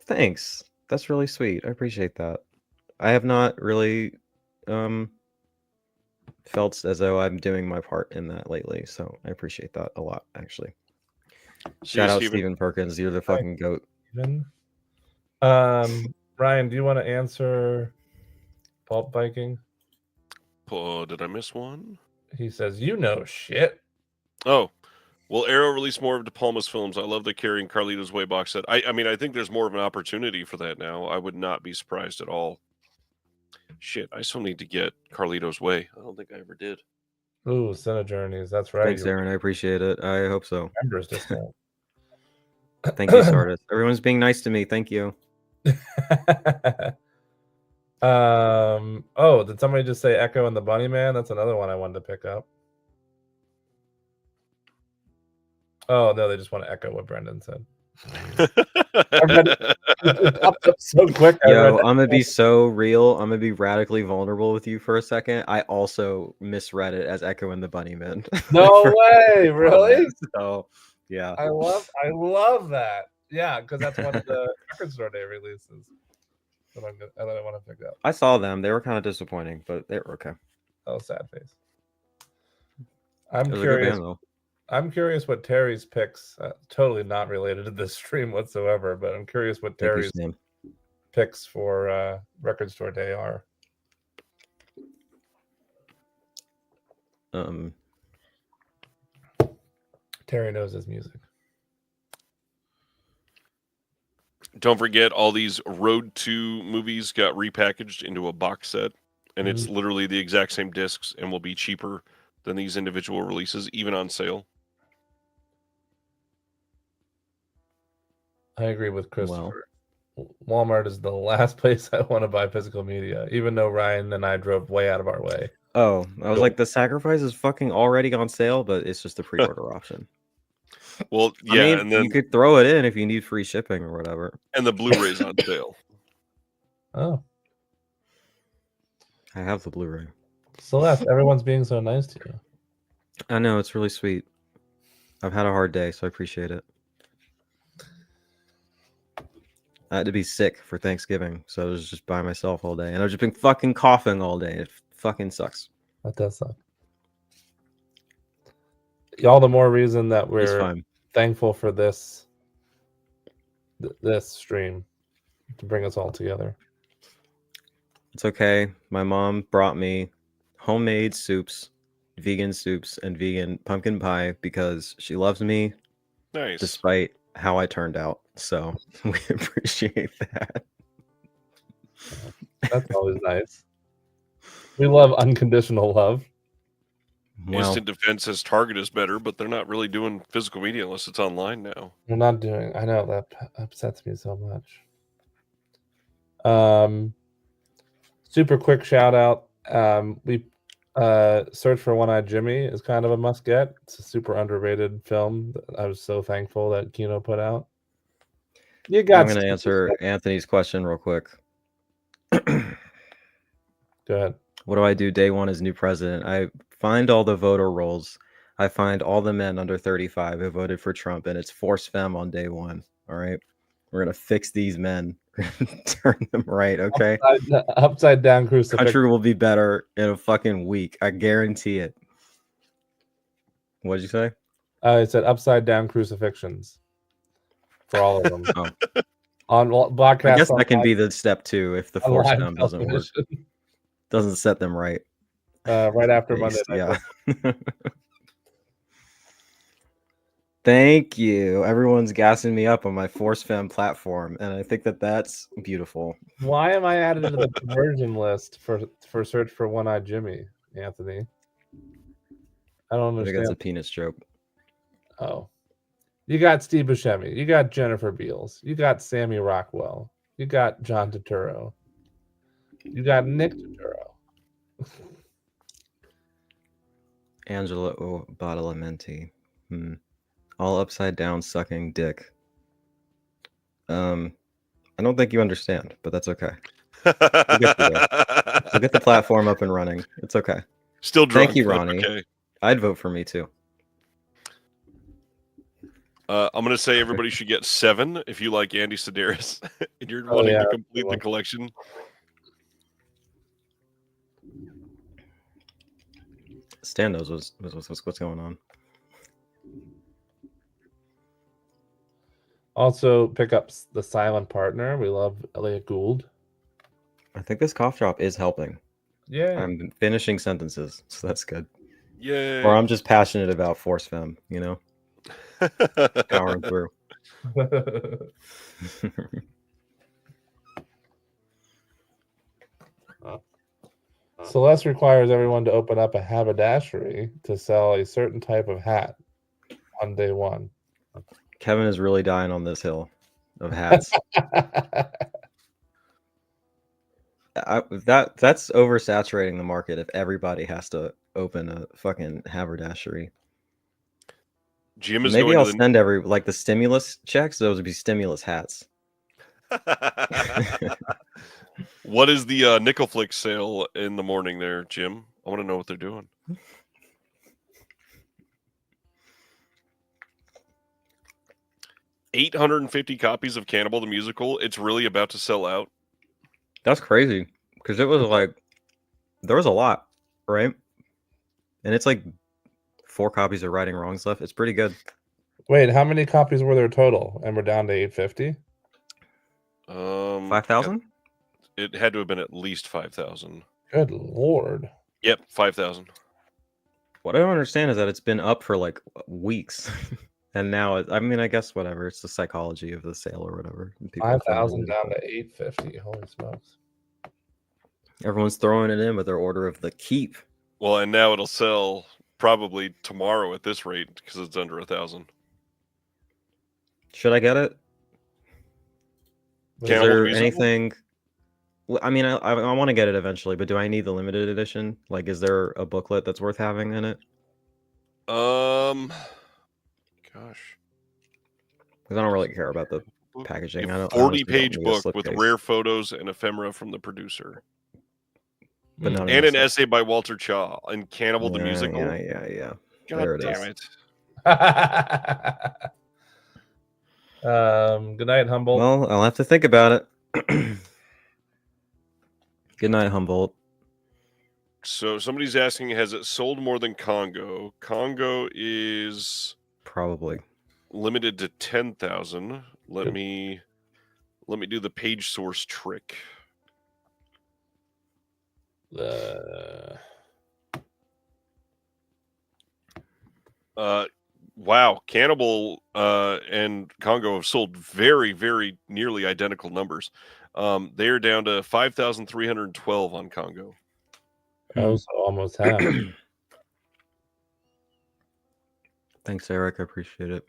Thanks. That's really sweet. I appreciate that. I have not really felt as though I'm doing my part in that lately, so I appreciate that a lot, actually. Shout out Steven. Stephen Perkins. You're the fucking goat. Even. Ryan, do you want to answer Pulp Viking? Oh, did I miss one? He says, "You know shit." Oh, will Arrow release more of De Palma's films? I love the carrying Carlito's Way box set. I mean, I think there's more of an opportunity for that now. I would not be surprised at all. Shit, I still need to get Carlito's Way. I don't think I ever did. Ooh, Cine Journeys. That's right. Thanks, Aaron. I appreciate it. I hope so. Members discount. Thank you, Sardis. Everyone's being nice to me. Thank you. Oh, did somebody just say Echo and the Bunnyman? That's another one I wanted to pick up. Oh no, they just want to echo what Brendan said. It popped up so quick. Yo, I'm gonna be so real. I'm gonna be radically vulnerable with you for a second. I also misread it as Echo and the Bunnyman. No way, really? So yeah. I love that. Yeah, because that's one of the record store day releases that I want to pick up. I saw them. They were kind of disappointing, but they were okay. Oh, sad face. I'm It was a good curious. band, though. I'm curious what Terry's picks. Totally not related to this stream whatsoever, but I'm curious what Thank you, Terry's Sam. picks for record store day are. Terry knows his music. Don't forget, all these Road to movies got repackaged into a box set, and it's literally the exact same discs and will be cheaper than these individual releases, even on sale. I agree with Christopher. Walmart is the last place I want to buy physical media, even though Ryan and I drove way out of our way. Oh, I was like, the Sacrifice is fucking already on sale, but it's just a pre-order option. Well, yeah, I mean, and then you could throw it in if you need free shipping or whatever. and the Blu-ray's on sale. Oh, I have the Blu-ray. Celeste, everyone's being so nice to you. I know, it's really sweet. I've had a hard day, so I appreciate it. I had to be sick for Thanksgiving, so I was just by myself all day, and I've just been fucking coughing all day. It fucking sucks. That does suck. All the more reason that It's we're fine. thankful for this stream to bring us all together. It's okay. My mom brought me homemade soups, vegan soups, and vegan pumpkin pie because she loves me. Nice. Despite how I turned out. So we appreciate that. That's always nice. We love unconditional love. Well, Instant Defense says Target is better, but they're not really doing physical media unless it's online now. We're not doing. I know that upsets me so much. Super quick shout out. We Search for One-Eyed Jimmy is kind of a must get. It's a super underrated film that I was so thankful that Kino put out. You got. I'm going to answer Anthony's question real quick. Go ahead. What do I do day one as new president? I find all the voter rolls. I find all the men under 35 who voted for Trump, and it's force femme on day one. All right. We're going to fix these men, turn them right. Okay. Upside down crucifix. Country will be better in a fucking week. I guarantee it. What'd you say? It said upside down crucifixions. for all of them. Oh. On broadcast. I guess that can on be the step 2 if the on force live down doesn't work. television. Doesn't set them right. Right after Monday Based, Night yeah. Thank you. Everyone's gassing me up on my Force Fem platform, and I think that that's beautiful. Why am I added to the conversion list for search for One-Eyed Jimmy, Anthony? I don't I think that's understand. a penis joke. Oh. You got Steve Buscemi. You got Jennifer Beals. You got Sammy Rockwell. You got John Turturro. You got Nick Turturro. Angelo Badalamenti. All upside down sucking dick. I don't think you understand, but that's okay. We'll get the platform up and running. It's okay. Still drunk. Thank you, Ronnie. Okay. I'd vote for me too. I'm going to say everybody should get 7 if you like Andy Sedaris and you're wanting to complete the collection. Stan knows what's going on. Also, pick up The Silent Partner. We love Elliot Gould. I think this cough drop is helping. Yeah. I'm finishing sentences, so that's good. Yeah. Or I'm just passionate about Force Fem, you know? Powering through. Celeste requires everyone to open up a haberdashery to sell a certain type of hat on day 1. Kevin is really dying on this hill of hats. That's oversaturating the market if everybody has to open a fucking haberdashery. Jim is Maybe going I'll to send the stimulus checks. Those would be stimulus hats. What is the Nickel Flick sale in the morning there, Jim? I want to know what they're doing. $850 copies of Cannibal the Musical. It's really about to sell out. That's crazy because it was like there was a lot, right? And it's like 4 copies of Righting Wrongs left. It's pretty good. Wait, how many copies were there total? And we're down to 850? 5,000? It had to have been at least 5,000. Good lord. Yep, 5,000. What I don't understand is that it's been up for like weeks. And now, I guess whatever. It's the psychology of the sale or whatever. 5,000 down to 850. Holy smokes. Everyone's throwing it in with their order of the keep. Well, and now it'll sell probably tomorrow at this rate because it's under 1,000. Should I get it? Is Cannibal there Musical? anything? I mean, I want to get it eventually, but do I need the limited edition? Like, is there a booklet that's worth having in it? Gosh. Because I don't really care about the packaging. A I 40-page book with slipcase. rare photos and ephemera from the producer. But not And a an essay by Walter Chaw and Cannibal the Musical. Yeah. God There it damn is. it. Good night, Humboldt. Well, I'll have to think about it. Good night, Humboldt. So somebody's asking, has it sold more than Congo? Congo is Probably limited to 10,000. Let me do the page source trick. Wow, Cannibal and Congo have sold very, very nearly identical numbers. They are down to 5,312 on Congo. Oh, so almost half. Thanks, Eric. I appreciate it.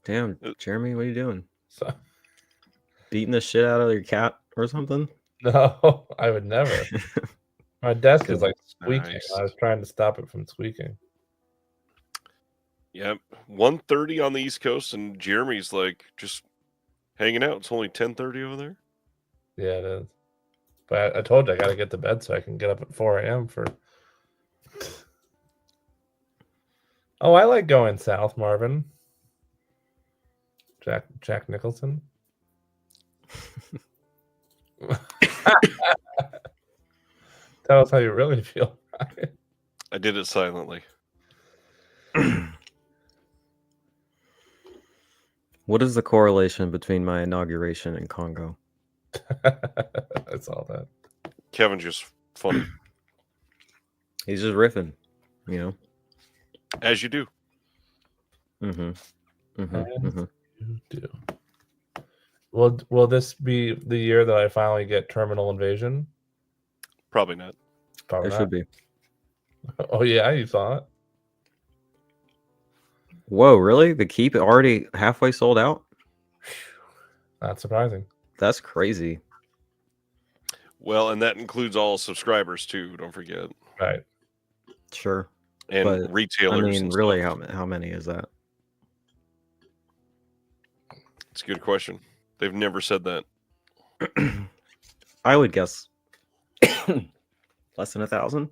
Damn, Jeremy, what are you doing? So, Beating the shit out of your cat or something? no, I would never. My desk is like squeaking. Nice. I was trying to stop it from squeaking. Yep, 1:30 on the East Coast, and Jeremy's like just hanging out. It's only 10:30 over there. Yeah, it is. But I told you I got to get to bed so I can get up at 4 a.m. for. Oh, I like going south, Marvin. Jack Nicholson. Tell us how you really feel. I did it silently. What is the correlation between my inauguration and Congo? I saw that. Kevin's just funny, He's just riffing, you know. as you do. Mm-hmm. Mm-hmm. As Mm-hmm. you do. Will this be the year that I finally get Terminal Invasion? Probably not. Probably It not. should be. Oh yeah, you saw it. Whoa, really? The Keep already halfway sold out? Not surprising. That's crazy. Well, and that includes all subscribers too. Don't forget, Right. Sure. and But, retailers. I mean, and really, stuff. how many is that? It's a good question. They've never said that. I would guess less than 1,000.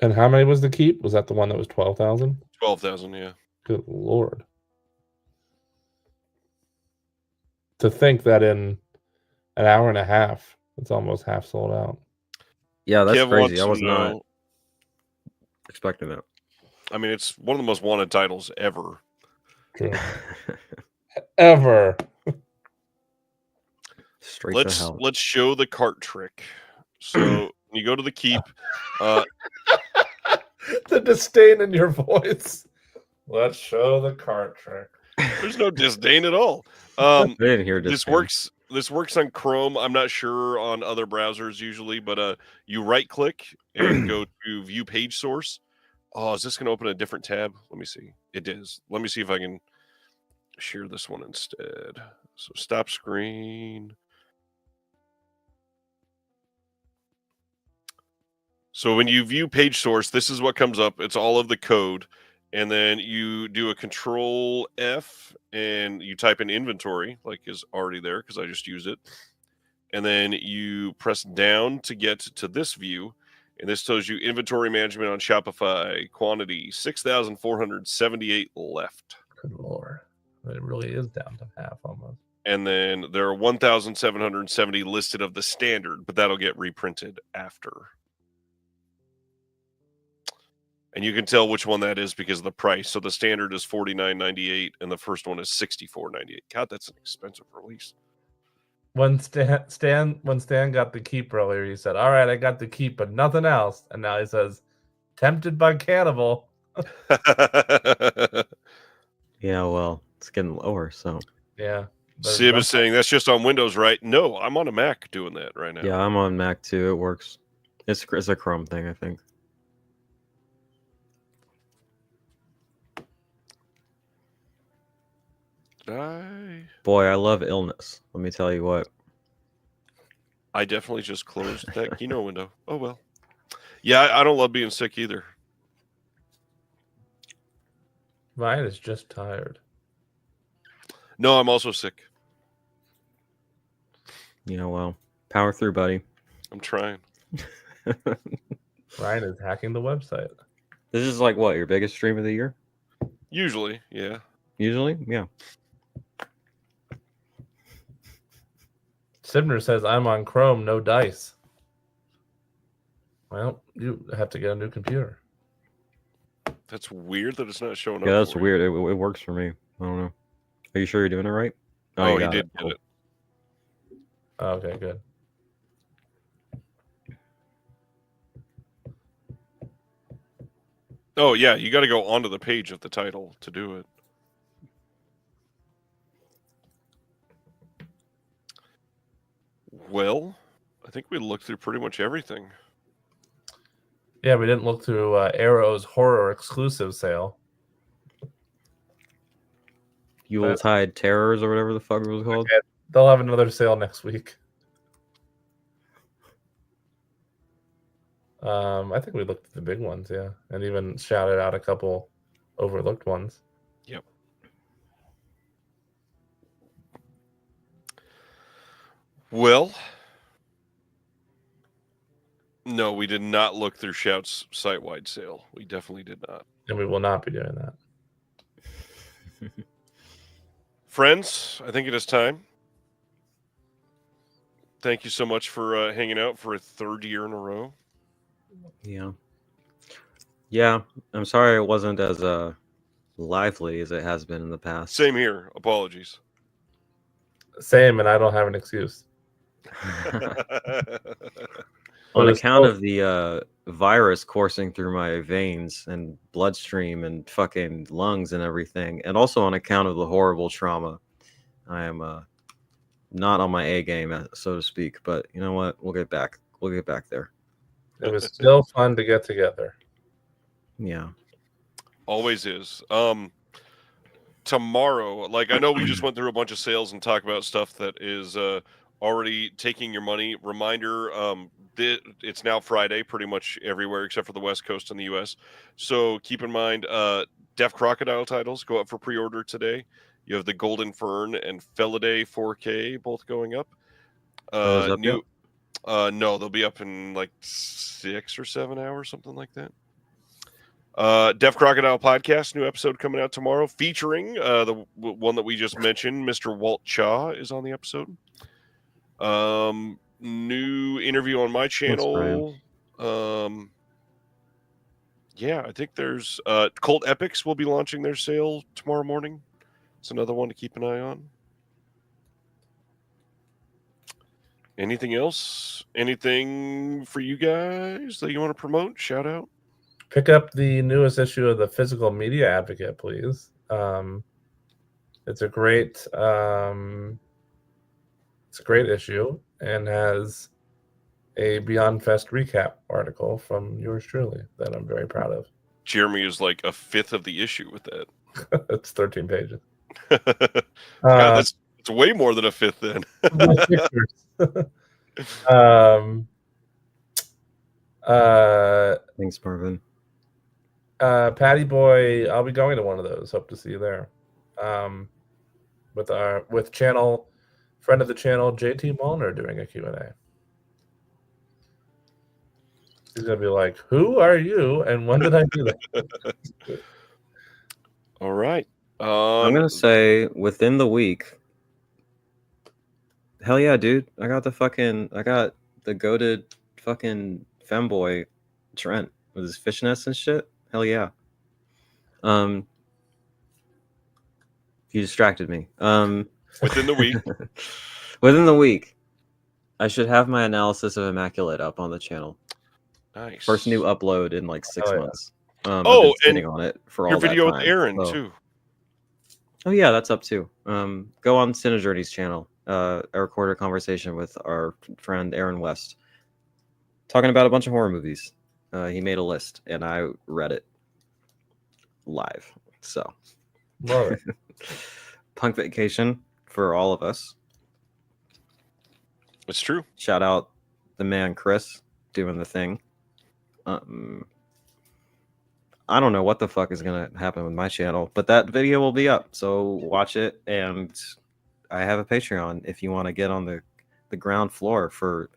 And how many was the Keep? Was that the one that was 12,000? 12,000. Yeah. Good lord. To think that in an hour and a half, it's almost half sold out. Yeah, that's Kev crazy. wants I to was not know- expecting that. I mean, it's one of the most wanted titles ever. True. Ever. Straight to Let's hell. show the cart trick. So when you go to the Keep, The disdain in your voice. Let's show the cart trick. there's no disdain at all. I didn't hear This disdain. works on Chrome. I'm not sure on other browsers usually, but you right click and go to view page source. Oh, is this going to open a different tab? Let me see. It is. Let me see if I can share this one instead. So stop screen. So when you view page source, this is what comes up. It's all of the code. And then you do a control F and you type in inventory, like is already there because I just used it. And then you press down to get to this view. And this tells you inventory management on Shopify, quantity 6,478 left. Good lord. It really is down to half almost. And then there are 1,770 listed of the standard, but that'll get reprinted after. And you can tell which one that is because of the price. So the standard is $49.98 and the first one is $64.98. God, that's an expensive release. When Stan got the Keep earlier, he said, "All right, I got the Keep, but nothing else." And now he says, "Tempted by cannibal." Yeah, well, it's getting lower, so. Yeah. Sib is saying that's just on Windows, right? No, I'm on a Mac doing that right now. Yeah, I'm on Mac too. It works. It's a Chrome thing, I think. Boy, I love illness. Let me tell you what. I definitely just closed that Keynote window. Oh, well. Yeah, I don't love being sick either. Ryan is just tired. No, I'm also sick. You know, well, power through, buddy. I'm trying. Ryan is hacking the website. This is like what, your biggest stream of the year? Usually, yeah. Usually? Yeah. Sibner says, "I'm on Chrome, no dice." Well, you have to get a new computer. That's weird that it's not showing up. Yeah, that's for you. weird. It works for me. I don't know. Are you sure you're doing it right? Oh, you he got did it. get Cool. it. Okay, good. Oh, yeah, you got to go onto the page of the title to do it. Well, I think we looked through pretty much everything. Yeah, we didn't look through Arrow's horror exclusive sale. Yuletide Terrors or whatever the fuck it was called. Okay, they'll have another sale next week. I think we looked at the big ones, yeah, and even shouted out a couple overlooked ones. Yep. Well, no, we did not look through Shout's site-wide sale. We definitely did not. And we will not be doing that. Friends, I think it is time. Thank you so much for hanging out for a third year in a row. Yeah. I'm sorry it wasn't as lively as it has been in the past. Same here. Apologies. Same, and I don't have an excuse. On account of the virus coursing through my veins and bloodstream and fucking lungs and everything, and also on account of the horrible trauma, I am not on my A game, so to speak. But you know what? We'll get back there. It was still fun to get together. Yeah. Always is. Tomorrow, like I know we just went through a bunch of sales and talk about stuff that is already taking your money. Reminder, it's now Friday pretty much everywhere except for the West Coast and the US. So keep in mind, Deaf Crocodile titles go up for pre-order today. You have the Golden Fern and Felidae 4K both going up. Up yet? No, they'll be up in like 6 or 7 hours, something like that. Deaf Crocodile podcast, new episode coming out tomorrow, featuring the one that we just mentioned. Mr. Walt Chaw is on the episode. New interview on my channel. Yeah, I think there's Cult Epics will be launching their sale tomorrow morning. It's another one to keep an eye on. Anything else? Anything for you guys that you want to promote? Shout out. Pick up the newest issue of the Physical Media Advocate, please. It's a great issue and has a Beyond Fest recap article from yours truly that I'm very proud of. Jeremy is like a fifth of the issue with that. It's 13 pages. God, it's way more than a fifth then. Thanks, Marvin. Patty Boy, I'll be going to one of those. Hope to see you there. With channel friend of the channel, JT Molnar, doing a Q&A. He's gonna be like, "Who are you, and when did I do that?" All right. I'm gonna say within the week. Hell yeah, dude! I got the goated fucking femboy Trent with his fishnets and shit. Hell yeah. You distracted me. Within the week. Within the week, I should have my analysis of Immaculate up on the channel. Nice. First new upload in like 6 months. Oh, I've been sitting and on it for your all that video time, with Aaron so. too. Oh yeah, that's up too. Go on Cinejourney's channel. I recorded a conversation with our friend Aaron West, talking about a bunch of horror movies. He made a list, and I read it live. So, Love it. Punk Vacation for all of us. It's true. Shout out the man Chris doing the thing. I don't know what the fuck is gonna happen with my channel, but that video will be up, so watch it. And I have a Patreon if you want to get on the ground floor for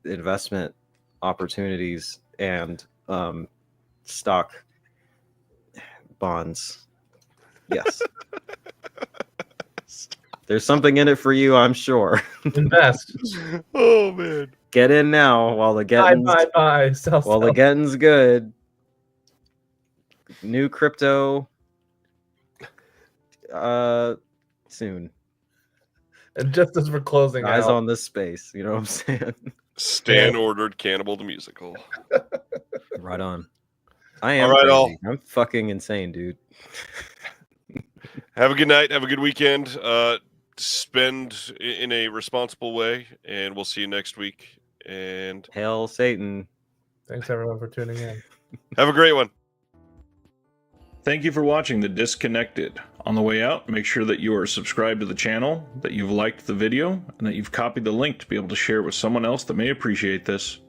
investment opportunities and stock bonds. Yes. There's something in it for you, I'm sure. Invest. Oh man. Get in now while the getting's Buy. Sell. the getting's good. New crypto soon. And just as we're closing Eyes out, on this space, you know what I'm saying? Stan ordered Cannibal the Musical. Right on. I am All right, crazy. all. I'm fucking insane, dude. Have a good night. Have a good weekend. Spend in a responsible way, and we'll see you next week. And Hail Satan. thanks everyone for tuning in. have a great one. Thank you for watching The Disconnected. On the way out, make sure that you are subscribed to the channel, that you've liked the video, and that you've copied the link to be able to share it with someone else that may appreciate this.